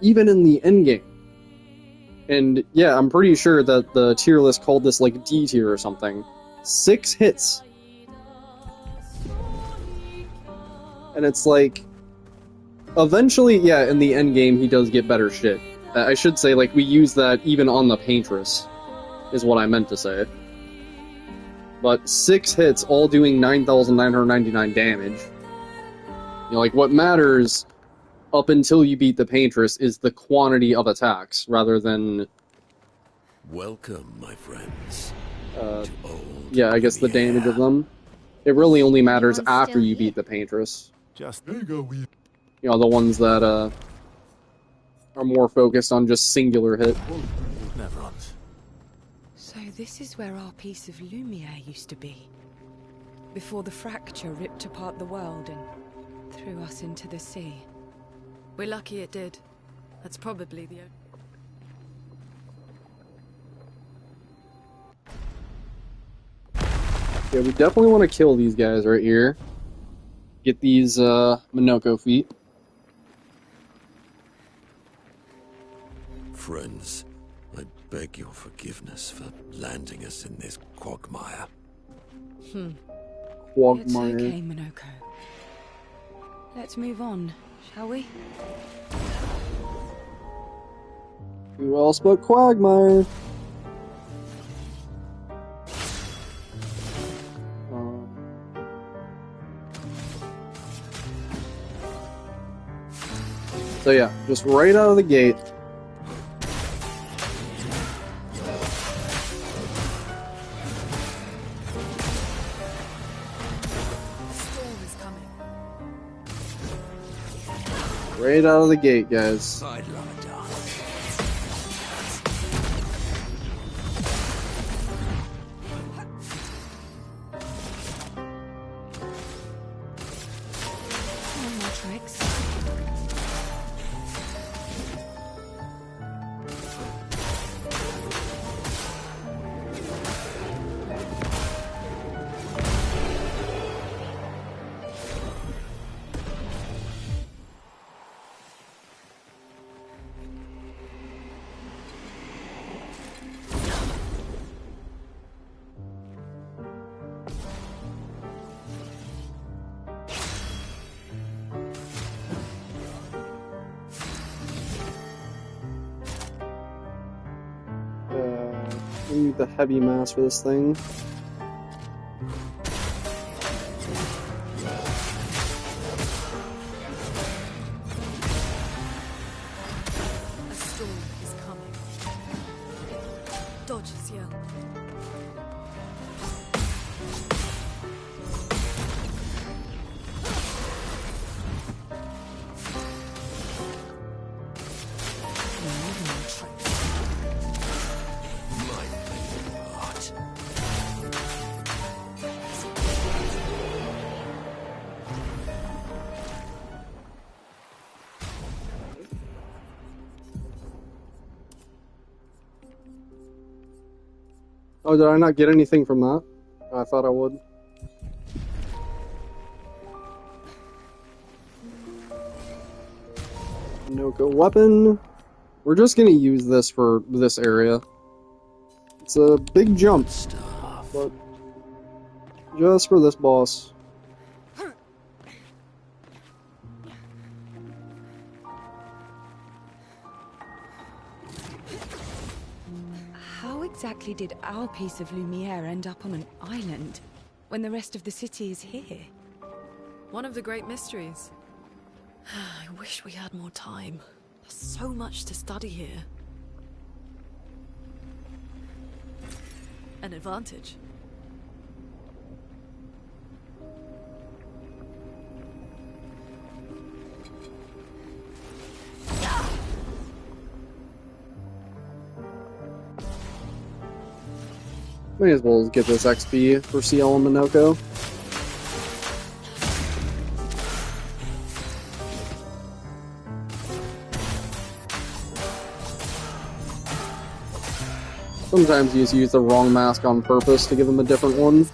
even in the endgame. And yeah, I'm pretty sure that the tier list called this like D tier or something. 6 hits. And it's like, eventually, yeah, in the endgame he does get better shit. I should say, like, we use that even on the Paintress, is what I meant to say. But 6 hits, all doing 9,999 damage. You know, like, what matters up until you beat the Paintress is the quantity of attacks, rather than... Welcome, my friends. yeah, I guess the damage of them. It really only matters Everyone's after still you here. beat the Paintress. Just There you go, we. You know, the ones that, are more focused on just singular hit. Neverons. So this is where our piece of Lumiere used to be. Before the fracture ripped apart the world and threw us into the sea. We're lucky it did. That's probably the only... Yeah, we definitely want to kill these guys right here. Get these, Minoko feet. Friends, I beg your forgiveness for landing us in this quagmire. It's Quagmire. okay, Minoko. Let's move on, shall we? Who else but Quagmire? So yeah, just right out of the gate. storm is coming. Right out of the gate, guys. I'd love a dance. No more tricks. We need the heavy mass for this thing. A storm is coming. Dodge his yell. My favorite part. Oh, did I not get anything from that? I thought I would. Minoko weapon. We're just gonna use this for this area. It's a big jump, Stuff. but just for this boss. How exactly did our piece of Lumiere end up on an island when the rest of the city is here? One of the great mysteries. I wish we had more time. There's so much to study here. An advantage. May as well get this XP for CL and Minoko. Sometimes you just use the wrong mask on purpose to give him a different one.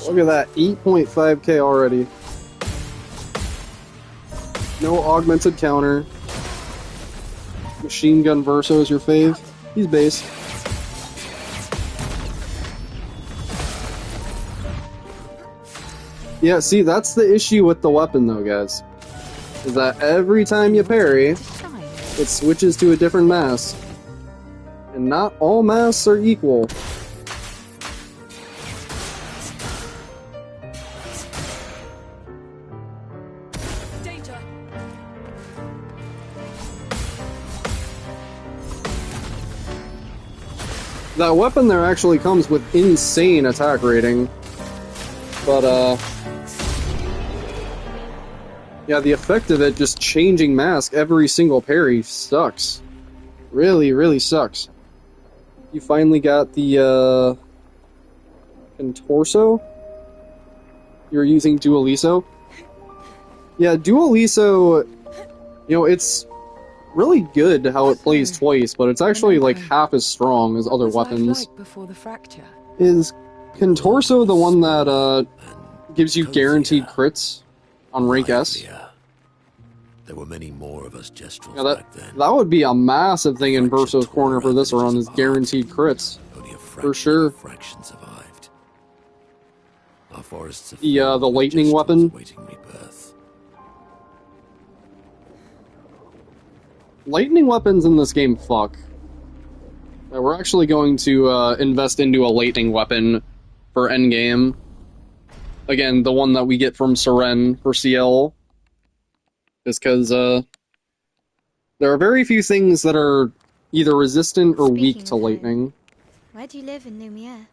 Look at that, 8.5k already. No augmented counter. Machine Gun Verso is your fave. He's base. Yeah, see, that's the issue with the weapon though, guys. Is that every time you parry, it switches to a different mask. And not all masks are equal. That weapon there actually comes with insane attack rating. But, yeah, the effect of it just changing mask every single parry sucks. Really, really sucks. You finally got the, Contorso? You're using Dualiso? Yeah, Dualiso, you know, it's really good how it plays twice, but it's actually like half as strong as other weapons. Like before the fracture. Is Contorso the one that gives you guaranteed crits on rank S? There were many more of us Jestrels Yeah, back then. that would be a massive thing in Verso's corner for this run, is guaranteed crits. For sure. Fraction survived. Our forests are The lightning Jestrels weapon. waiting rebirth. Lightning weapons in this game fuck. We're actually going to invest into a lightning weapon for endgame. Again, the one that we get from Seren for CL. Just because there are very few things that are either resistant or weak to lightning. Where do you live in Lumiere?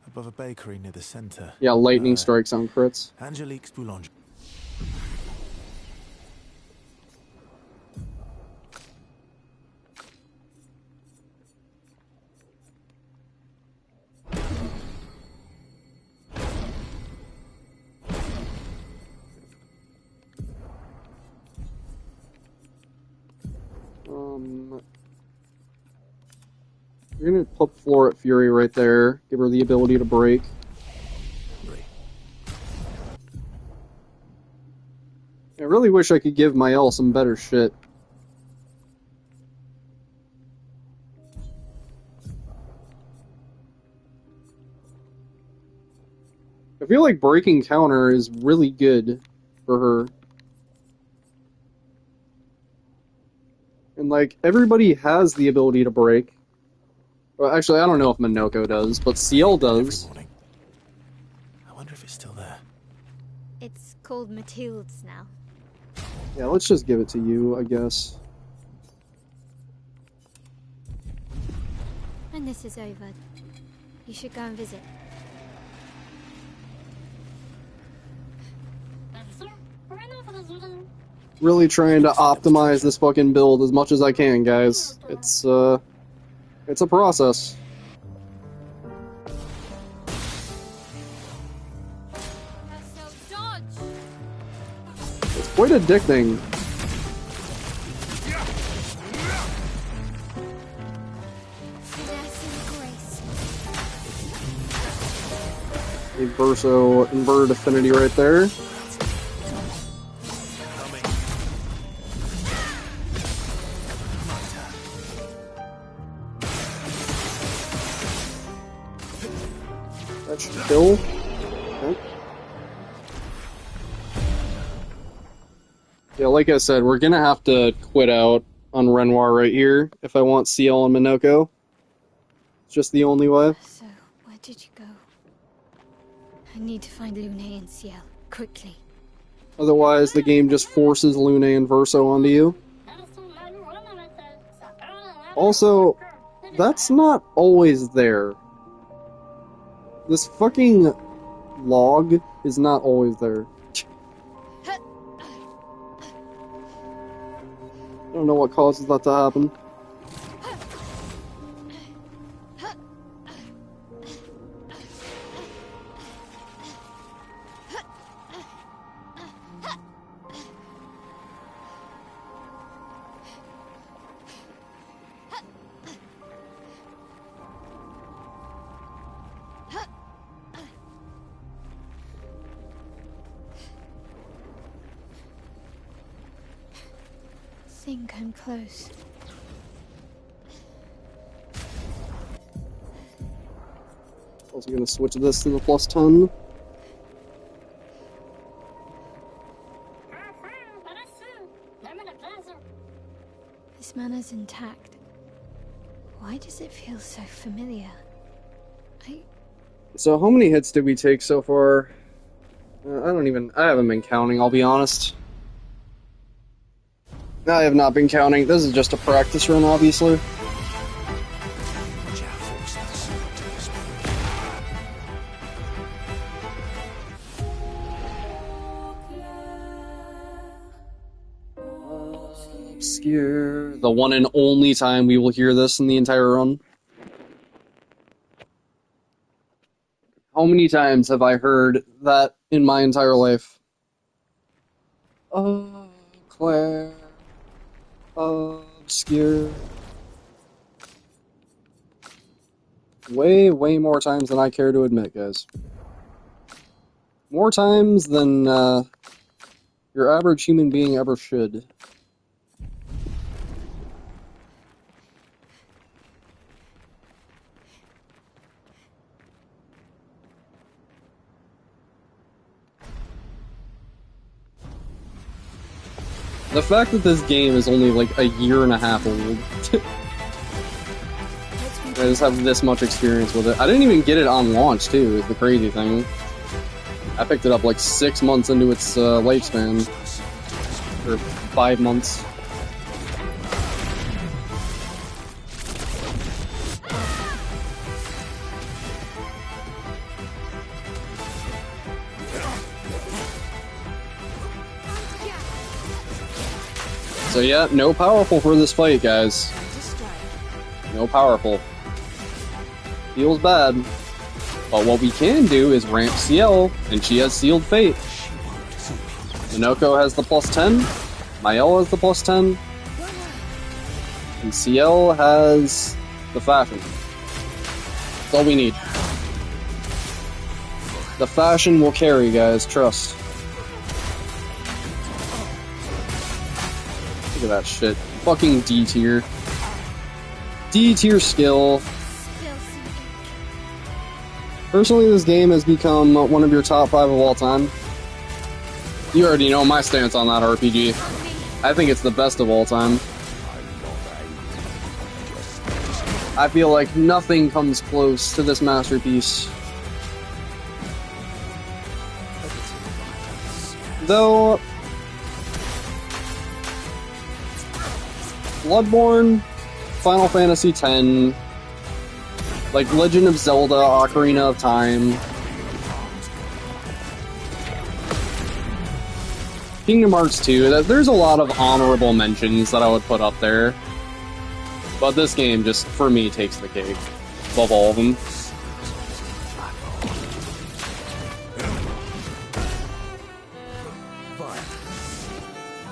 Above a bakery near the center. Yeah, lightning strikes on crits. Angelique's Boulangerie. We're gonna put Floor at Fury right there, give her the ability to break. I really wish I could give Mael some better shit. I feel like breaking counter is really good for her. And like, everybody has the ability to break. Well, actually, I don't know if Minoko does, but CL does. I wonder if it's still there. It's called Matilde's now. Yeah, let's just give it to you, I guess. When this is over, you should go and visit. Really trying to optimize this fucking build as much as I can, guys. It's a process. It's quite addicting. A Verso inverted affinity right there. That should kill. Okay. Yeah, like I said, we're gonna have to quit out on Renoir right here if I want CL and Minoko. It's just the only way. So, where did you go? I need to find Lune and Ciel, quickly. Otherwise, the game just forces Lune and Verso onto you. Also, that's not always there. This fucking log is not always there. I don't know what causes that to happen. Think I'm close. Also gonna switch this to the +10. This mana's intact. Why does it feel so familiar? So how many hits did we take so far? I haven't been counting, I'll be honest. I have not been counting. This is just a practice run, obviously. Obscure. The one and only time we will hear this in the entire run. How many times have I heard that in my entire life? Oh, Claire. Obscure. Way, way more times than I care to admit, guys. More times than your average human being ever should. The fact that this game is only like a year and a half old. I just have this much experience with it. I didn't even get it on launch, too, is the crazy thing. I picked it up like 6 months into its lifespan. Or 5 months. So yeah, no powerful for this fight, guys. No powerful. Feels bad. But what we can do is ramp Ciel, and she has Sealed Fate. Minoko has the +10, Mael has the +10, and Ciel has the Fashion. That's all we need. The Fashion will carry, guys, trust. Look at that shit. Fucking D tier. D tier skill. Personally, this game has become one of your top 5 of all time. You already know my stance on that RPG. I think it's the best of all time. I feel like nothing comes close to this masterpiece. Though Bloodborne, Final Fantasy X, like Legend of Zelda, Ocarina of Time, Kingdom Hearts 2, there's a lot of honorable mentions that I would put up there. But this game just, for me, takes the cake above all of them.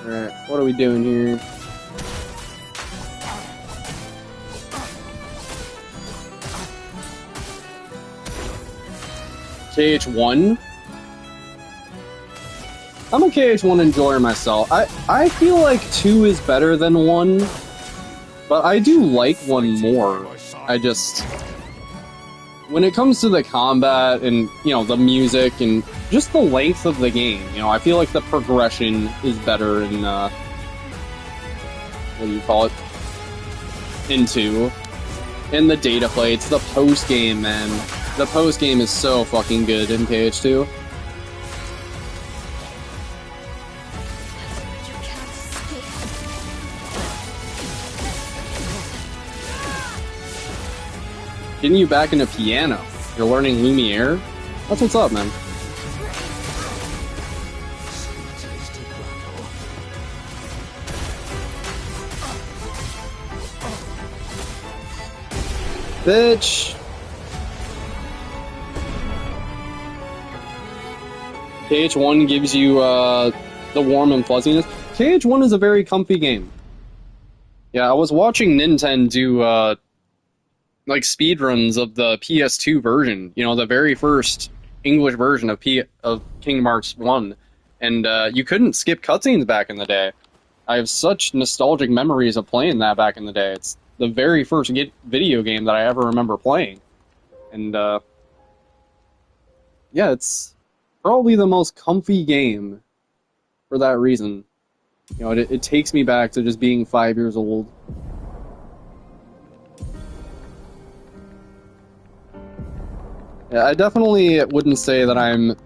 Alright, what are we doing here? KH1? I'm a KH1 enjoyer myself. I feel like 2 is better than 1, but I do like 1 more. I just... When it comes to the combat and, you know, the music and just the length of the game, you know, I feel like the progression is better in, what do you call it? In 2. And the data plates, the post game, man. The post game is so fucking good in KH2. You can't escape. Getting you back into piano. You're learning Lumiere? That's what's up, man. Bitch! KH1 gives you the warm and fuzziness. KH1 is a very comfy game. Yeah, I was watching Nintendo do like speedruns of the PS2 version, you know, the very first English version of Kingdom Hearts 1, and you couldn't skip cutscenes back in the day. I have such nostalgic memories of playing that back in the day. It's the very first video game that I ever remember playing. And, yeah, it's probably the most comfy game for that reason. You know, it takes me back to just being 5 years old. Yeah, I definitely wouldn't say that I'm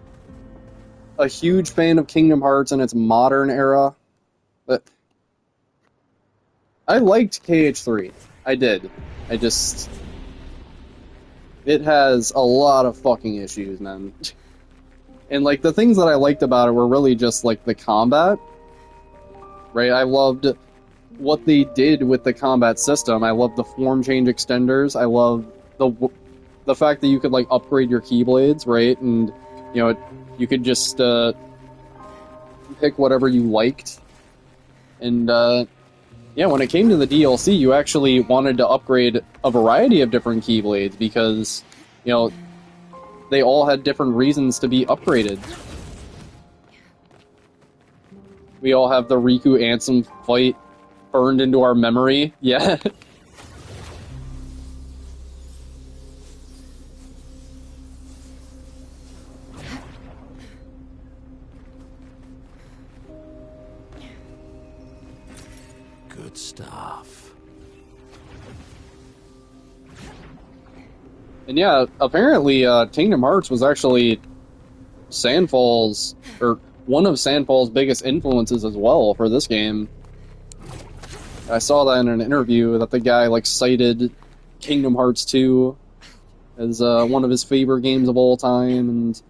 a huge fan of Kingdom Hearts in its modern era, but I liked KH3. I did. It has a lot of fucking issues, man. And, like, the things that I liked about it were really just, like, the combat. Right? I loved what they did with the combat system. I loved the form change extenders. I loved the fact that you could, like, upgrade your keyblades, right? And, you know, you could just, pick whatever you liked. And, yeah, when it came to the DLC, you actually wanted to upgrade a variety of different keyblades because, you know, they all had different reasons to be upgraded. We all have the Riku Ansem fight burned into our memory. Yeah. Good stuff. And yeah, apparently Kingdom Hearts was actually Sandfall's, or one of Sandfall's biggest influences as well for this game. I saw that in an interview that the guy, like, cited Kingdom Hearts 2 as one of his favorite games of all time, and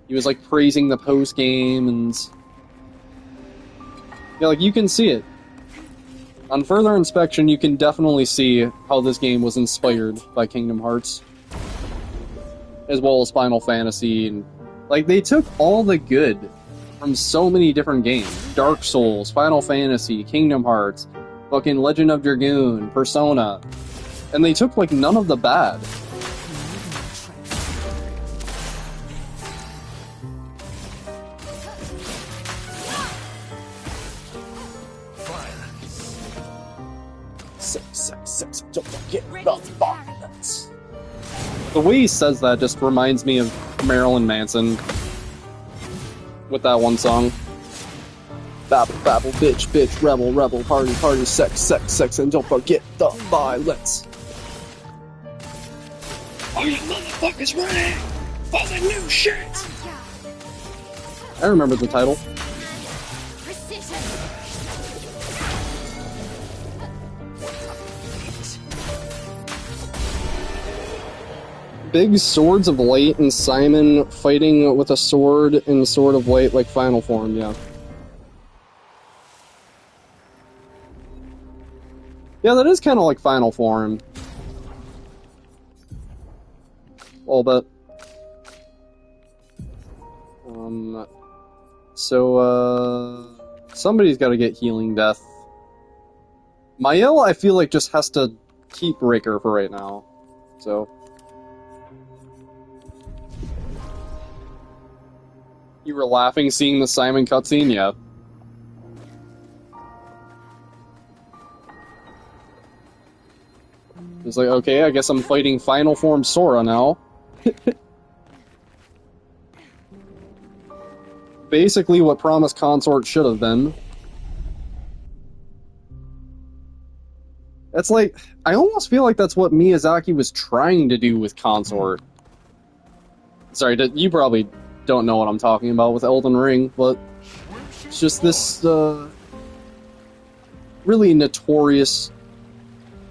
he was, like, praising the post-game, and yeah, like, you can see it. On further inspection, you can definitely see how this game was inspired by Kingdom Hearts, as well as Final Fantasy, and, like, they took all the good from so many different games. Dark Souls, Final Fantasy, Kingdom Hearts, fucking Legend of Dragoon, Persona, and they took, like, none of the bad. Sex, don't forget about violence. The way he says that just reminds me of Marilyn Manson with that one song. Babble, babble, bitch, bitch, rebel, rebel, party, party, sex, and don't forget the violence. Are you motherfuckers ready for the new shit? I remember the title. Big Swords of Light and Simon fighting with a sword and Sword of Light like Final Form, yeah. Yeah, that is kind of like Final Form. A little bit. Somebody's got to get Healing Death. Mael, I feel like, just has to keep Breaker for right now. So... You were laughing seeing the Simon cutscene? Yeah. It's like, okay, I guess I'm fighting Final Form Sora now. Basically what Promise Consort should have been. It's like, I almost feel like that's what Miyazaki was trying to do with Consort. Sorry, you probably don't know what I'm talking about with Elden Ring, but it's just this, really notorious,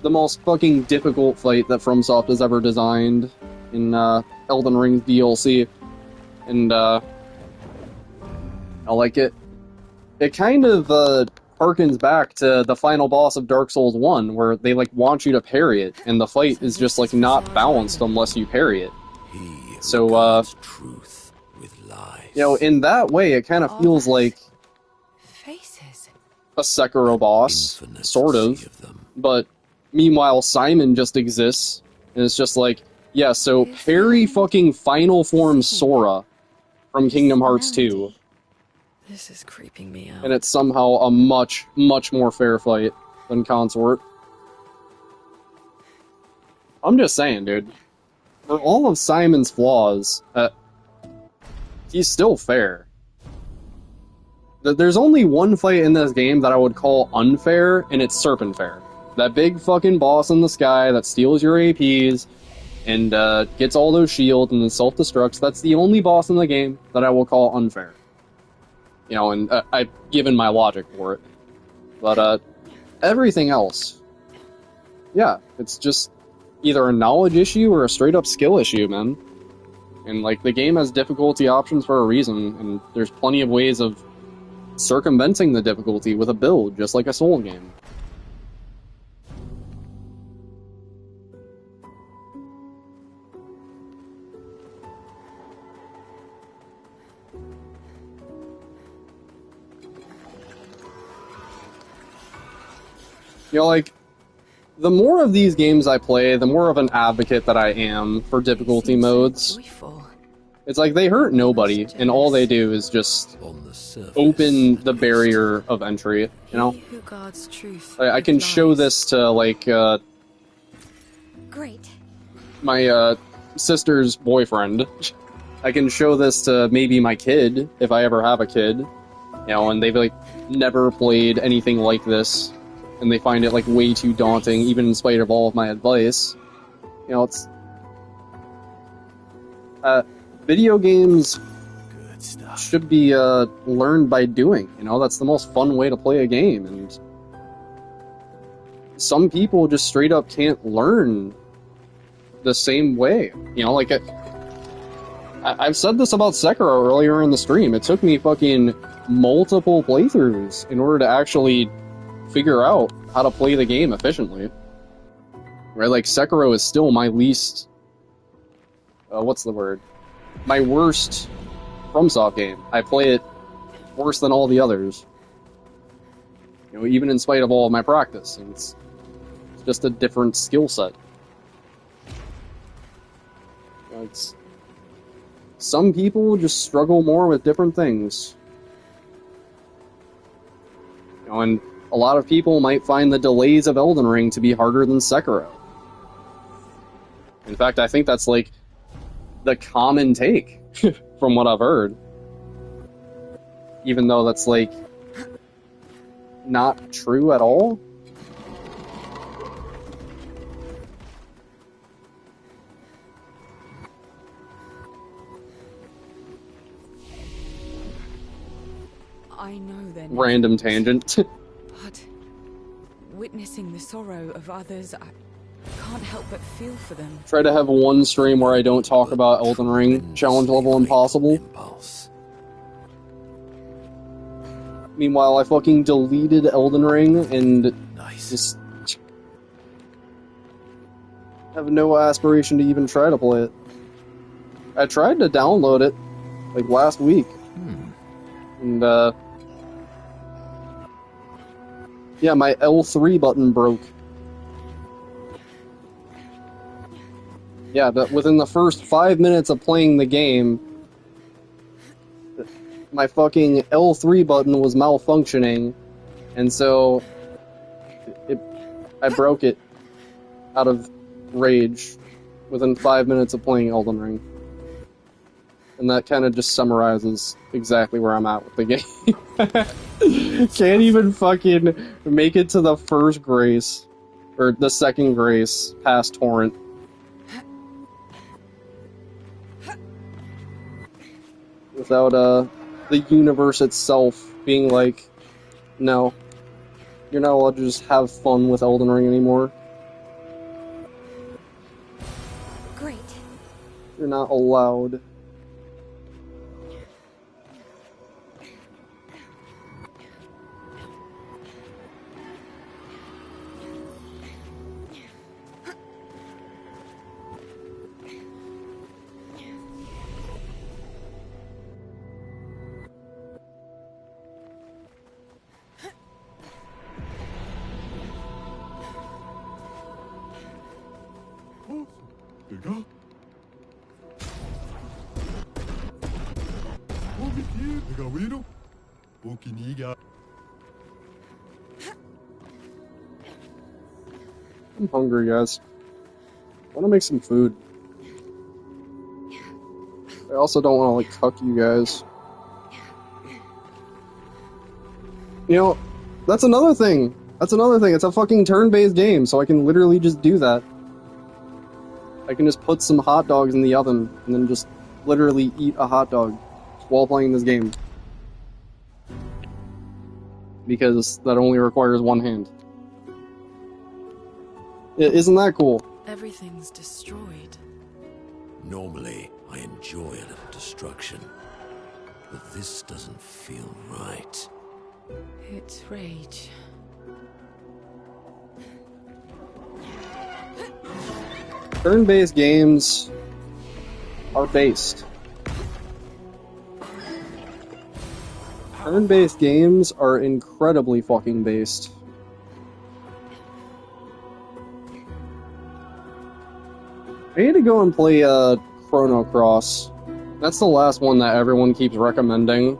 the most fucking difficult fight that FromSoft has ever designed in, Elden Ring DLC. And, I like it. It kind of, harkens back to the final boss of Dark Souls 1, where they, like, want you to parry it, and the fight is just, like, not balanced unless you parry it. So, truth with lies. you know, in that way, it kind of feels like Faces. a Sekiro boss, Infinite sort sea of. them. But, meanwhile, Simon just exists, and it's just like, yeah, so parry fucking Final Form Sora from Kingdom Hearts 2. This is creeping me out. And it's somehow a much, much more fair fight than Consort. I'm just saying, dude. For all of Simon's flaws, he's still fair. There's only one fight in this game that I would call unfair, and it's Serpent Fair. That big fucking boss in the sky that steals your APs and gets all those shields and then self-destructs. That's the only boss in the game that I will call unfair. You know, and I've given my logic for it. But, everything else, yeah, it's just either a knowledge issue or a straight-up skill issue, man. And, like, the game has difficulty options for a reason, and there's plenty of ways of circumventing the difficulty with a build, just like a Soul game. You know, like, the more of these games I play, the more of an advocate that I am for difficulty modes. It's like they hurt nobody, and all they do is just open the barrier of entry, you know? Who guards truth I can show this to, like, Great. my, sister's boyfriend. I can show this to maybe my kid, if I ever have a kid, you know, and they've, like, never played anything like this. And they find it, like, way too daunting, even in spite of all of my advice. You know, it's... video games should be, learned by doing, you know? That's the most fun way to play a game, and... some people just straight up can't learn the same way. You know, like, I've said this about Sekiro earlier in the stream. It took me fucking multiple playthroughs in order to actually figure out how to play the game efficiently. Right, like, Sekiro is still my least... what's the word? My worst FromSoft game. I play it worse than all the others. You know, even in spite of all of my practice. And it's just a different skill set. You know, it's... some people just struggle more with different things. You know, and a lot of people might find the delays of Elden Ring to be harder than Sekiro. In fact, I think that's, like, the common take, from what I've heard. Even though that's, like, not true at all. I know then. Random tangent. But witnessing the sorrow of others, I can't help but feel for them. Try to have one stream where I don't talk about Elden Ring. Challenge level impossible. Meanwhile, I fucking deleted Elden Ring and just have no aspiration to even try to play it. I tried to download it, like, last week. And, yeah, my L3 button broke. Yeah, but within the first 5 minutes of playing the game, my fucking L3 button was malfunctioning, and so I broke it out of rage within 5 minutes of playing Elden Ring. And that kind of just summarizes exactly where I'm at with the game. Can't even fucking make it to the first grace. or the second grace past Torrent. Without the universe itself being like, no, you're not allowed to just have fun with Elden Ring anymore. Great. You're not allowed. I'm hungry, guys. I want to make some food. I also don't want to, like, cuck you guys. You know, that's another thing. That's another thing. It's a fucking turn-based game, so I can literally just do that. I can just put some hot dogs in the oven, and then just literally eat a hot dog while playing this game. Because that only requires one hand. Isn't that cool? Everything's destroyed. Normally, I enjoy a little destruction. But this doesn't feel right. It's rage. Turn-based games are based. Turn-based games are incredibly fucking based. I need to go and play Chrono Cross. That's the last one that everyone keeps recommending.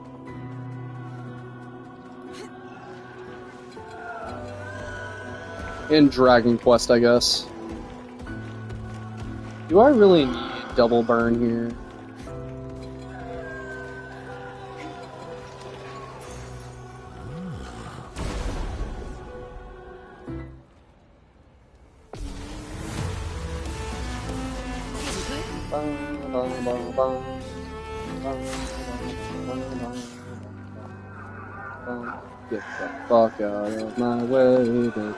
And Dragon Quest, I guess. Do I really need double burn here? Get the fuck out of my way, bitch.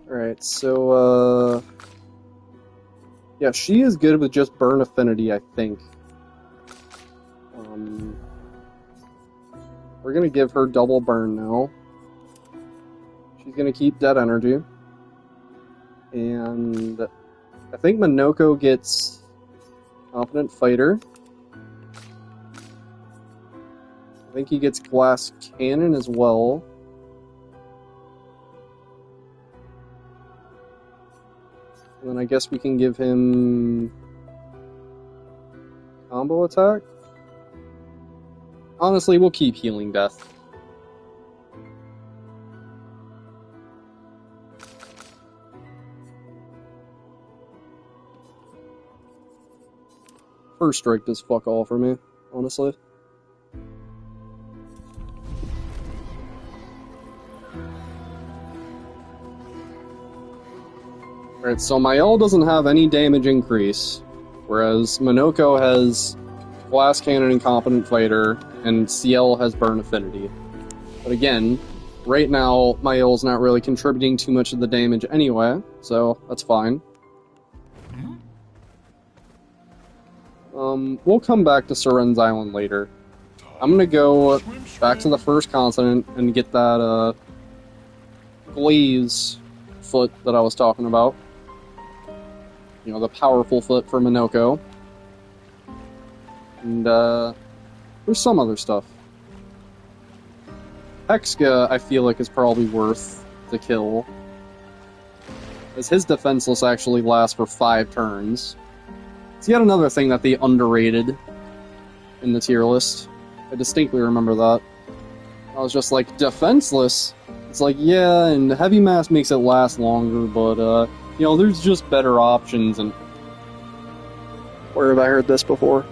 Alright, so, yeah, she is good with just burn affinity, I think. We're gonna give her double burn now. She's gonna keep dead energy. And I think Minoko gets Confident Fighter. I think he gets Glass Cannon as well. And then I guess we can give him combo attack. Honestly, we'll keep Healing Death. First strike does fuck all for me, honestly. Alright, so Mael doesn't have any damage increase, whereas Minoko has Glass Cannon and Competent Fighter, and CL has Burn Affinity. But again, right now, Mael's not really contributing too much of the damage anyway, so that's fine. We'll come back to Seren's Island later. I'm gonna go back to the first continent and get that, Glaze foot that I was talking about. You know, the powerful foot for Minoko. And, there's some other stuff. Hexka, I feel like, is probably worth the kill. As his defenseless actually lasts for 5 turns. It's yet another thing that they underrated in the tier list. I distinctly remember that. I was just like, defenseless? It's like, yeah, and heavy mass makes it last longer, but, you know, there's just better options, and... Where have I heard this before?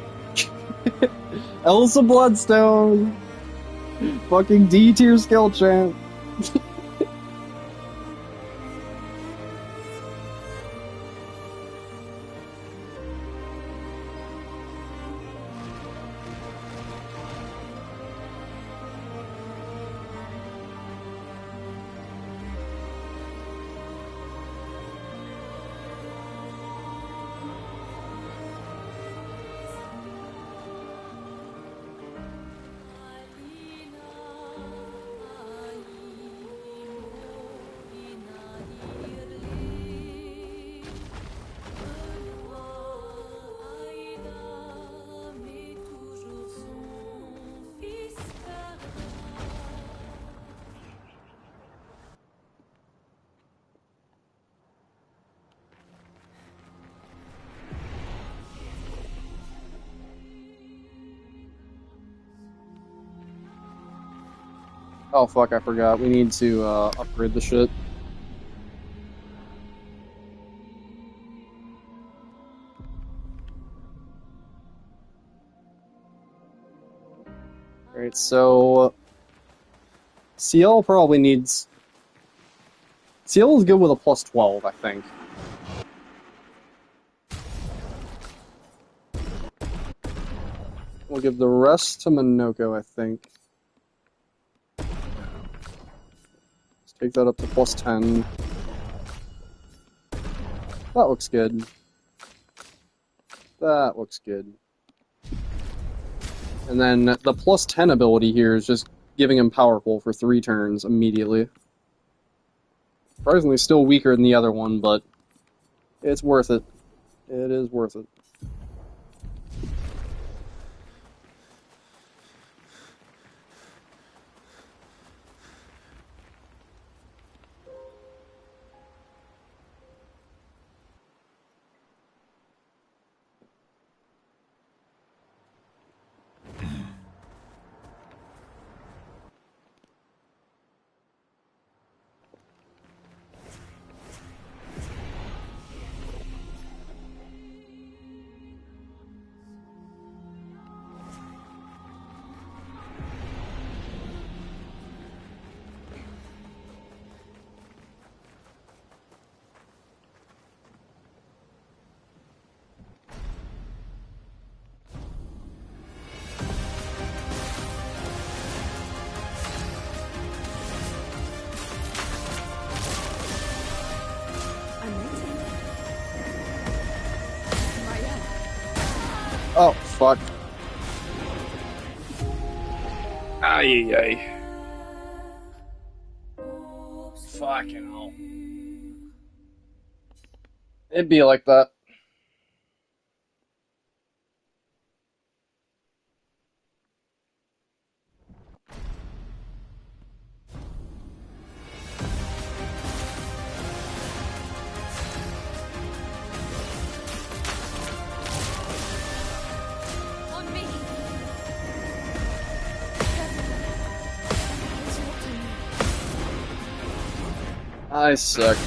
Elsa Bloodstone! Fucking D tier skill champ! Oh fuck, I forgot. We need to upgrade the shit. Alright, so... CL probably needs... CL is good with a plus 12, I think. We'll give the rest to Minoko, I think. Take that up to plus 10. That looks good. That looks good. And then the plus 10 ability here is just giving him powerful for 3 turns immediately. Surprisingly still weaker than the other one, but it's worth it. It is worth it. Oh, fuck. Ay, ay. Fucking hell. It'd be like that. I suck.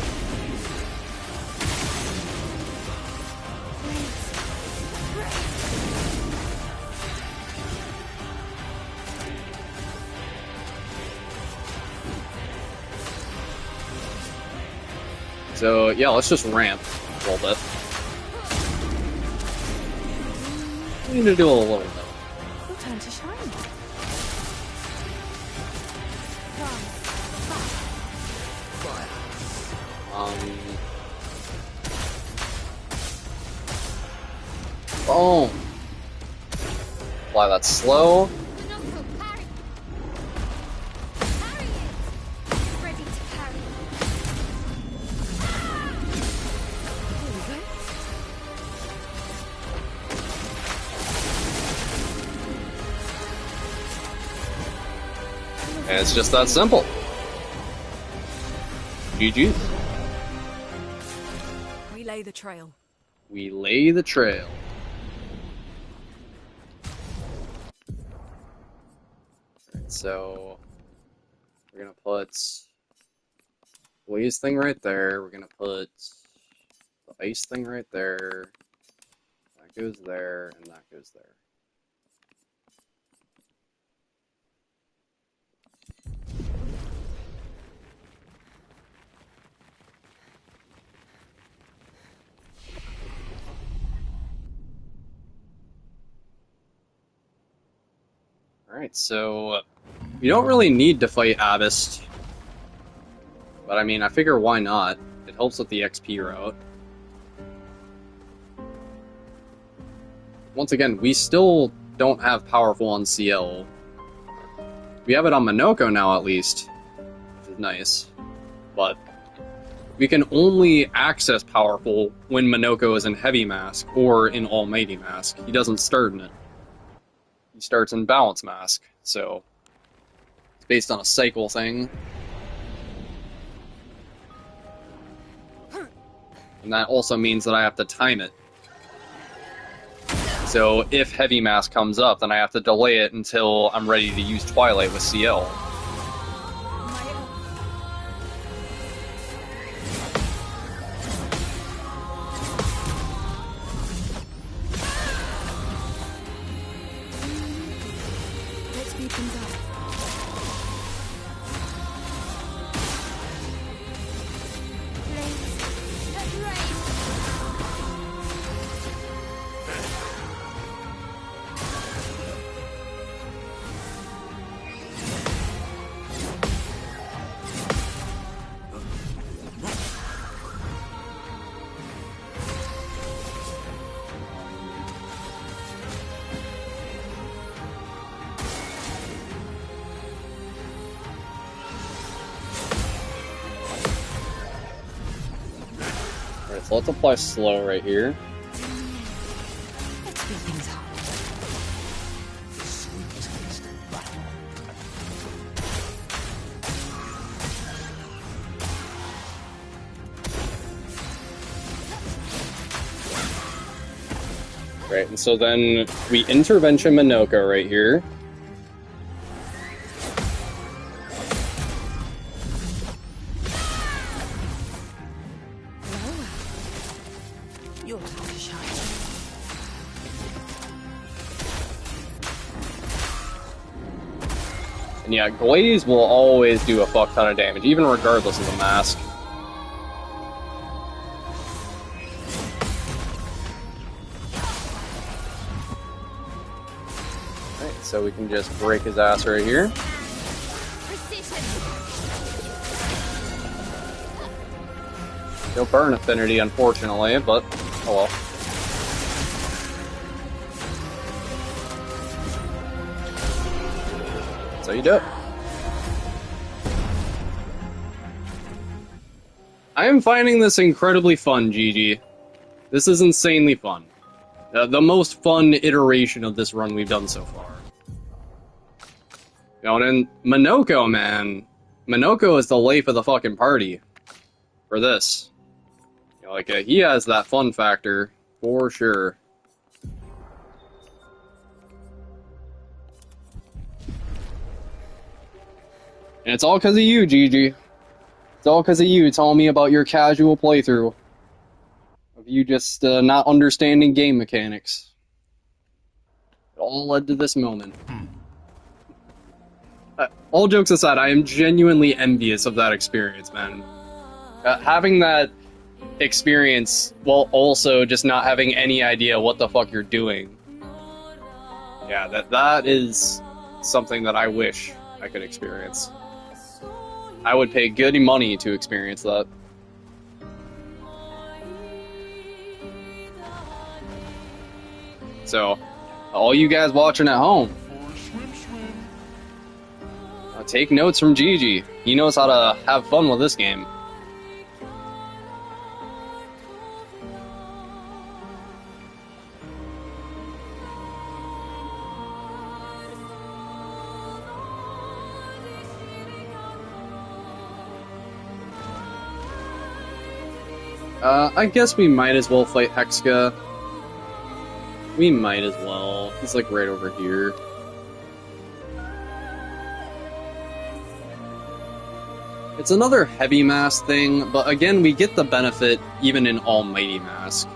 So, yeah, let's just ramp a little bit. We need to do a little bit. Your turn to shine. Boom. Apply that slow. And it's just that simple. GG. We lay the trail. We lay the trail. so we're gonna put Blaze thing right there. We're gonna put the ice thing right there. That goes there, and that goes there. Alright, so you don't really need to fight Abyss. But I mean, I figure why not? It helps with the XP route. Once again, we still don't have powerful on CL. We have it on Minoko now, at least, which is nice. But we can only access powerful when Minoko is in Heavy Mask or in Almighty Mask. He doesn't start in it. He starts in Balance Mask, so it's based on a cycle thing. And that also means that I have to time it. So if Heavy Mask comes up, then I have to delay it until I'm ready to use Twilight with CL. Let's speed things up. Alright, so let's apply slow right here. Let's speed things up. Right, and so then we intervention Minoko right here. Your time to shine. And yeah, Glaze will always do a fuck ton of damage, even regardless of the mask. Alright, so we can just break his ass right here. No burn affinity, unfortunately, but oh well. So you do it. I am finding this incredibly fun, GG. This is insanely fun. The most fun iteration of this run we've done so far. You know, and then Minoko, man. Minoko is the life of the fucking party. For this. You know, like, he has that fun factor, for sure. And it's all because of you, Gigi. It's all because of you telling me about your casual playthrough. Of you just not understanding game mechanics. It all led to this moment. All jokes aside, I am genuinely envious of that experience, man. Having that experience while also just not having any idea what the fuck you're doing. Yeah, that is something that I wish I could experience. I would pay good money to experience that. So, all you guys watching at home, take notes from Gigi. He knows how to have fun with this game. I guess we might as well fight Hexka. We might as well. He's like right over here. It's another heavy mask thing, but again, we get the benefit even in Almighty Mask.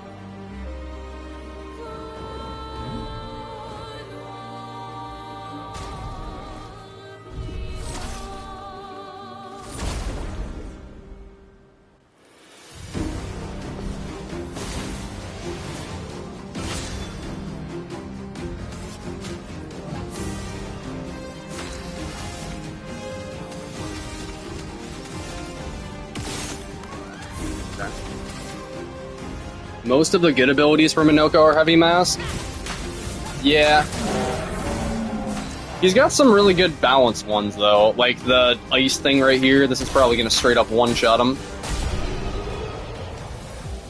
Most of the good abilities for Minoko are Heavy Mask. Yeah. He's got some really good balanced ones, though. Like the ice thing right here. This is probably going to straight up one-shot him.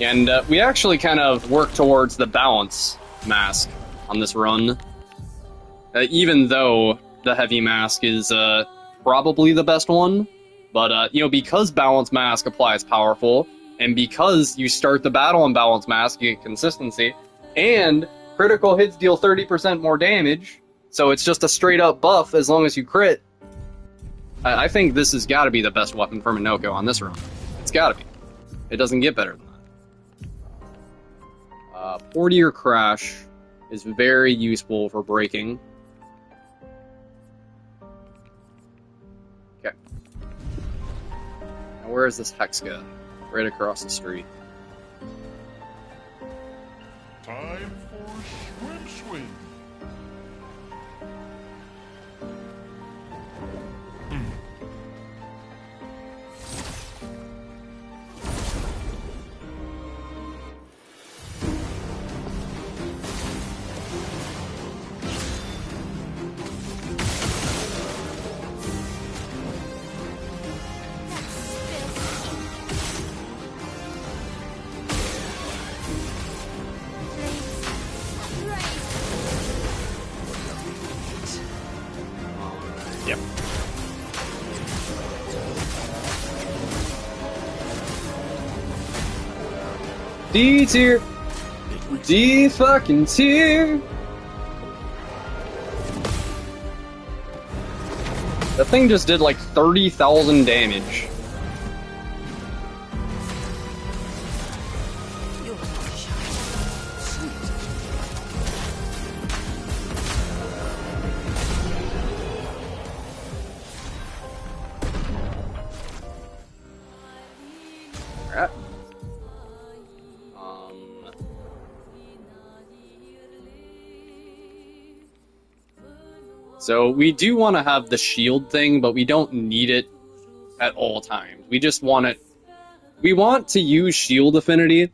And we actually kind of work towards the balance mask on this run. Even though the Heavy Mask is probably the best one. But, you know, because Balance Mask applies powerful, and because you start the battle on Balance Mask, you get consistency, and critical hits deal 30% more damage, so it's just a straight-up buff as long as you crit. I think this has got to be the best weapon for Minoko on this run. It's got to be. It doesn't get better than that. 40-year Crash is very useful for breaking. Okay. Now where is this Hexka? Right across the street. Time for Shrimp Swing. Yep. D tier. D fucking tier. That thing just did like 30,000 damage. Alright. So we do want to have the shield thing, but we don't need it at all times. We just want it. We want to use shield affinity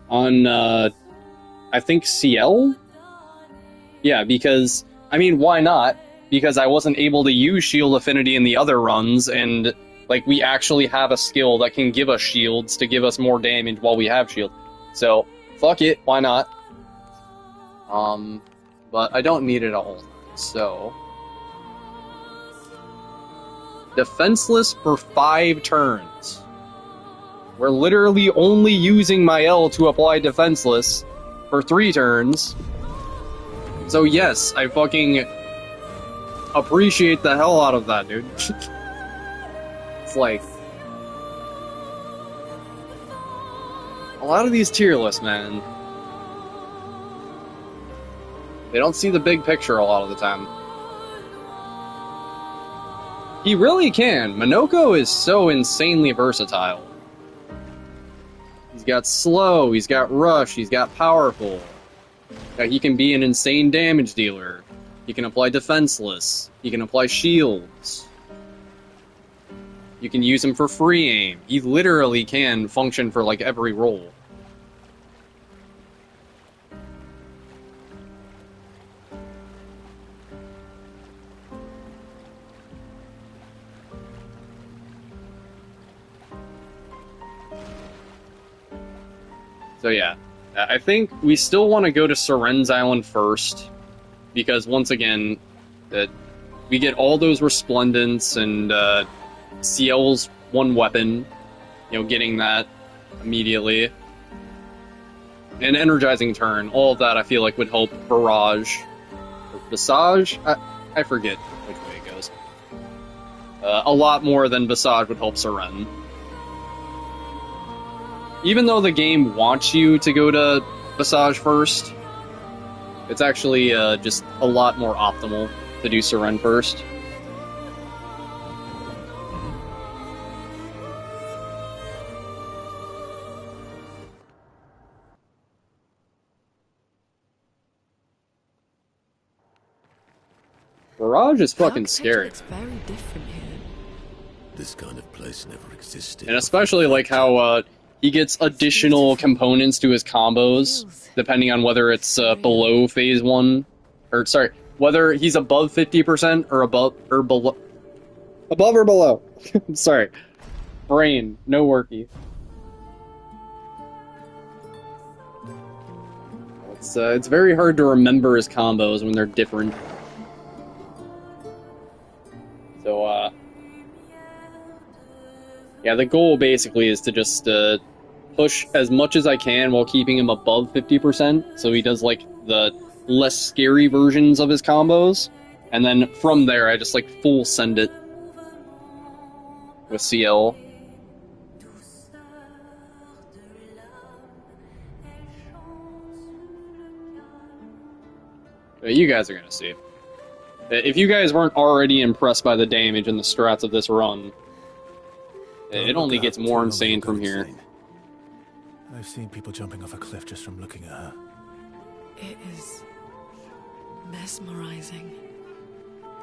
on, I think CL? Yeah, because, I mean, why not? Because I wasn't able to use shield affinity in the other runs, and, like, we actually have a skill that can give us shields to give us more damage while we have shield. So, fuck it, why not? But I don't need it at all. So, defenseless for 5 turns. We're literally only using my L to apply defenseless for 3 turns. So yes, I fucking appreciate the hell out of that, dude. It's like, a lot of these tier lists, man, they don't see the big picture a lot of the time. He really can. Minoko is so insanely versatile. He's got slow, he's got rush, he's got powerful. He can be an insane damage dealer. He can apply defenseless. He can apply shields. You can use him for free aim. He literally can function for like every role. So yeah, I think we still want to go to Seren's Island first, because once again, that we get all those resplendents and CL's one weapon, you know, getting that immediately. An energizing turn, all of that I feel like would help Barrage. Or Visage? I forget which way it goes. A lot more than Visage would help Seren. Even though the game wants you to go to Visage first, it's actually just a lot more optimal to do Seren first. Barrage is fucking scary. It's very different here. This kind of place never existed. And especially like how he gets additional components to his combos, depending on whether it's below phase 1, or sorry, whether he's above 50% or above or below. Above or below. Sorry. Brain, no worky. It's very hard to remember his combos when they're different. So, yeah, the goal basically is to just push as much as I can while keeping him above 50%, so he does, like, the less scary versions of his combos, and then from there I just, like, full send it with CL. You guys are gonna see. If you guys weren't already impressed by the damage and the strats of this run, it only gets more insane from here. I've seen people jumping off a cliff just from looking at her. It is mesmerizing.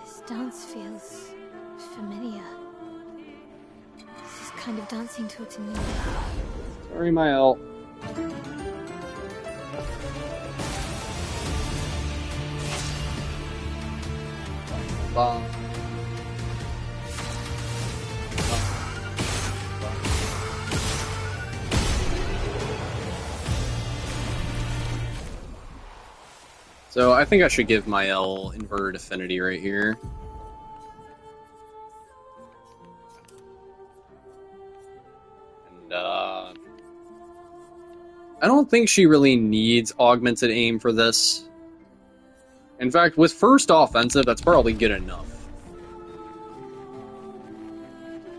This dance feels familiar. This is kind of dancing towards a new world. Sorry, my L. Bomb. So I think I should give my L inverted affinity right here. And I don't think she really needs augmented aim for this. In fact, with first offensive, that's probably good enough.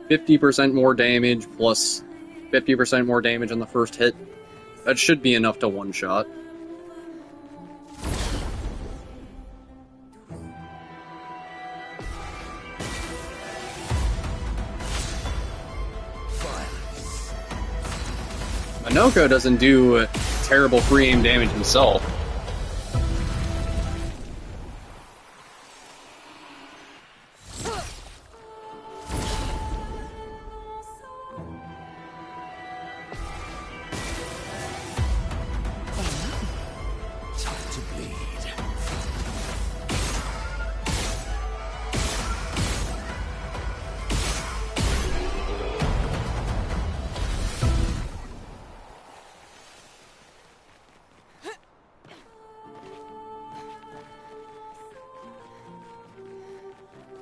50% more damage plus 50% more damage on the first hit. That should be enough to one-shot. Minoko doesn't do terrible free aim damage himself.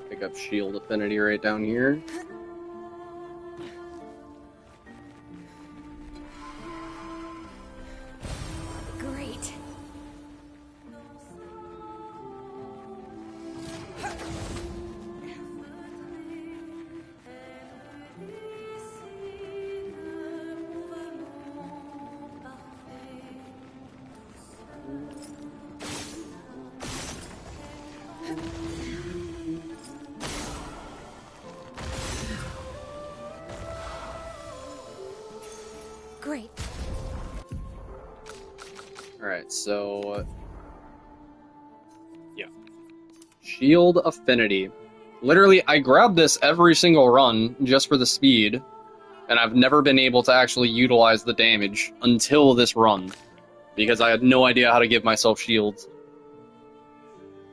Pick up shield affinity right down here. Great. Great. Alright, so... yeah. Shield affinity. Literally, I grab this every single run just for the speed, and I've never been able to actually utilize the damage until this run, because I had no idea how to give myself shields.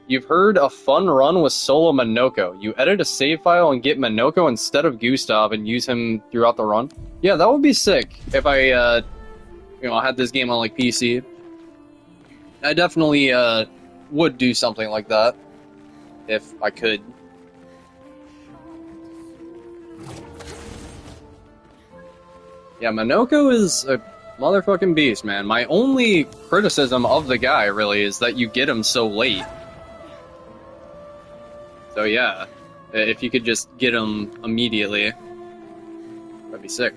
You've heard a fun run with solo Minoko. You edit a save file and get Minoko instead of Gustav and use him throughout the run. Yeah, that would be sick if I, you know, had this game on, like, PC. I definitely, would do something like that, if I could. Yeah, Minoko is a motherfucking beast, man. My only criticism of the guy, really, is that you get him so late. So yeah, If you could just get them immediately, that'd be sick.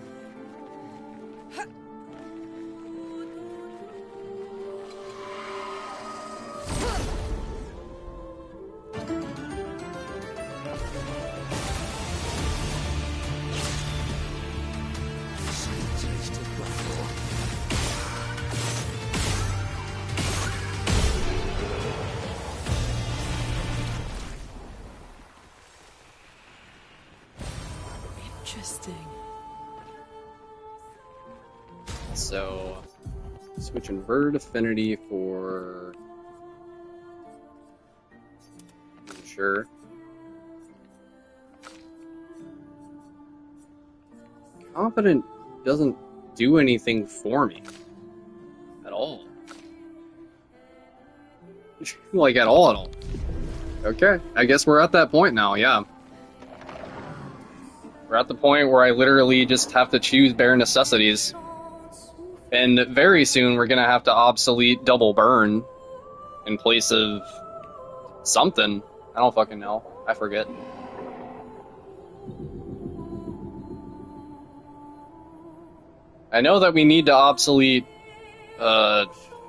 Interesting. So, switch inverted affinity for... Sure. Confident doesn't do anything for me. At all. Like, at all. Okay, I guess we're at that point now, yeah. We're at the point where I literally just have to choose bare necessities. And very soon we're gonna have to obsolete double burn in place of something. I don't fucking know. I forget. I know that we need to obsolete,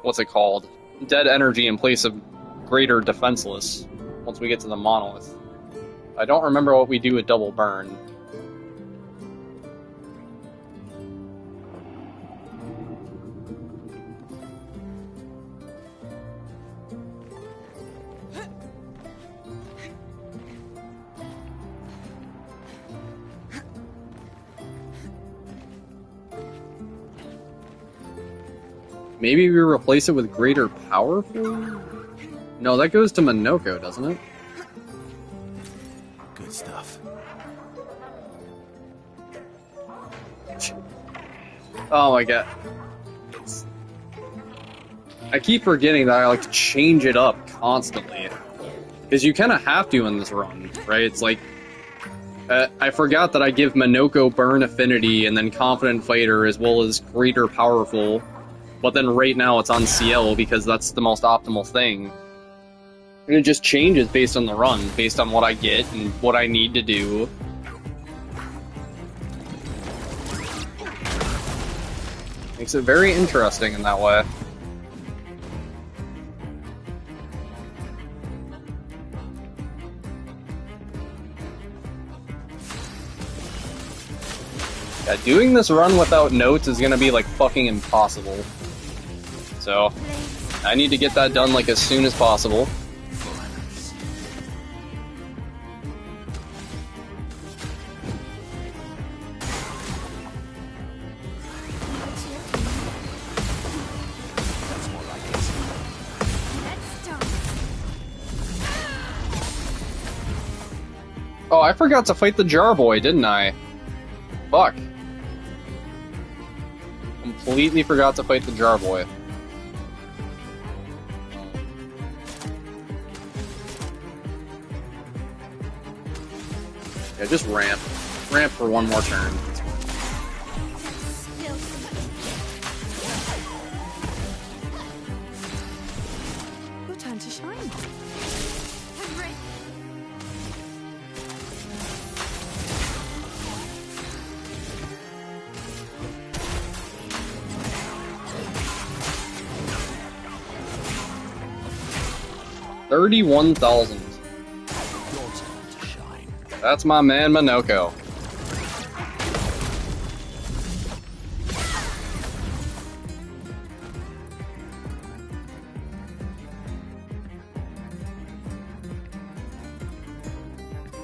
what's it called? Dead energy in place of greater defenseless once we get to the monolith. I don't remember what we do with double burn. Maybe we replace it with greater powerful? No, that goes to Minoko, doesn't it? Good stuff. Oh my god. I keep forgetting that I like to change it up constantly. Because you kind of have to in this run, right? It's like... I forgot that I give Minoko Burn Affinity and then Confident Fighter as well as Greater Powerful. But then right now it's on CL because that's the most optimal thing. And it just changes based on the run, based on what I get and what I need to do. Makes it very interesting in that way. Yeah, doing this run without notes is gonna be like fucking impossible. So, I need to get that done like as soon as possible. Oh, I forgot to fight the Jar Boy, didn't I? Fuck. Completely forgot to fight the Jar Boy. Yeah, just ramp. Ramp for one more turn. Your turn to shine. $31,000. That's my man Minoko.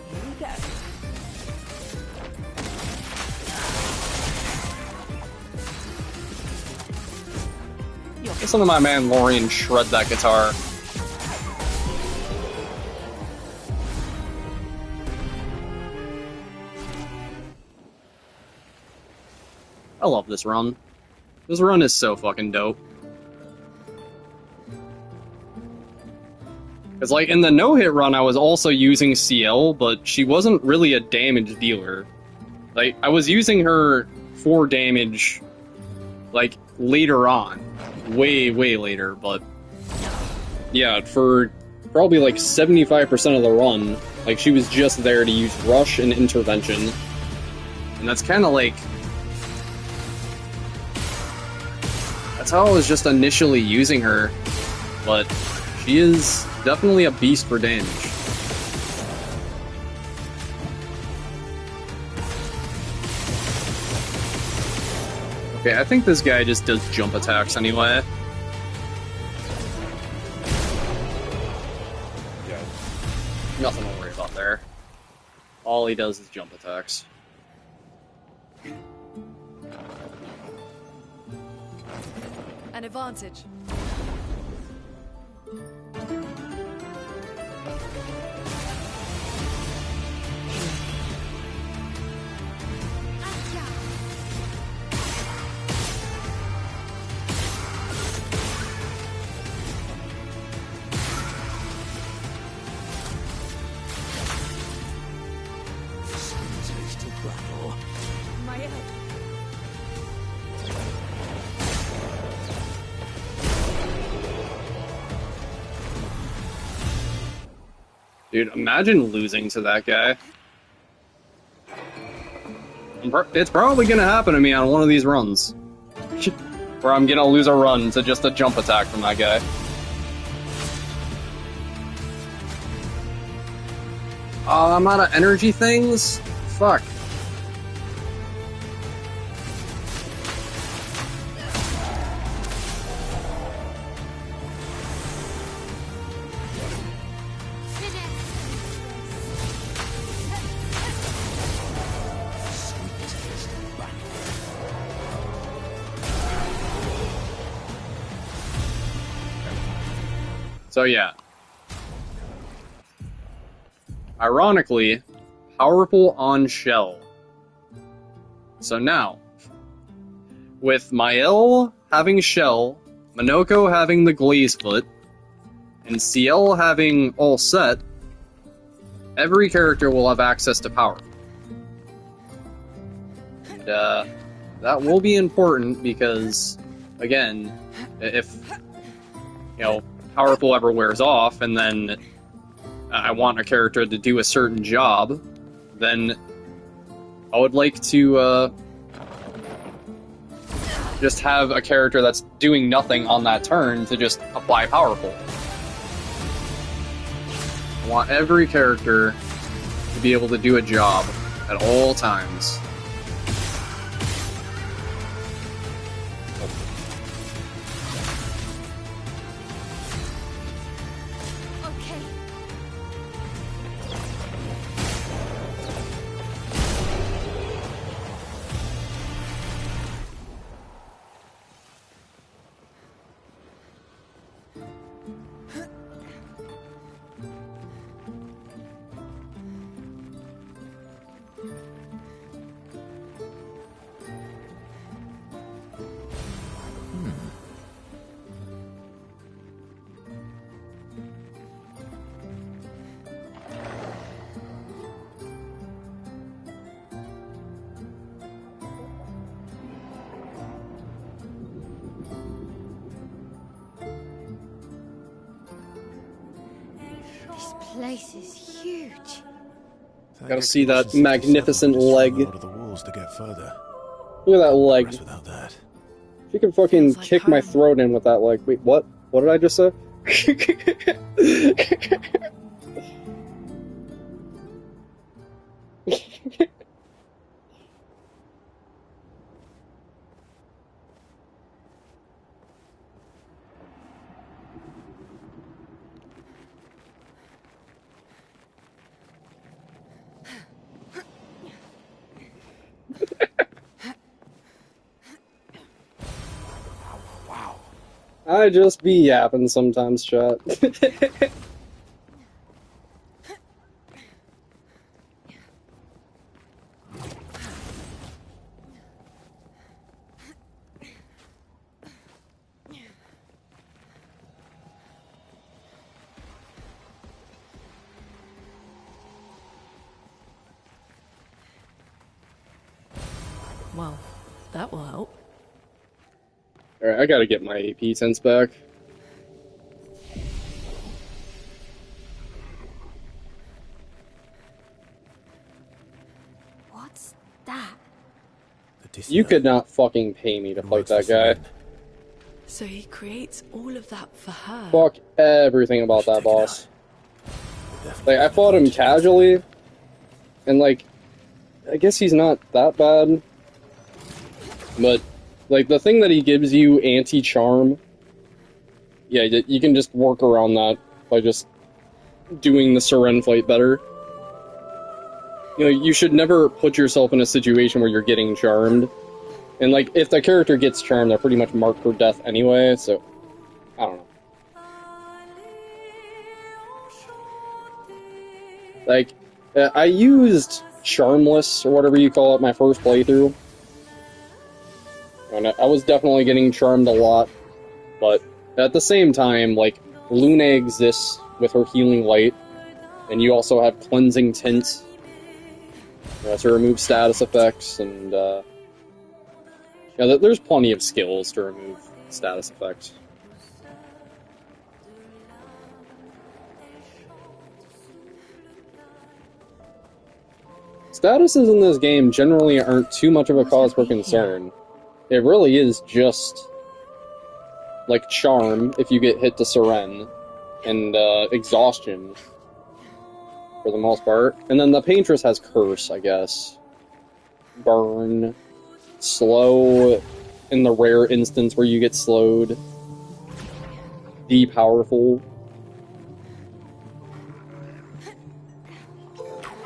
Here we go. Listen to my man Lorian shred that guitar. I love this run. This run is so fucking dope. Because, like, in the no-hit run, I was also using CL, but she wasn't really a damage dealer. Like, I was using her for damage, like, later on. Way, way later, but... Yeah, for probably, like, 75% of the run, Like, she was just there to use rush and intervention. And that's kind of like... That's how I was just initially using her. But she is definitely a beast for damage. Okay, I think this guy just does jump attacks anyway. Yeah. Nothing to worry about there. All he does is jump attacks. An advantage. Sweet taste of battle. My help. Dude, imagine losing to that guy. It's probably gonna happen to me on one of these runs. Where I'm gonna lose a run to just a jump attack from that guy. I'm out of energy things? Fuck. Sweet taste of battle. So yeah. Ironically, powerful on Shell. So now, with Mael having Shell, Minoko having the Glaze Foot, and CL having all set, every character will have access to power. And that will be important because, again, if, you know, powerful ever wears off and then I want a character to do a certain job, then I would like to just have a character that's doing nothing on that turn to just apply powerful. I want every character to be able to do a job at all times. Okay. This place is huge. Gotta see that magnificent leg. Out of the walls to get further. Look at that leg. Rest without that. You can fucking Feels like kick my home. throat in with that leg. Wait, what? What did I just say? I just be yapping sometimes, chat. Well, that will help. Alright, I gotta get my AP sense back. What's that? You could not fucking pay me to fight that guy. So he creates all of that for her. Fuck everything about that boss. Like, I fought him casually, and like, I guess he's not that bad. But, like, the thing that he gives you, anti-charm, yeah, you can just work around that by just doing the Seren fight better. You know, you should never put yourself in a situation where you're getting charmed. And, like, if the character gets charmed, they're pretty much marked for death anyway, so... I don't know. Like, I used Charmless, or whatever you call it, my first playthrough. And I was definitely getting charmed a lot, but at the same time, like, Luna exists with her healing light, and you also have Cleansing Tint to remove status effects, and, yeah, there's plenty of skills to remove status effects. Statuses in this game generally aren't too much of a cause for concern. It really is just, like, charm, if you get hit to Seren, and, exhaustion, for the most part. And then the Paintress has Curse, I guess. Burn. Slow, in the rare instance where you get slowed. Be powerful.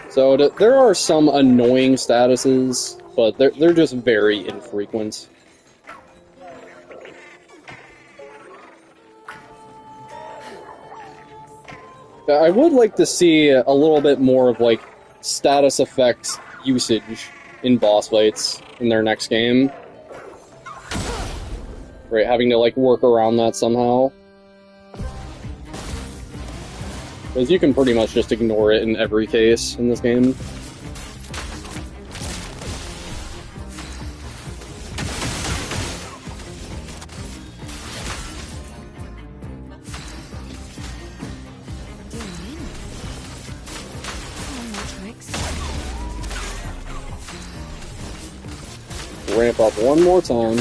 So there are some annoying statuses, but they're just very infrequent. I would like to see a little bit more of, like, status effect usage in boss fights in their next game. Right, having to, like, work around that somehow. Because you can pretty much just ignore it in every case in this game. Ramp up one more time.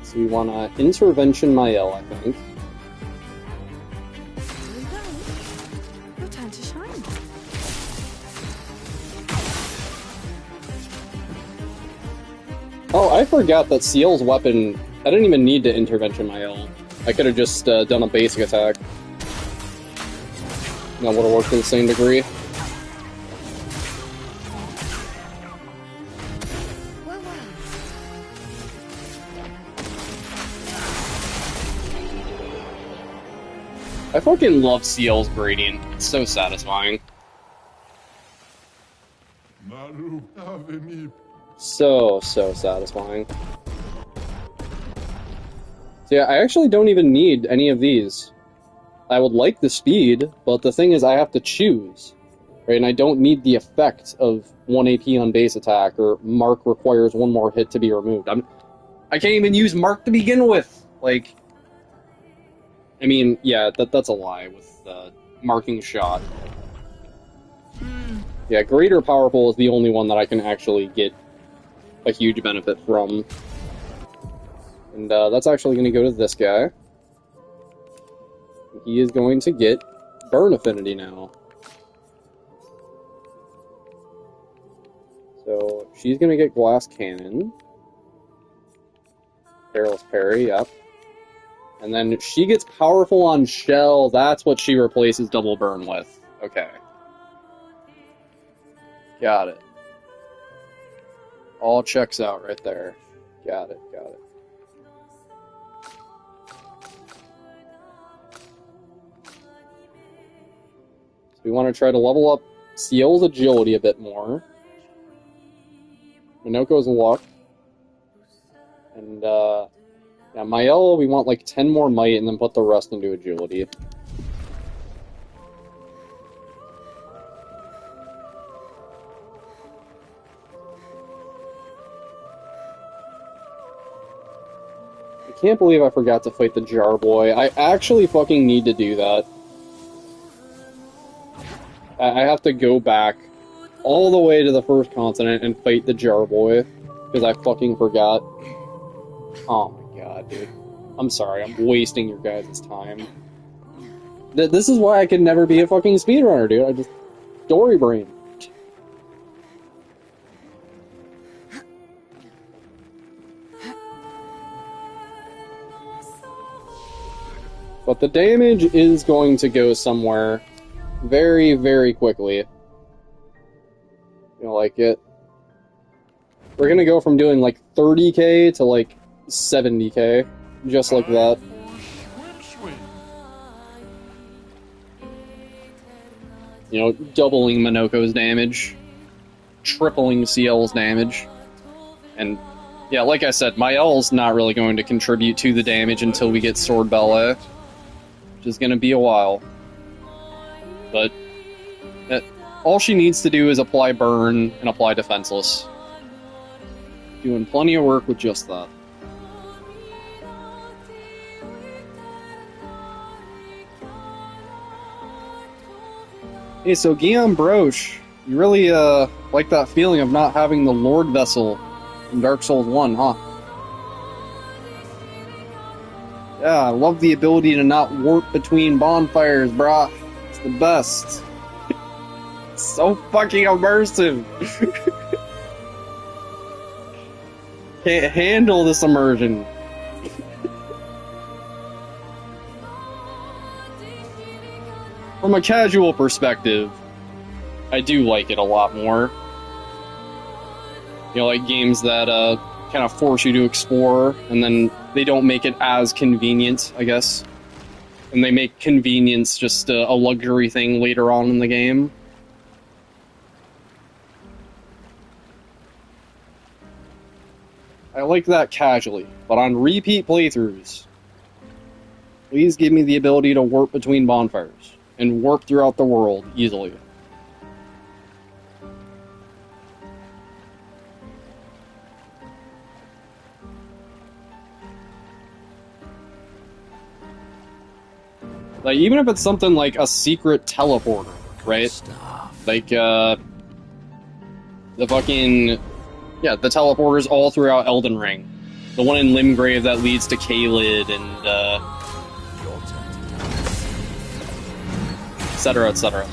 So you want to intervention Mael, I think. Your time to shine. Oh, I forgot that Ciel's weapon, I didn't even need to intervention Mael. I could have just done a basic attack. And that would have worked to the same degree. I fucking love Ciel's gradient. It's so satisfying. So satisfying. So yeah, I actually don't even need any of these. I would like the speed, but the thing is I have to choose. Right, and I don't need the effect of 1 AP on base attack, or Mark requires one more hit to be removed. I can't even use Mark to begin with! Like... I mean, yeah, that's a lie with marking shot. Yeah, Greater Powerful is the only one that I can actually get a huge benefit from. And that's actually going to go to this guy. He is going to get Burn Affinity now. So, she's going to get Glass Cannon. Perilous Parry, yep. And then she gets Powerful on Shell. That's what she replaces Double Burn with. Okay. Got it. All checks out right there. Got it, got it. So we want to try to level up Ciel's agility a bit more. Minoko's luck. And, yeah, Mael, we want like 10 more might and then put the rest into agility. I can't believe I forgot to fight the Jar Boy. I actually fucking need to do that. I have to go back all the way to the first continent and fight the Jar Boy, because I fucking forgot. Oh my god, dude. I'm sorry, I'm wasting your guys' time. This is why I could never be a fucking speedrunner, dude. I just... story brain. But the damage is going to go somewhere very, very quickly. You know, like it... We're gonna go from doing like 30k to like 70k. Just like that. You know, doubling Minoko's damage. Tripling CL's damage. And, yeah, like I said, Mael's not really going to contribute to the damage until we get Sword Ballet. Which is gonna be a while. But, all she needs to do is apply Burn and apply Defenseless. Doing plenty of work with just that. Hey, so Guillaume Broche, you really, like that feeling of not having the Lord Vessel in Dark Souls 1, huh? Yeah, I love the ability to not warp between bonfires, brah. It's the best. It's so fucking immersive. Can't handle this immersion. From a casual perspective, I do like it a lot more. You know, like games that kind of force you to explore, and then they don't make it as convenient, I guess. And they make convenience just a luxury thing later on in the game. I like that casually, but on repeat playthroughs, please give me the ability to warp between bonfires. And warp throughout the world easily. Like, even if it's something like a secret teleporter, right? Like, the fucking... Yeah, the teleporters all throughout Elden Ring. The one in Limgrave that leads to Caelid and, etc., etc.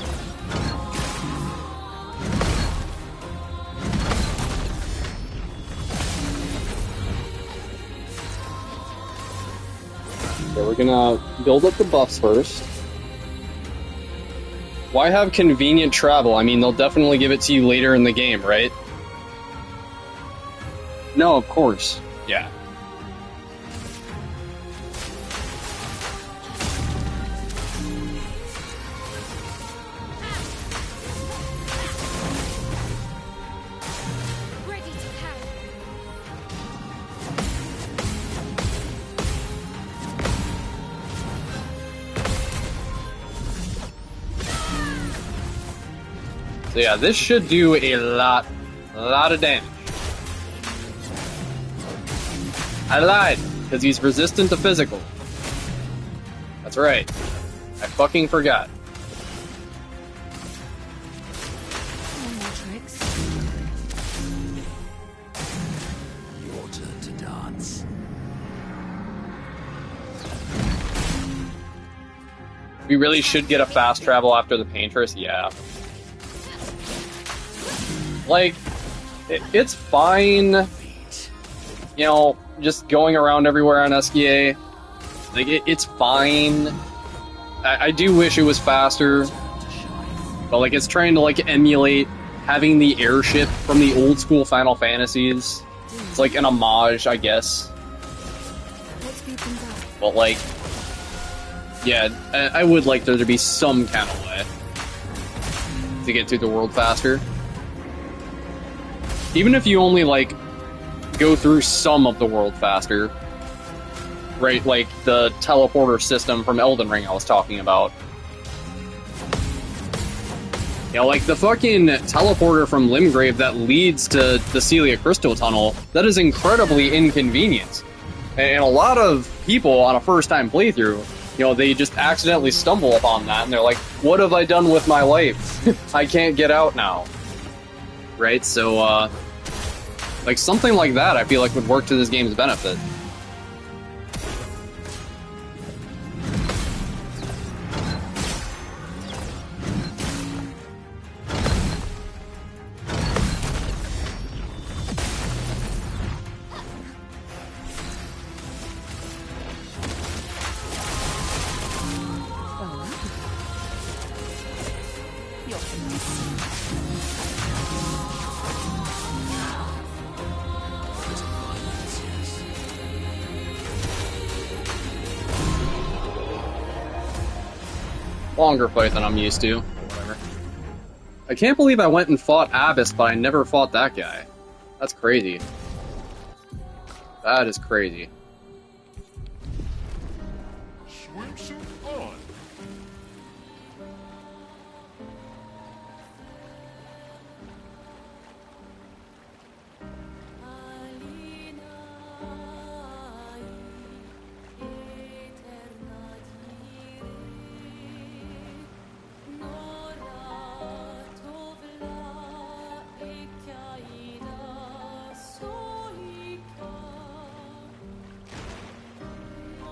So we're gonna build up the buffs first. Why have convenient travel? I mean, they'll definitely give it to you later in the game, right? No, of course. Yeah. So yeah, this should do a lot of damage. I lied, because he's resistant to physical. That's right. I fucking forgot. Your turn to dance. We really should get a fast travel after the Paintress, yeah. Like, it's fine, you know, just going around everywhere on SKA. Like, it's fine. I do wish it was faster, but, like, it's trying to, like, emulate having the airship from the old school Final Fantasies. It's like an homage, I guess. But, like, yeah, I would like there to be some kind of way to get through the world faster. Even if you only, like, go through some of the world faster. Right, like the teleporter system from Elden Ring I was talking about. You know, like the fucking teleporter from Limgrave that leads to the Celia Crystal Tunnel, that is incredibly inconvenient. And a lot of people on a first-time playthrough, you know, they just accidentally stumble upon that, and they're like, what have I done with my life? I can't get out now. Right, so, like, something like that I feel like would work to this game's benefit. Longer fight than I'm used to. Whatever. I can't believe I went and fought Abyss, but I never fought that guy. That's crazy. That is crazy. Swimsuit on.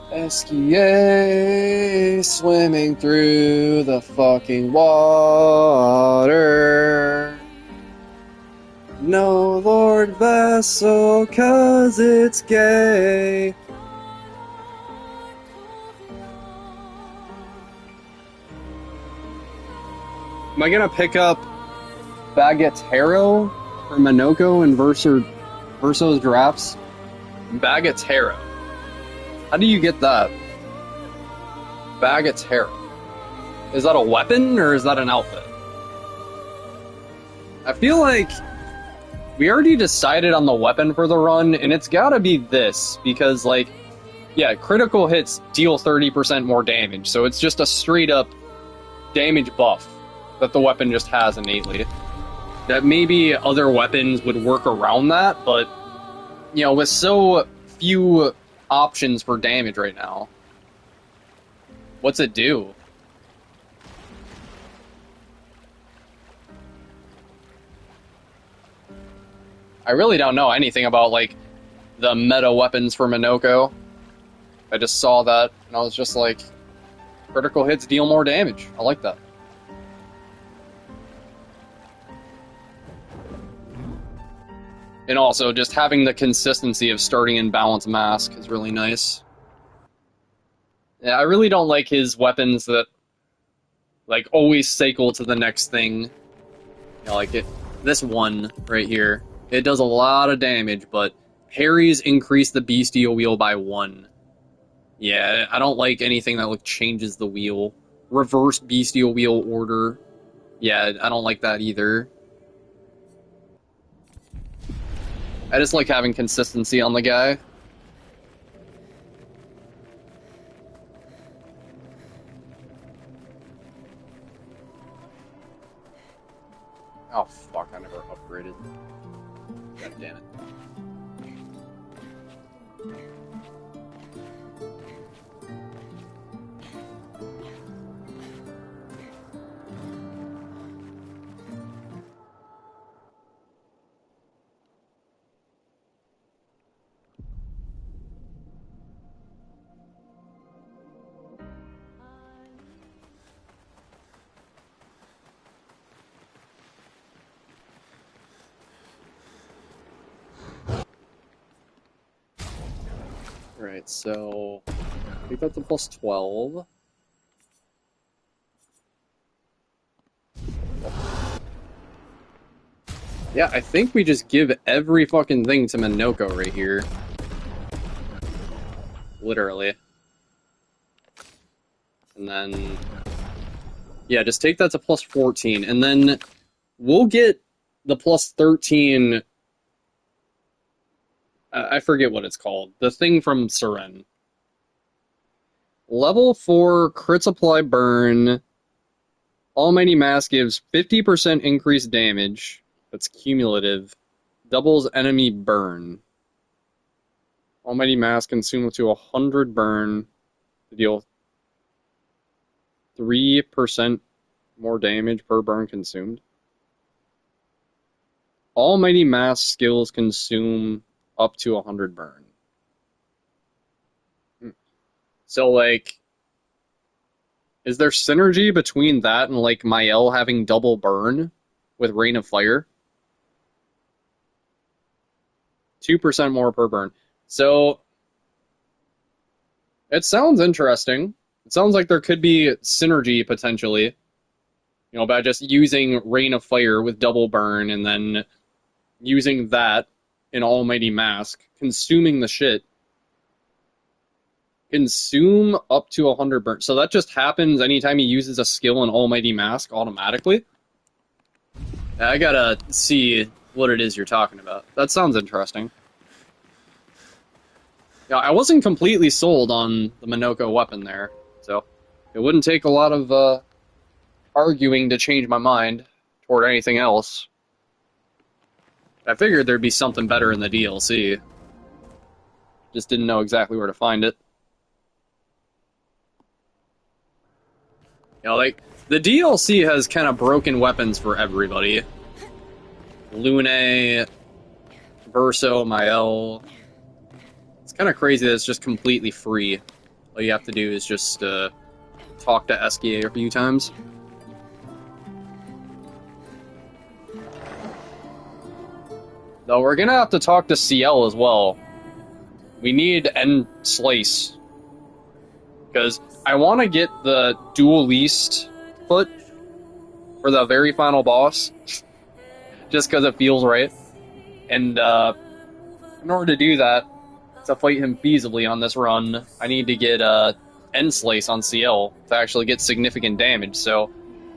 Esquier swimming through the fucking water. No Lord Vessel, 'cause it's gay. Am I gonna pick up Bagatero for Minoko and Verso's drafts? Bagatero. How do you get that? Bagatero. Is that a weapon or is that an outfit? I feel like we already decided on the weapon for the run, and it's gotta be this, because, like, yeah, critical hits deal 30% more damage, so it's just a straight up damage buff that the weapon just has innately. That maybe other weapons would work around that, but, you know, with so few options for damage right now, what's it do? I really don't know anything about, like, the meta weapons for Minoko. I just saw that, and I was just like, critical hits deal more damage. I like that. And also, just having the consistency of starting in Balance Mask is really nice. Yeah, I really don't like his weapons that, like, always cycle to the next thing. You know, like, this one right here. It does a lot of damage, but parries increase the Bestial Wheel by 1. Yeah, I don't like anything that, like, changes the wheel. Reverse Bestial Wheel order. Yeah, I don't like that either. I just like having consistency on the guy. Oh fuck, I never upgraded. God damn it. Alright, so I think that's a plus 12. Yeah, I think we just give every fucking thing to Minoko right here. Literally. And then... yeah, just take that to plus 14, and then we'll get the plus 13 I forget what it's called. The thing from Seren. Level 4 crit supply burn. Almighty Mass gives 50% increased damage. That's cumulative. Doubles enemy burn. Almighty Mass consume up to 100 burn to deal 3% more damage per burn consumed. Almighty Mass skills consume up to 100 burn. So, like, is there synergy between that and, like, Mael having double burn with Rain of Fire? 2% more per burn. So, it sounds interesting. It sounds like there could be synergy, potentially. You know, by just using Rain of Fire with double burn and then using that in Almighty Mask, consuming the shit. Consume up to 100 burn. So that just happens anytime he uses a skill in Almighty Mask automatically? I gotta see what it is you're talking about. That sounds interesting. Yeah, I wasn't completely sold on the Minoko weapon there, so it wouldn't take a lot of arguing to change my mind toward anything else. I figured there'd be something better in the DLC. Just didn't know exactly where to find it. You know, like, the DLC has kind of broken weapons for everybody. Lune, Verso, Mael. It's kind of crazy that it's just completely free. All you have to do is just talk to SKA a few times. Though we're gonna have to talk to CL as well. We need End Slice. Because I want to get the dual least foot for the very final boss. Just because it feels right. And in order to do that, to fight him feasibly on this run, I need to get End Slice on CL to actually get significant damage. So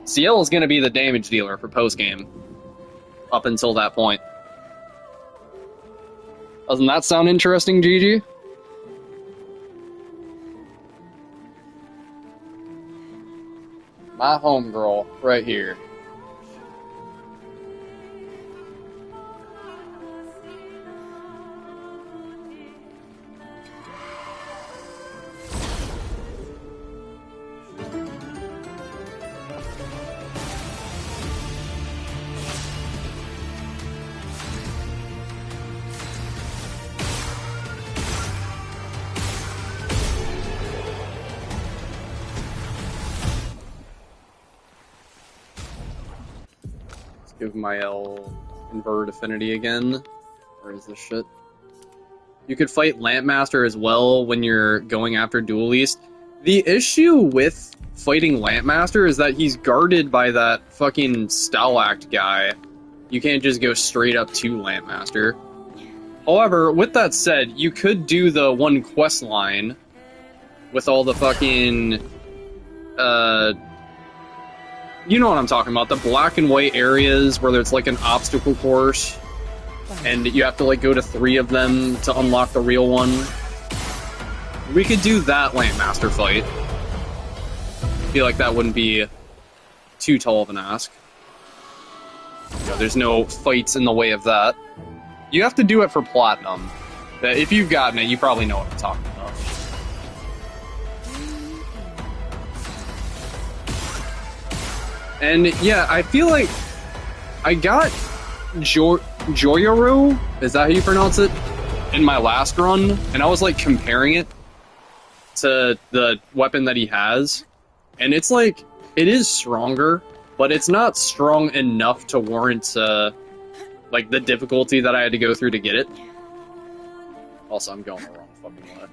CL is going to be the damage dealer for post-game. Up until that point. Doesn't that sound interesting, Gigi? My homegirl, right here. Give Mael Invert Affinity again. Where is this shit? You could fight Lampmaster as well when you're going after Duelist. The issue with fighting Lampmaster is that he's guarded by that fucking Stalact guy. You can't just go straight up to Lampmaster. However, with that said, you could do the one quest line with all the fucking you know what I'm talking about, the black and white areas where there's like an obstacle course and you have to like go to 3 of them to unlock the real one. We could do that Lampmaster fight. I feel like that wouldn't be too tall of an ask. You know, there's no fights in the way of that. You have to do it for Platinum. If you've gotten it, you probably know what I'm talking about. And yeah, I feel like I got Joyoru, is that how you pronounce it? In my last run, and I was like comparing it to the weapon that he has, and it's like, it is stronger, but it's not strong enough to warrant like the difficulty that I had to go through to get it. Also, I'm going the wrong fucking way.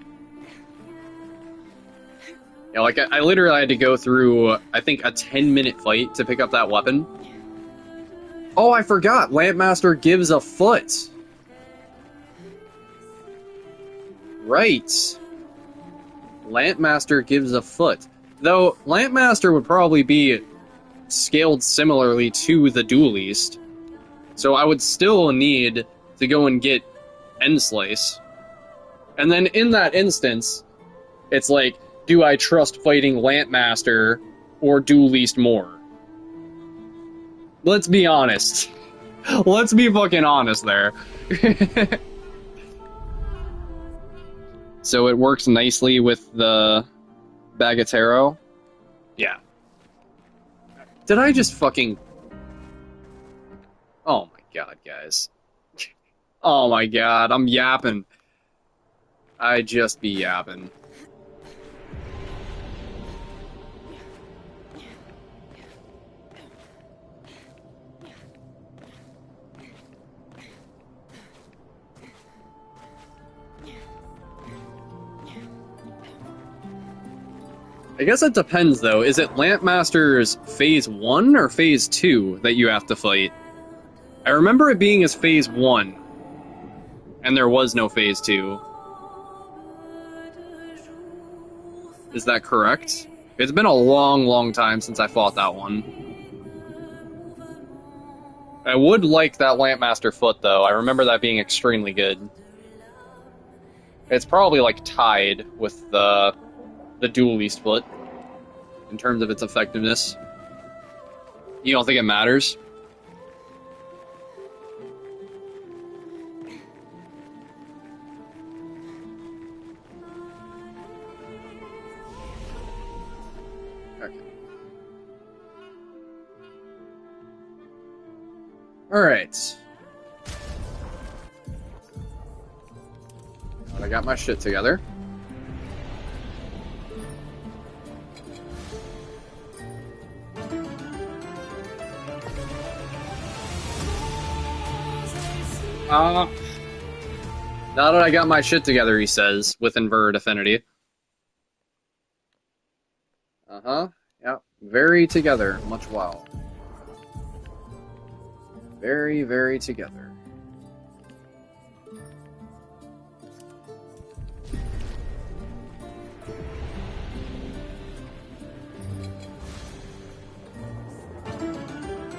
Yeah, like, I literally had to go through, I think, a 10-minute fight to pick up that weapon. Oh, I forgot! Lampmaster gives a foot! Right. Lampmaster gives a foot. Though, Lampmaster would probably be scaled similarly to the Duelist. So I would still need to go and get end slice. And then in that instance, it's like, do I trust fighting Lampmaster or Duel Least more? Let's be honest. Let's be fucking honest there. So it works nicely with the Bagatero. Yeah. Did I just fucking... Oh my god, guys. Oh my god, I'm yapping. I just be yapping. I guess it depends, though. Is it Lampmaster's Phase 1 or Phase 2 that you have to fight? I remember it being as Phase 1, and there was no Phase 2. Is that correct? It's been a long, long time since I fought that one. I would like that Lampmaster foot, though. I remember that being extremely good. It's probably, like, tied with the Duel Least foot in terms of its effectiveness. You don't think it matters? Okay. Alright. I got my shit together. Now that I got my shit together, he says, with inverted affinity. Uh-huh. Yep. Very together. Much wow. Very, very together.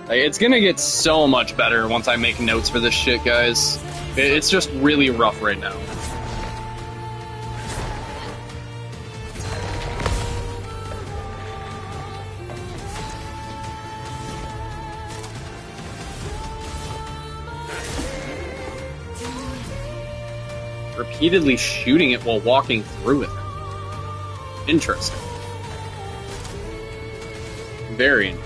Like, it's gonna get so much better once I make notes for this shit, guys. It's just really rough right now. Repeatedly shooting it while walking through it. Interesting. Very interesting.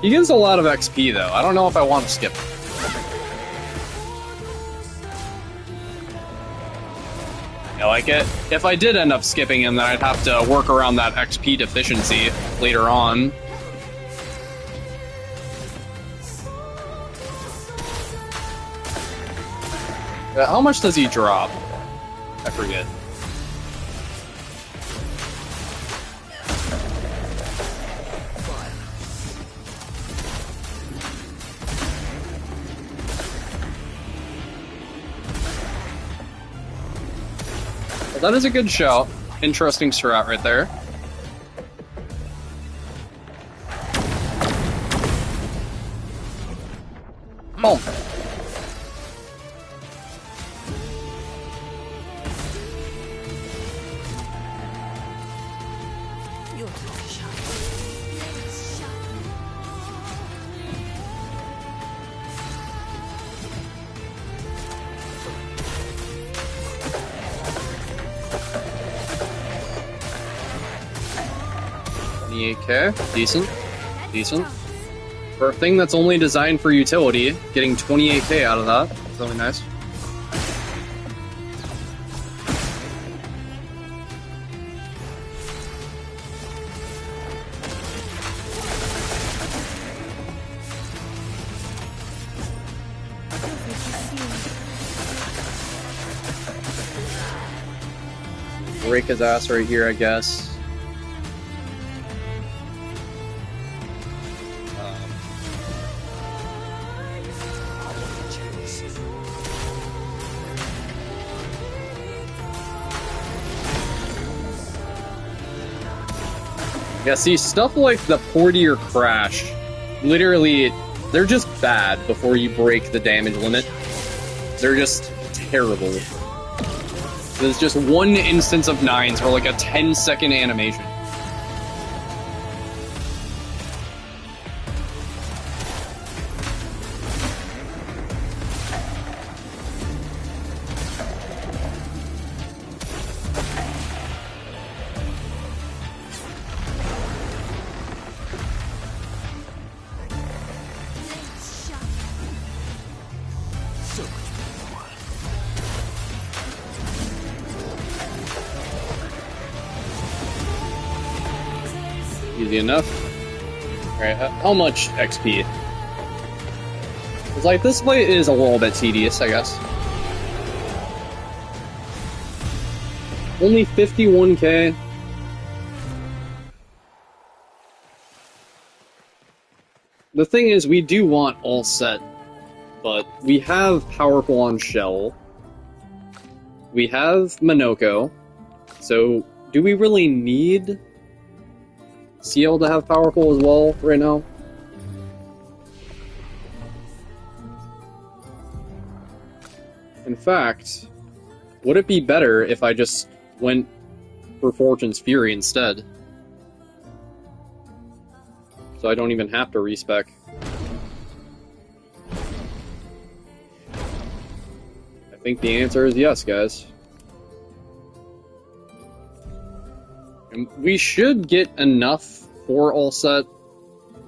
He gives a lot of XP, though. I don't know if I want to skip it. I like it. If I did end up skipping him, then I'd have to work around that XP deficiency later on. How much does he drop? I forget. Well, that is a good shout. Interesting strat right there. Boom. Okay, decent. Decent. For a thing that's only designed for utility, getting 28k out of that is really nice. Break his ass right here, I guess. Yeah, see, stuff like the Portier Crash literally they're just bad before you break the damage limit. They're just terrible. There's just one instance of 9s for like a 10-second animation. Easy enough. Alright, how much XP? It's like, this fight is a little bit tedious, I guess. Only 51k. The thing is, we do want all set, but we have Powerful on Shell. We have Minoko, so do we really need CL to have Powerful as well right now? In fact, would it be better if I just went for Fortune's Fury instead? So I don't even have to respec. I think the answer is yes, guys. And we should get enough for all set.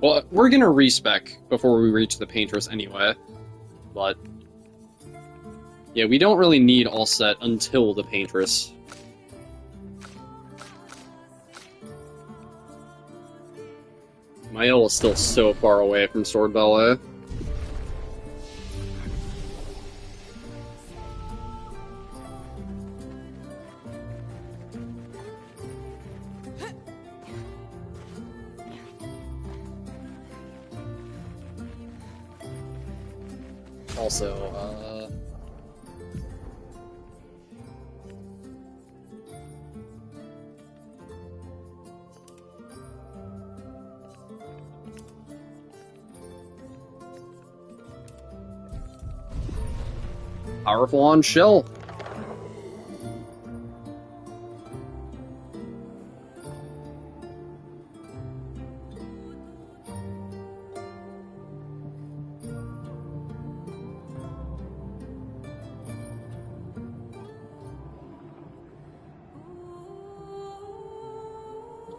Well, we're gonna respec before we reach the Paintress anyway. But yeah, we don't really need all set until the Paintress. Mael is still so far away from Sword Ballet. Also, Powerful on Shell.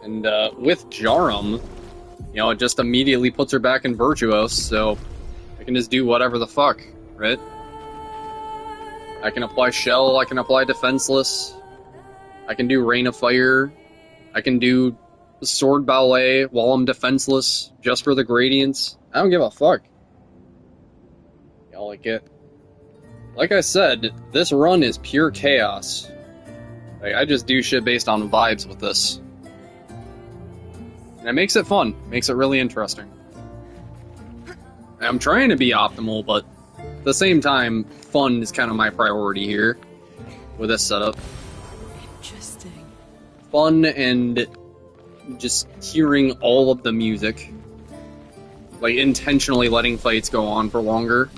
And with Jarum, you know, it just immediately puts her back in Virtuos, so I can just do whatever the fuck, right? I can apply Shell, I can apply Defenseless, I can do Rain of Fire, I can do Sword Ballet while I'm defenseless, just for the gradients. I don't give a fuck. Y'all like I said, this run is pure chaos. Like, I just do shit based on vibes with this. And it makes it fun, makes it really interesting. I'm trying to be optimal, but at the same time, fun is kind of my priority here with this setup. Interesting. Fun and just hearing all of the music. Like, intentionally letting fights go on for longer.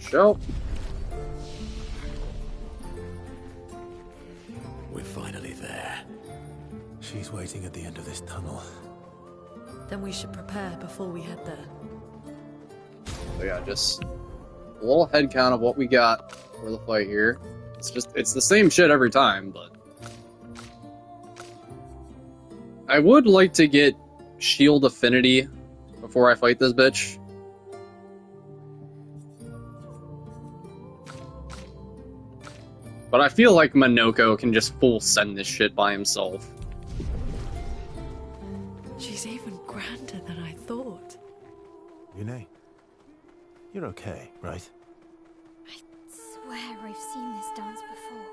Show. We're finally there. She's waiting at the end of this tunnel. Then we should prepare before we head there. So yeah, just a little head count of what we got for the fight here. It's the same shit every time, but I would like to get Shield Affinity before I fight this bitch. But I feel like Minoko can just full send this shit by himself. She's even grander than I thought. Yune, you're okay, right? I swear I've seen this dance before.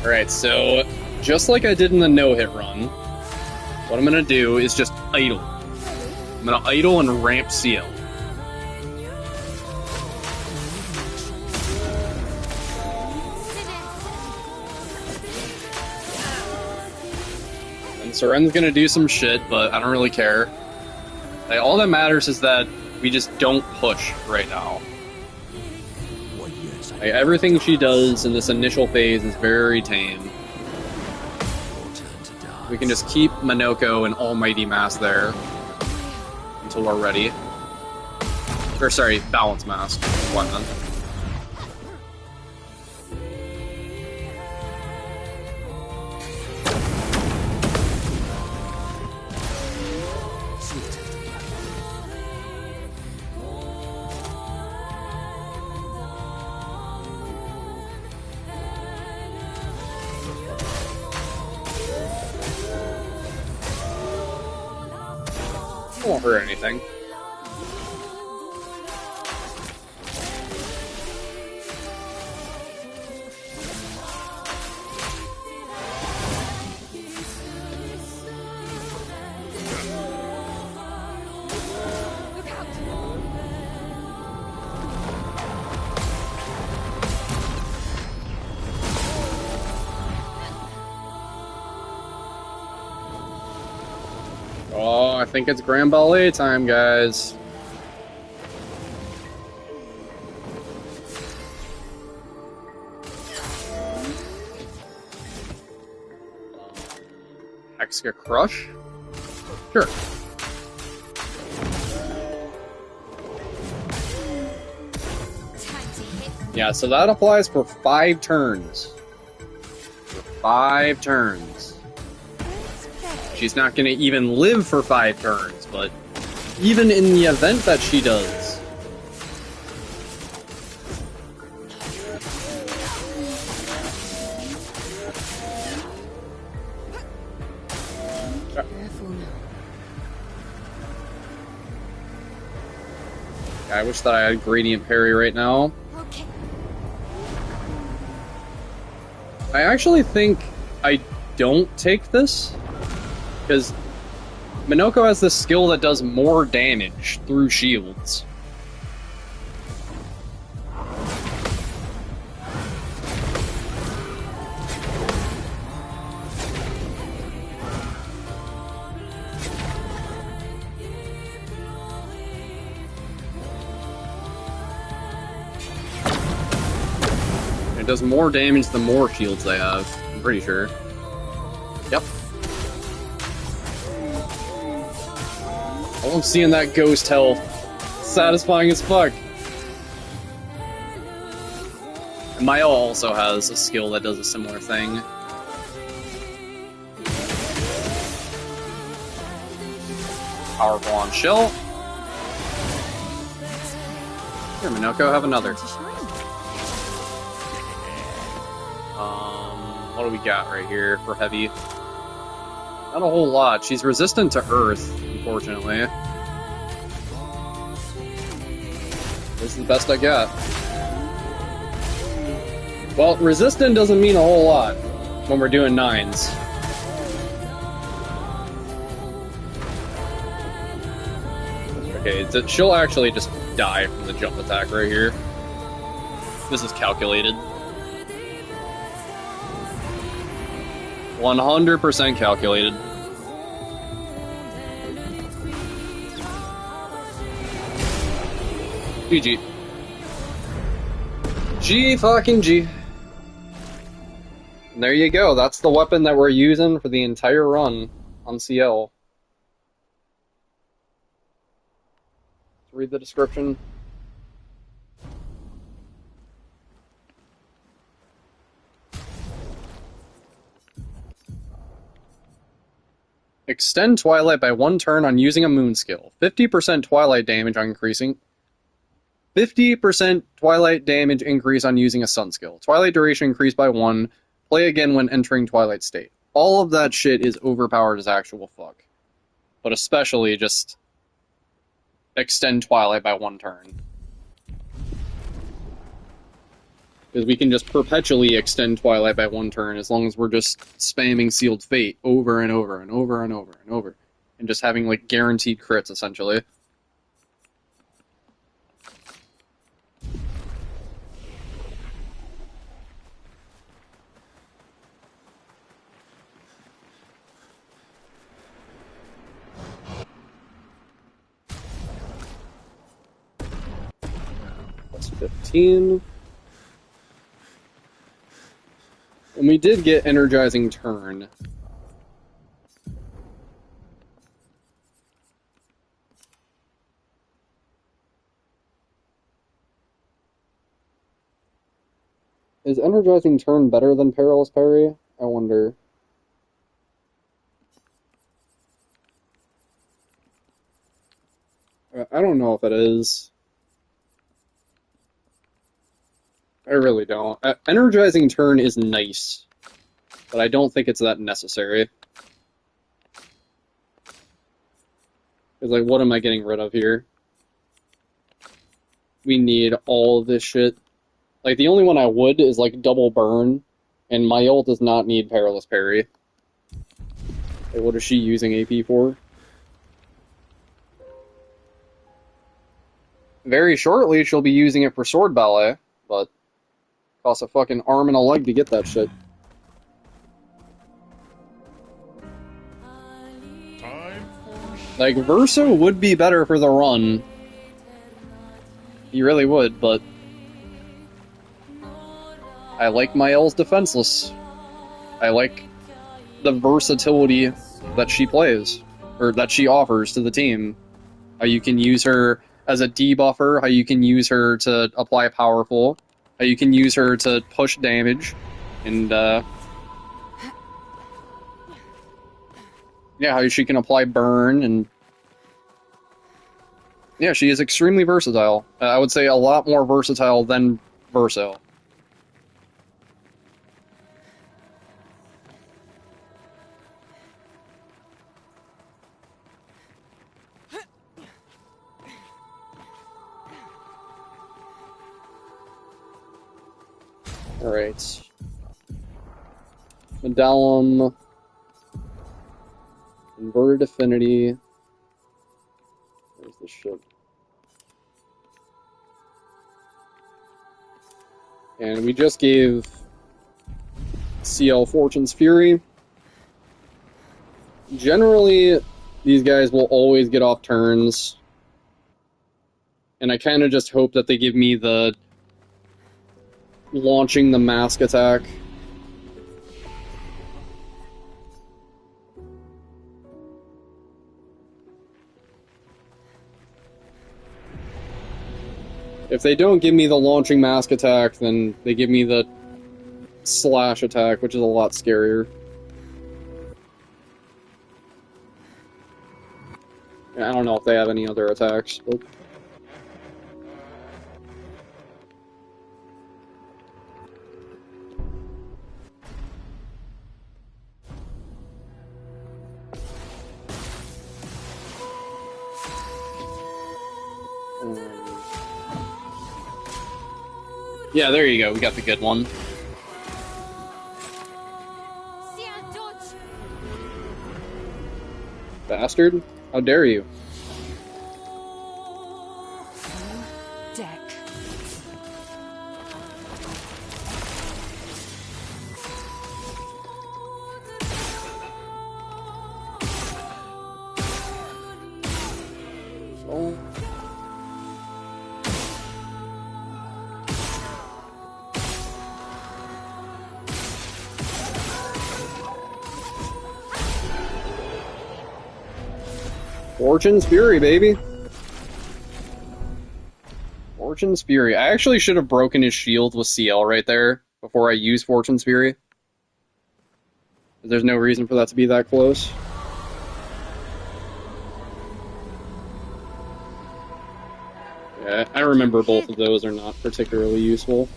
Alright, so just like I did in the no-hit run, what I'm gonna do is just idle. I'm gonna idle and ramp CL. And Seren's gonna do some shit, but I don't really care. Like, all that matters is that we just don't push right now. Like, everything she does in this initial phase is very tame. We can just keep Minoko and Almighty Mask there until we're ready. Or sorry, Balance Mask. What man? Won't hurt anything. Oh, I think it's Grand Ballet time, guys. Hexica Crush? Sure. Yeah, so that applies for 5 turns. For 5 turns. She's not going to even live for 5 turns, but even in the event that she does. Careful now. I wish that I had Gradient Parry right now. Okay. I actually think I don't take this, because Minoko has this skill that does more damage through shields. It does more damage the more shields they have, I'm pretty sure. Yep. I love seeing that ghost health. Satisfying as fuck. And Maya also has a skill that does a similar thing. Powerful on Shell. Here, Minoko, have another. What do we got right here for heavy? Not a whole lot. She's resistant to Earth, unfortunately. This is the best I got. Well, resistant doesn't mean a whole lot when we're doing 9s. Okay, she'll actually just die from the jump attack right here. This is calculated. 100% calculated. GG. G fucking G. And there you go. That's the weapon that we're using for the entire run on CL. Let's read the description. Extend Twilight by 1 turn on using a moon skill. 50% Twilight damage on increasing. 50% Twilight damage increase on using a sun skill. Twilight duration increased by 1. Play again when entering Twilight state. All of that shit is overpowered as actual fuck. But especially just extend Twilight by 1 turn. Because we can just perpetually extend Twilight by 1 turn as long as we're just spamming Sealed Fate over and over and over and over and over. And just having, like, guaranteed crits, essentially. Plus 15. And we did get Energizing Turn. Is Energizing Turn better than Perilous Parry? I wonder. I don't know if it is. I really don't. Energizing Turn is nice, but I don't think it's that necessary. It's like, what am I getting rid of here? We need all of this shit. Like, the only one I would is, like, Double Burn, and my ult does not need Perilous Parry. Like, what is she using AP for? Very shortly, she'll be using it for Sword Ballet, but costs a fucking arm and a leg to get that shit. Like, Verso would be better for the run. He really would, but I like my L's defenseless. I like the versatility that she plays, or that she offers to the team. How you can use her as a debuffer, how you can use her to apply powerful, how you can use her to push damage, and yeah, how she can apply burn, and yeah, she is extremely versatile. I would say a lot more versatile than Verso. Alright. Medallum. Inverted Affinity. Where's the ship? And we just gave CL Fortune's Fury. Generally, these guys will always get off turns. And I kind of just hope that they give me the launching the mask attack. If they don't give me the launching mask attack, then they give me the slash attack, which is a lot scarier. I don't know if they have any other attacks, but yeah, there you go. We got the good one. Bastard. How dare you? Deck. Oh. Fortune's Fury, baby. Fortune's Fury. I actually should have broken his shield with CL right there before I used Fortune's Fury. There's no reason for that to be that close. I remember both of those are not particularly useful.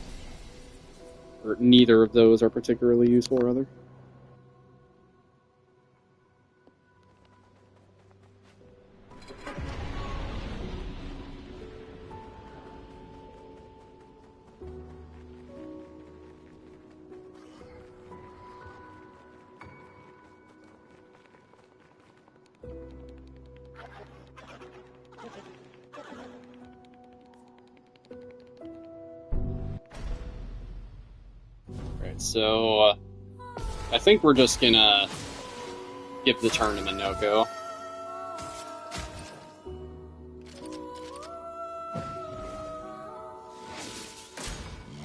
Or neither of those are particularly useful, rather. Right, so I think we're just gonna give the turn to Minoko.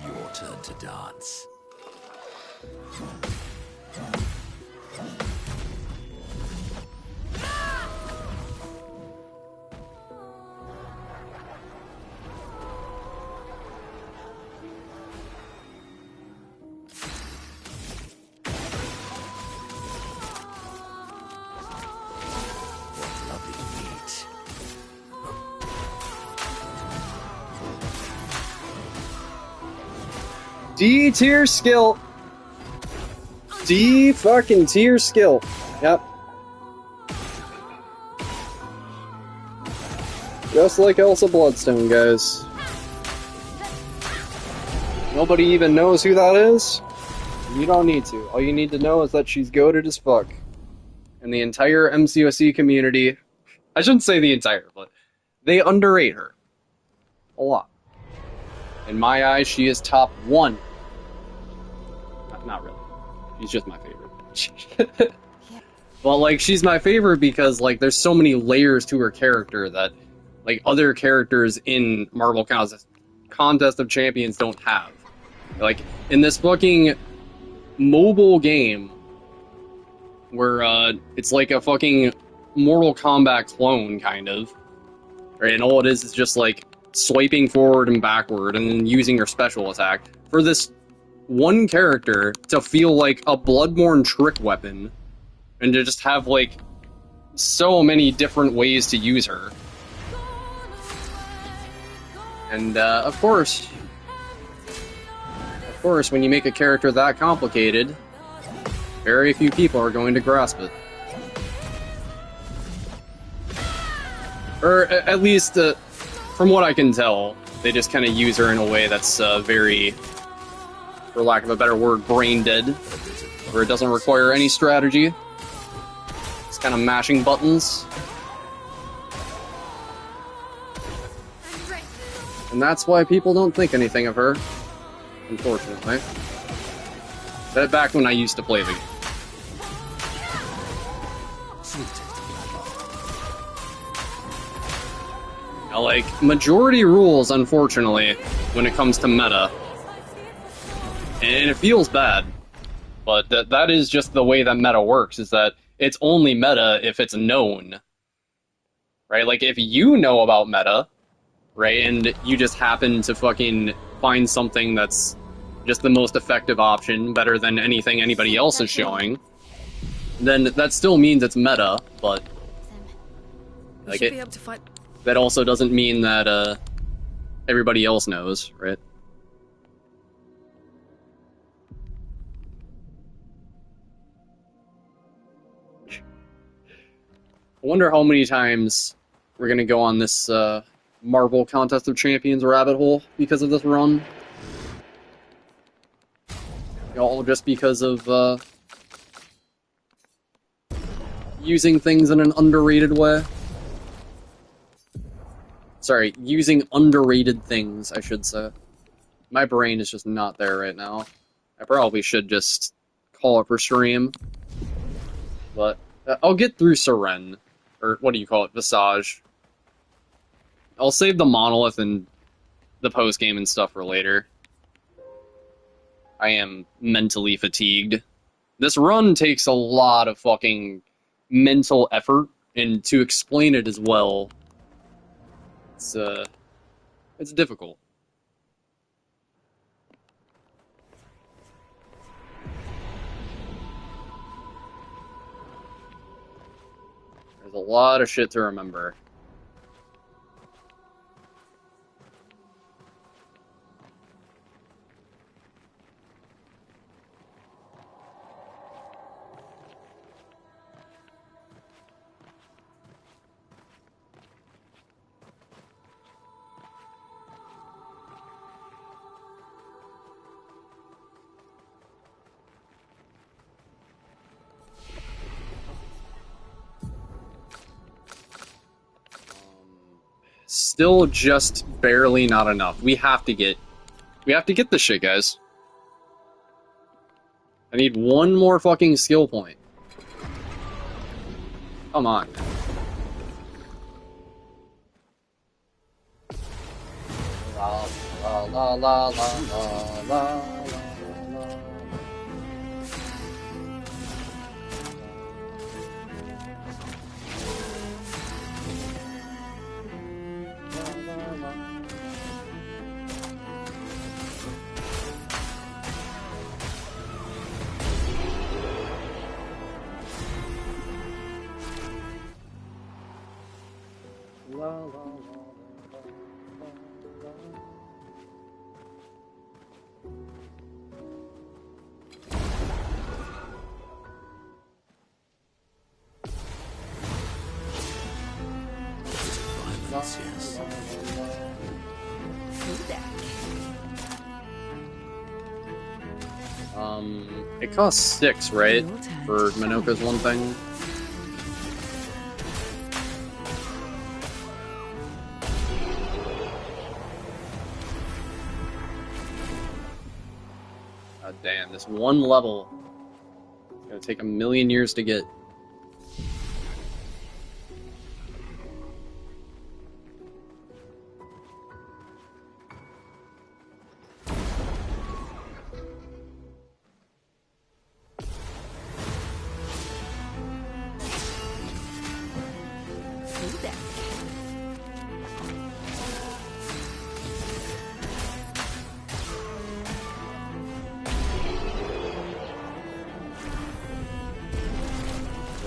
Your turn to dance. What lovely meat. D tier skill. D fucking tier skill. Yep. Just like Elsa Bloodstone, guys. Nobody even knows who that is. You don't need to. All you need to know is that she's goated as fuck. And the entire MCOC community, I shouldn't say the entire, but they underrate her. A lot. In my eyes, she is top 1. Not really. She's just my favorite. Well, like, she's my favorite because, like, there's so many layers to her character that, like, other characters in Marvel Contest of Champions don't have. Like, in this fucking mobile game, where, it's like a fucking Mortal Kombat clone, kind of. Right? And all it is just, like, swiping forward and backward and then using your special attack. For this one character to feel like a Bloodborne trick weapon, and to just have, like, so many different ways to use her. And, of course, when you make a character that complicated, very few people are going to grasp it. Or, at least, from what I can tell, they just kind of use her in a way that's, very, for lack of a better word, brain dead, where it doesn't require any strategy. It's kind of mashing buttons. And that's why people don't think anything of her, unfortunately. That back when I used to play the game. Now, like, majority rules, unfortunately, when it comes to meta. And it feels bad. But that is just the way that meta works, is that it's only meta if it's known. Right? Like, if you know about meta, right, and you just happen to fucking find something that's just the most effective option, better than anything anybody else is showing, then that still means it's meta, but like, should be able to fight. That also doesn't mean that everybody else knows, right? I wonder how many times we're gonna go on this Marvel Contest of Champions rabbit hole because of this run. All just because of using things in an underrated way. Sorry, using underrated things, I should say. My brain is just not there right now. I probably should just call it for stream. But I'll get through Seren. Or what do you call it? Visage. I'll save the monolith and the post-game and stuff for later. I am mentally fatigued. This run takes a lot of fucking mental effort, and to explain it as well, it's difficult. There's a lot of shit to remember. still just barely not enough. We have to get this shit, guys. I need one more fucking skill point. Come on. La la la la la la. Violence, yes. It costs 6, right? For Minoko's one thing. God damn, this one level is gonna take 1,000,000 years to get.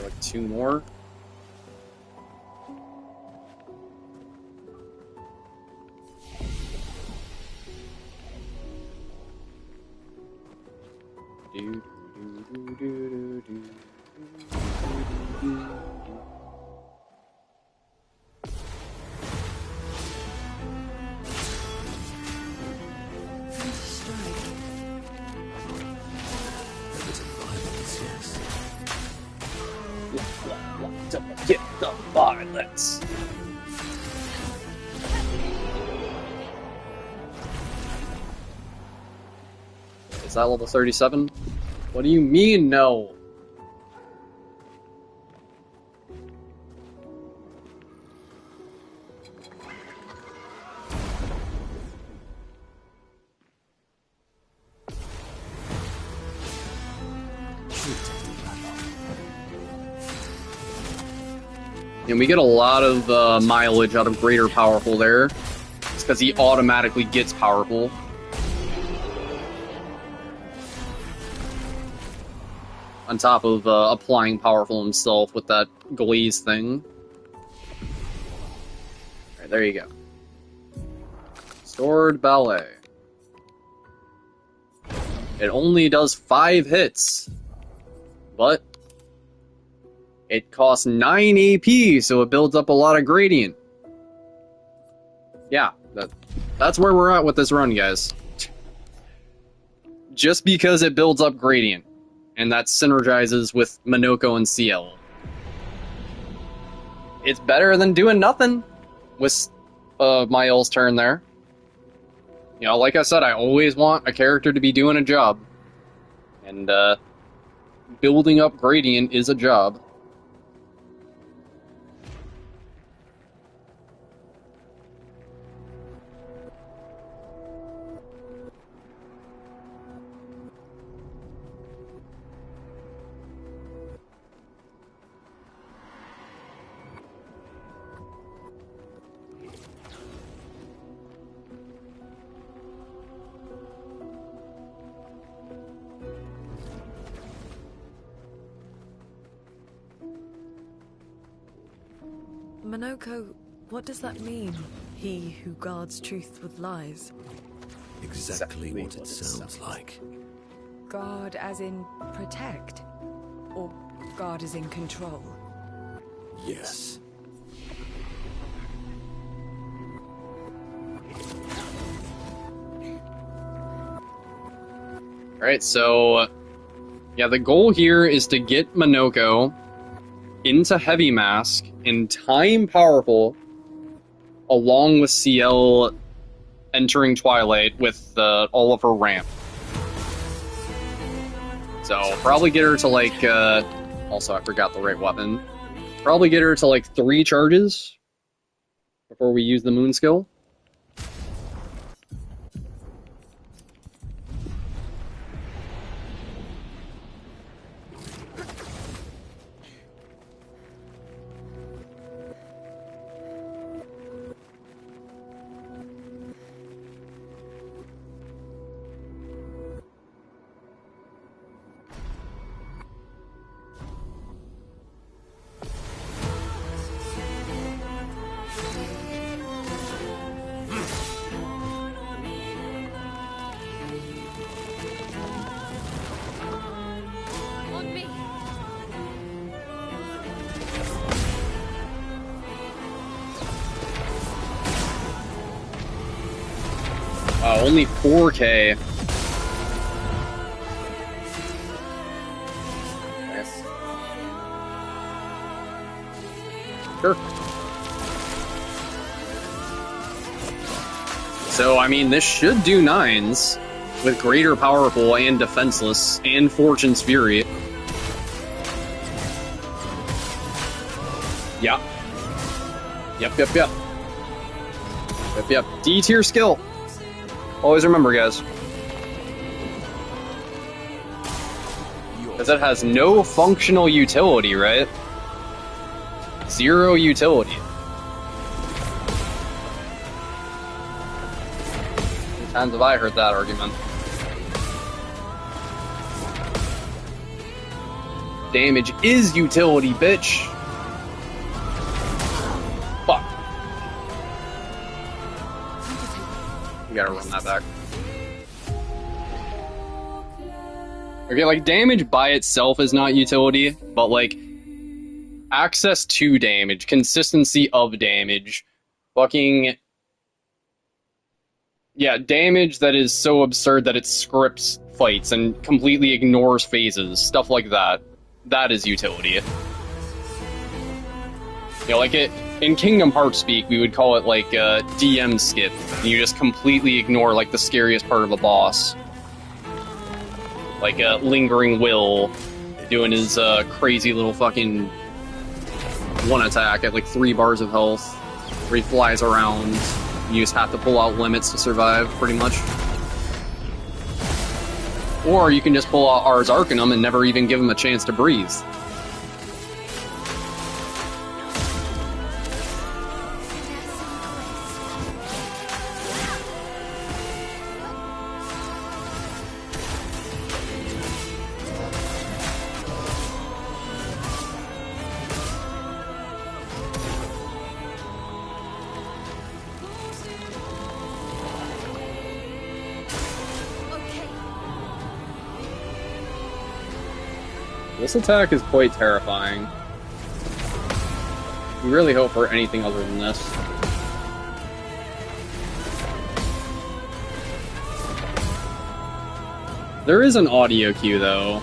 Like 2 more. Do, do, do, do, do, do. Violence, yes. Get the violence. Is that level 37? What do you mean, no? And we get a lot of mileage out of Greater Powerful there. It's because he automatically gets powerful. On top of applying powerful himself with that glaze thing. Alright, there you go. Stored Ballet. It only does 5 hits. But it costs 9 AP, so it builds up a lot of gradient. Yeah, that's where we're at with this run, guys. Just because it builds up gradient, and that synergizes with Minoko and CL. It's better than doing nothing with Mael's turn there. You know, like I said, I always want a character to be doing a job. And building up gradient is a job. Minoko, what does that mean? He who guards truth with lies. Exactly what it sounds like. Guard as in protect? Or guard as in control? Yes. Alright, so yeah, the goal here is to get Minoko into Heavy Mask in time powerful along with CL entering Twilight with all of her ramp. So probably get her to like. Also, I forgot the right weapon. Probably get her to like 3 charges before we use the moon skill. On me. Only 4K. Sure. So, I mean, this should do 9s with Greater Powerful and Defenseless and Fortune's Fury. Yeah. Yep. D tier skill. Always remember, guys. Because it has no functional utility, right? 0 utility. How many times have I heard that argument? Damage is utility, bitch! Fuck. We gotta run that back. Okay, like, damage by itself is not utility, but, like, access to damage, consistency of damage, fucking... Yeah, damage that is so absurd that it scripts fights and completely ignores phases, stuff like that. That is utility. You know, like, in Kingdom Hearts speak, we would call it, like, DM skip. And you just completely ignore, like, the scariest part of a boss. Like, Lingering Will doing his, crazy little fucking one attack at, like, 3 bars of health, where he flies around. You just have to pull out limits to survive, pretty much. Or you can just pull out Ars Arcanum and never even give him a chance to breathe. This attack is quite terrifying. We really hope for anything other than this. There is an audio cue, though.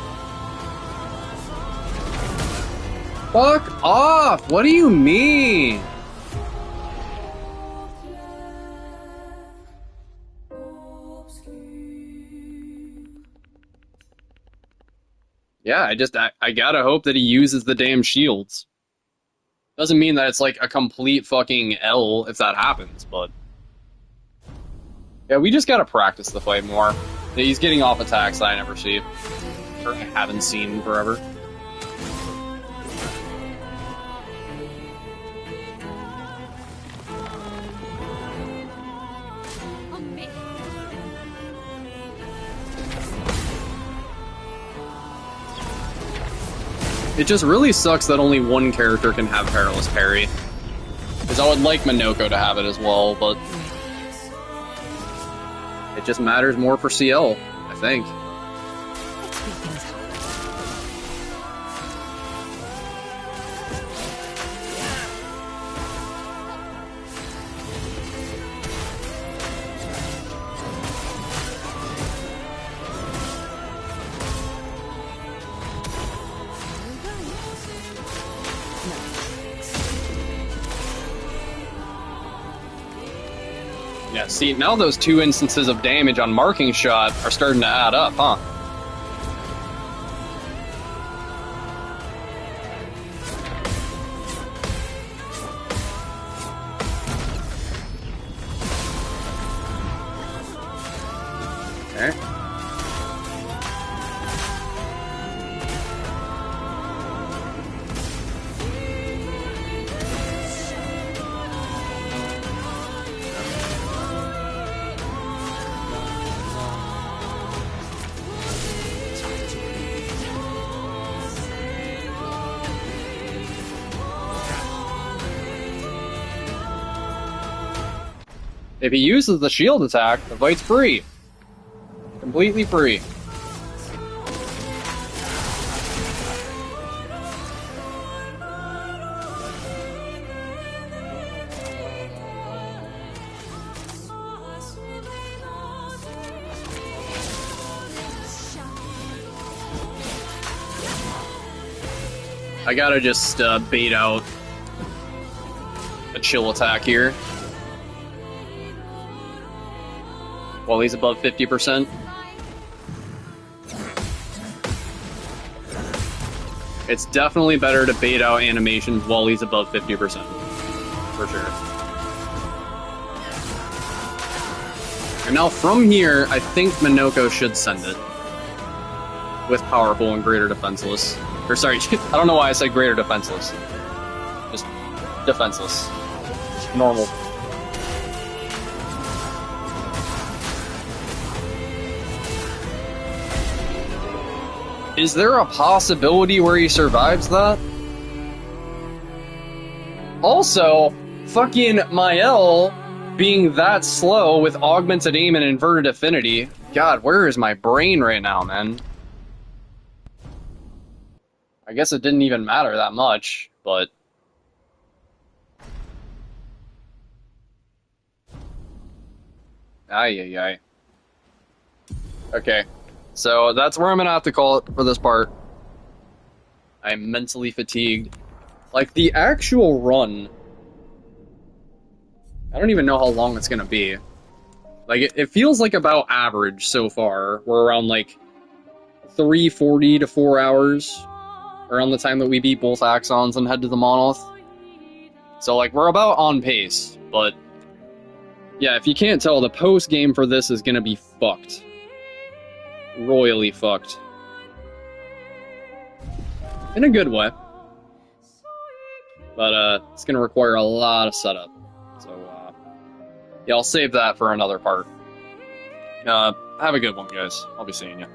Fuck off! What do you mean? Yeah, I gotta hope that he uses the damn shields. Doesn't mean that it's like a complete fucking L if that happens, but... Yeah, we just gotta practice the fight more. He's getting off attacks that I never see. Or I haven't seen in forever. On me. It just really sucks that only one character can have Perilous Parry. Because I would like Minoko to have it as well, but... It just matters more for CL, I think. Yeah, see, now those 2 instances of damage on marking shot are starting to add up, huh? Okay. If he uses the shield attack, the fight's free. Completely free. I gotta just bait out a chill attack here. While he's above 50%. It's definitely better to bait out animations while he's above 50%. For sure. And now from here, I think Minoko should send it. With powerful and greater defenseless. Or sorry, I don't know why I said greater defenseless. Just defenseless. Normal. Is there a possibility where he survives that? Also, fucking Mael being that slow with augmented aim and inverted affinity. God, where is my brain right now, man? I guess it didn't even matter that much, but... Ay, ay, ay. Okay. So that's where I'm gonna have to call it for this part. I'm mentally fatigued. Like, the actual run... I don't even know how long it's gonna be. Like, it feels like about average so far. We're around, like, 340 to 4 hours. Around the time that we beat both Axons and head to the Monolith. So, like, we're about on pace, but... Yeah, if you can't tell, the post-game for this is gonna be fucked. Royally fucked. In a good way. But, it's gonna require a lot of setup. So, yeah, I'll save that for another part. Have a good one, guys. I'll be seeing you.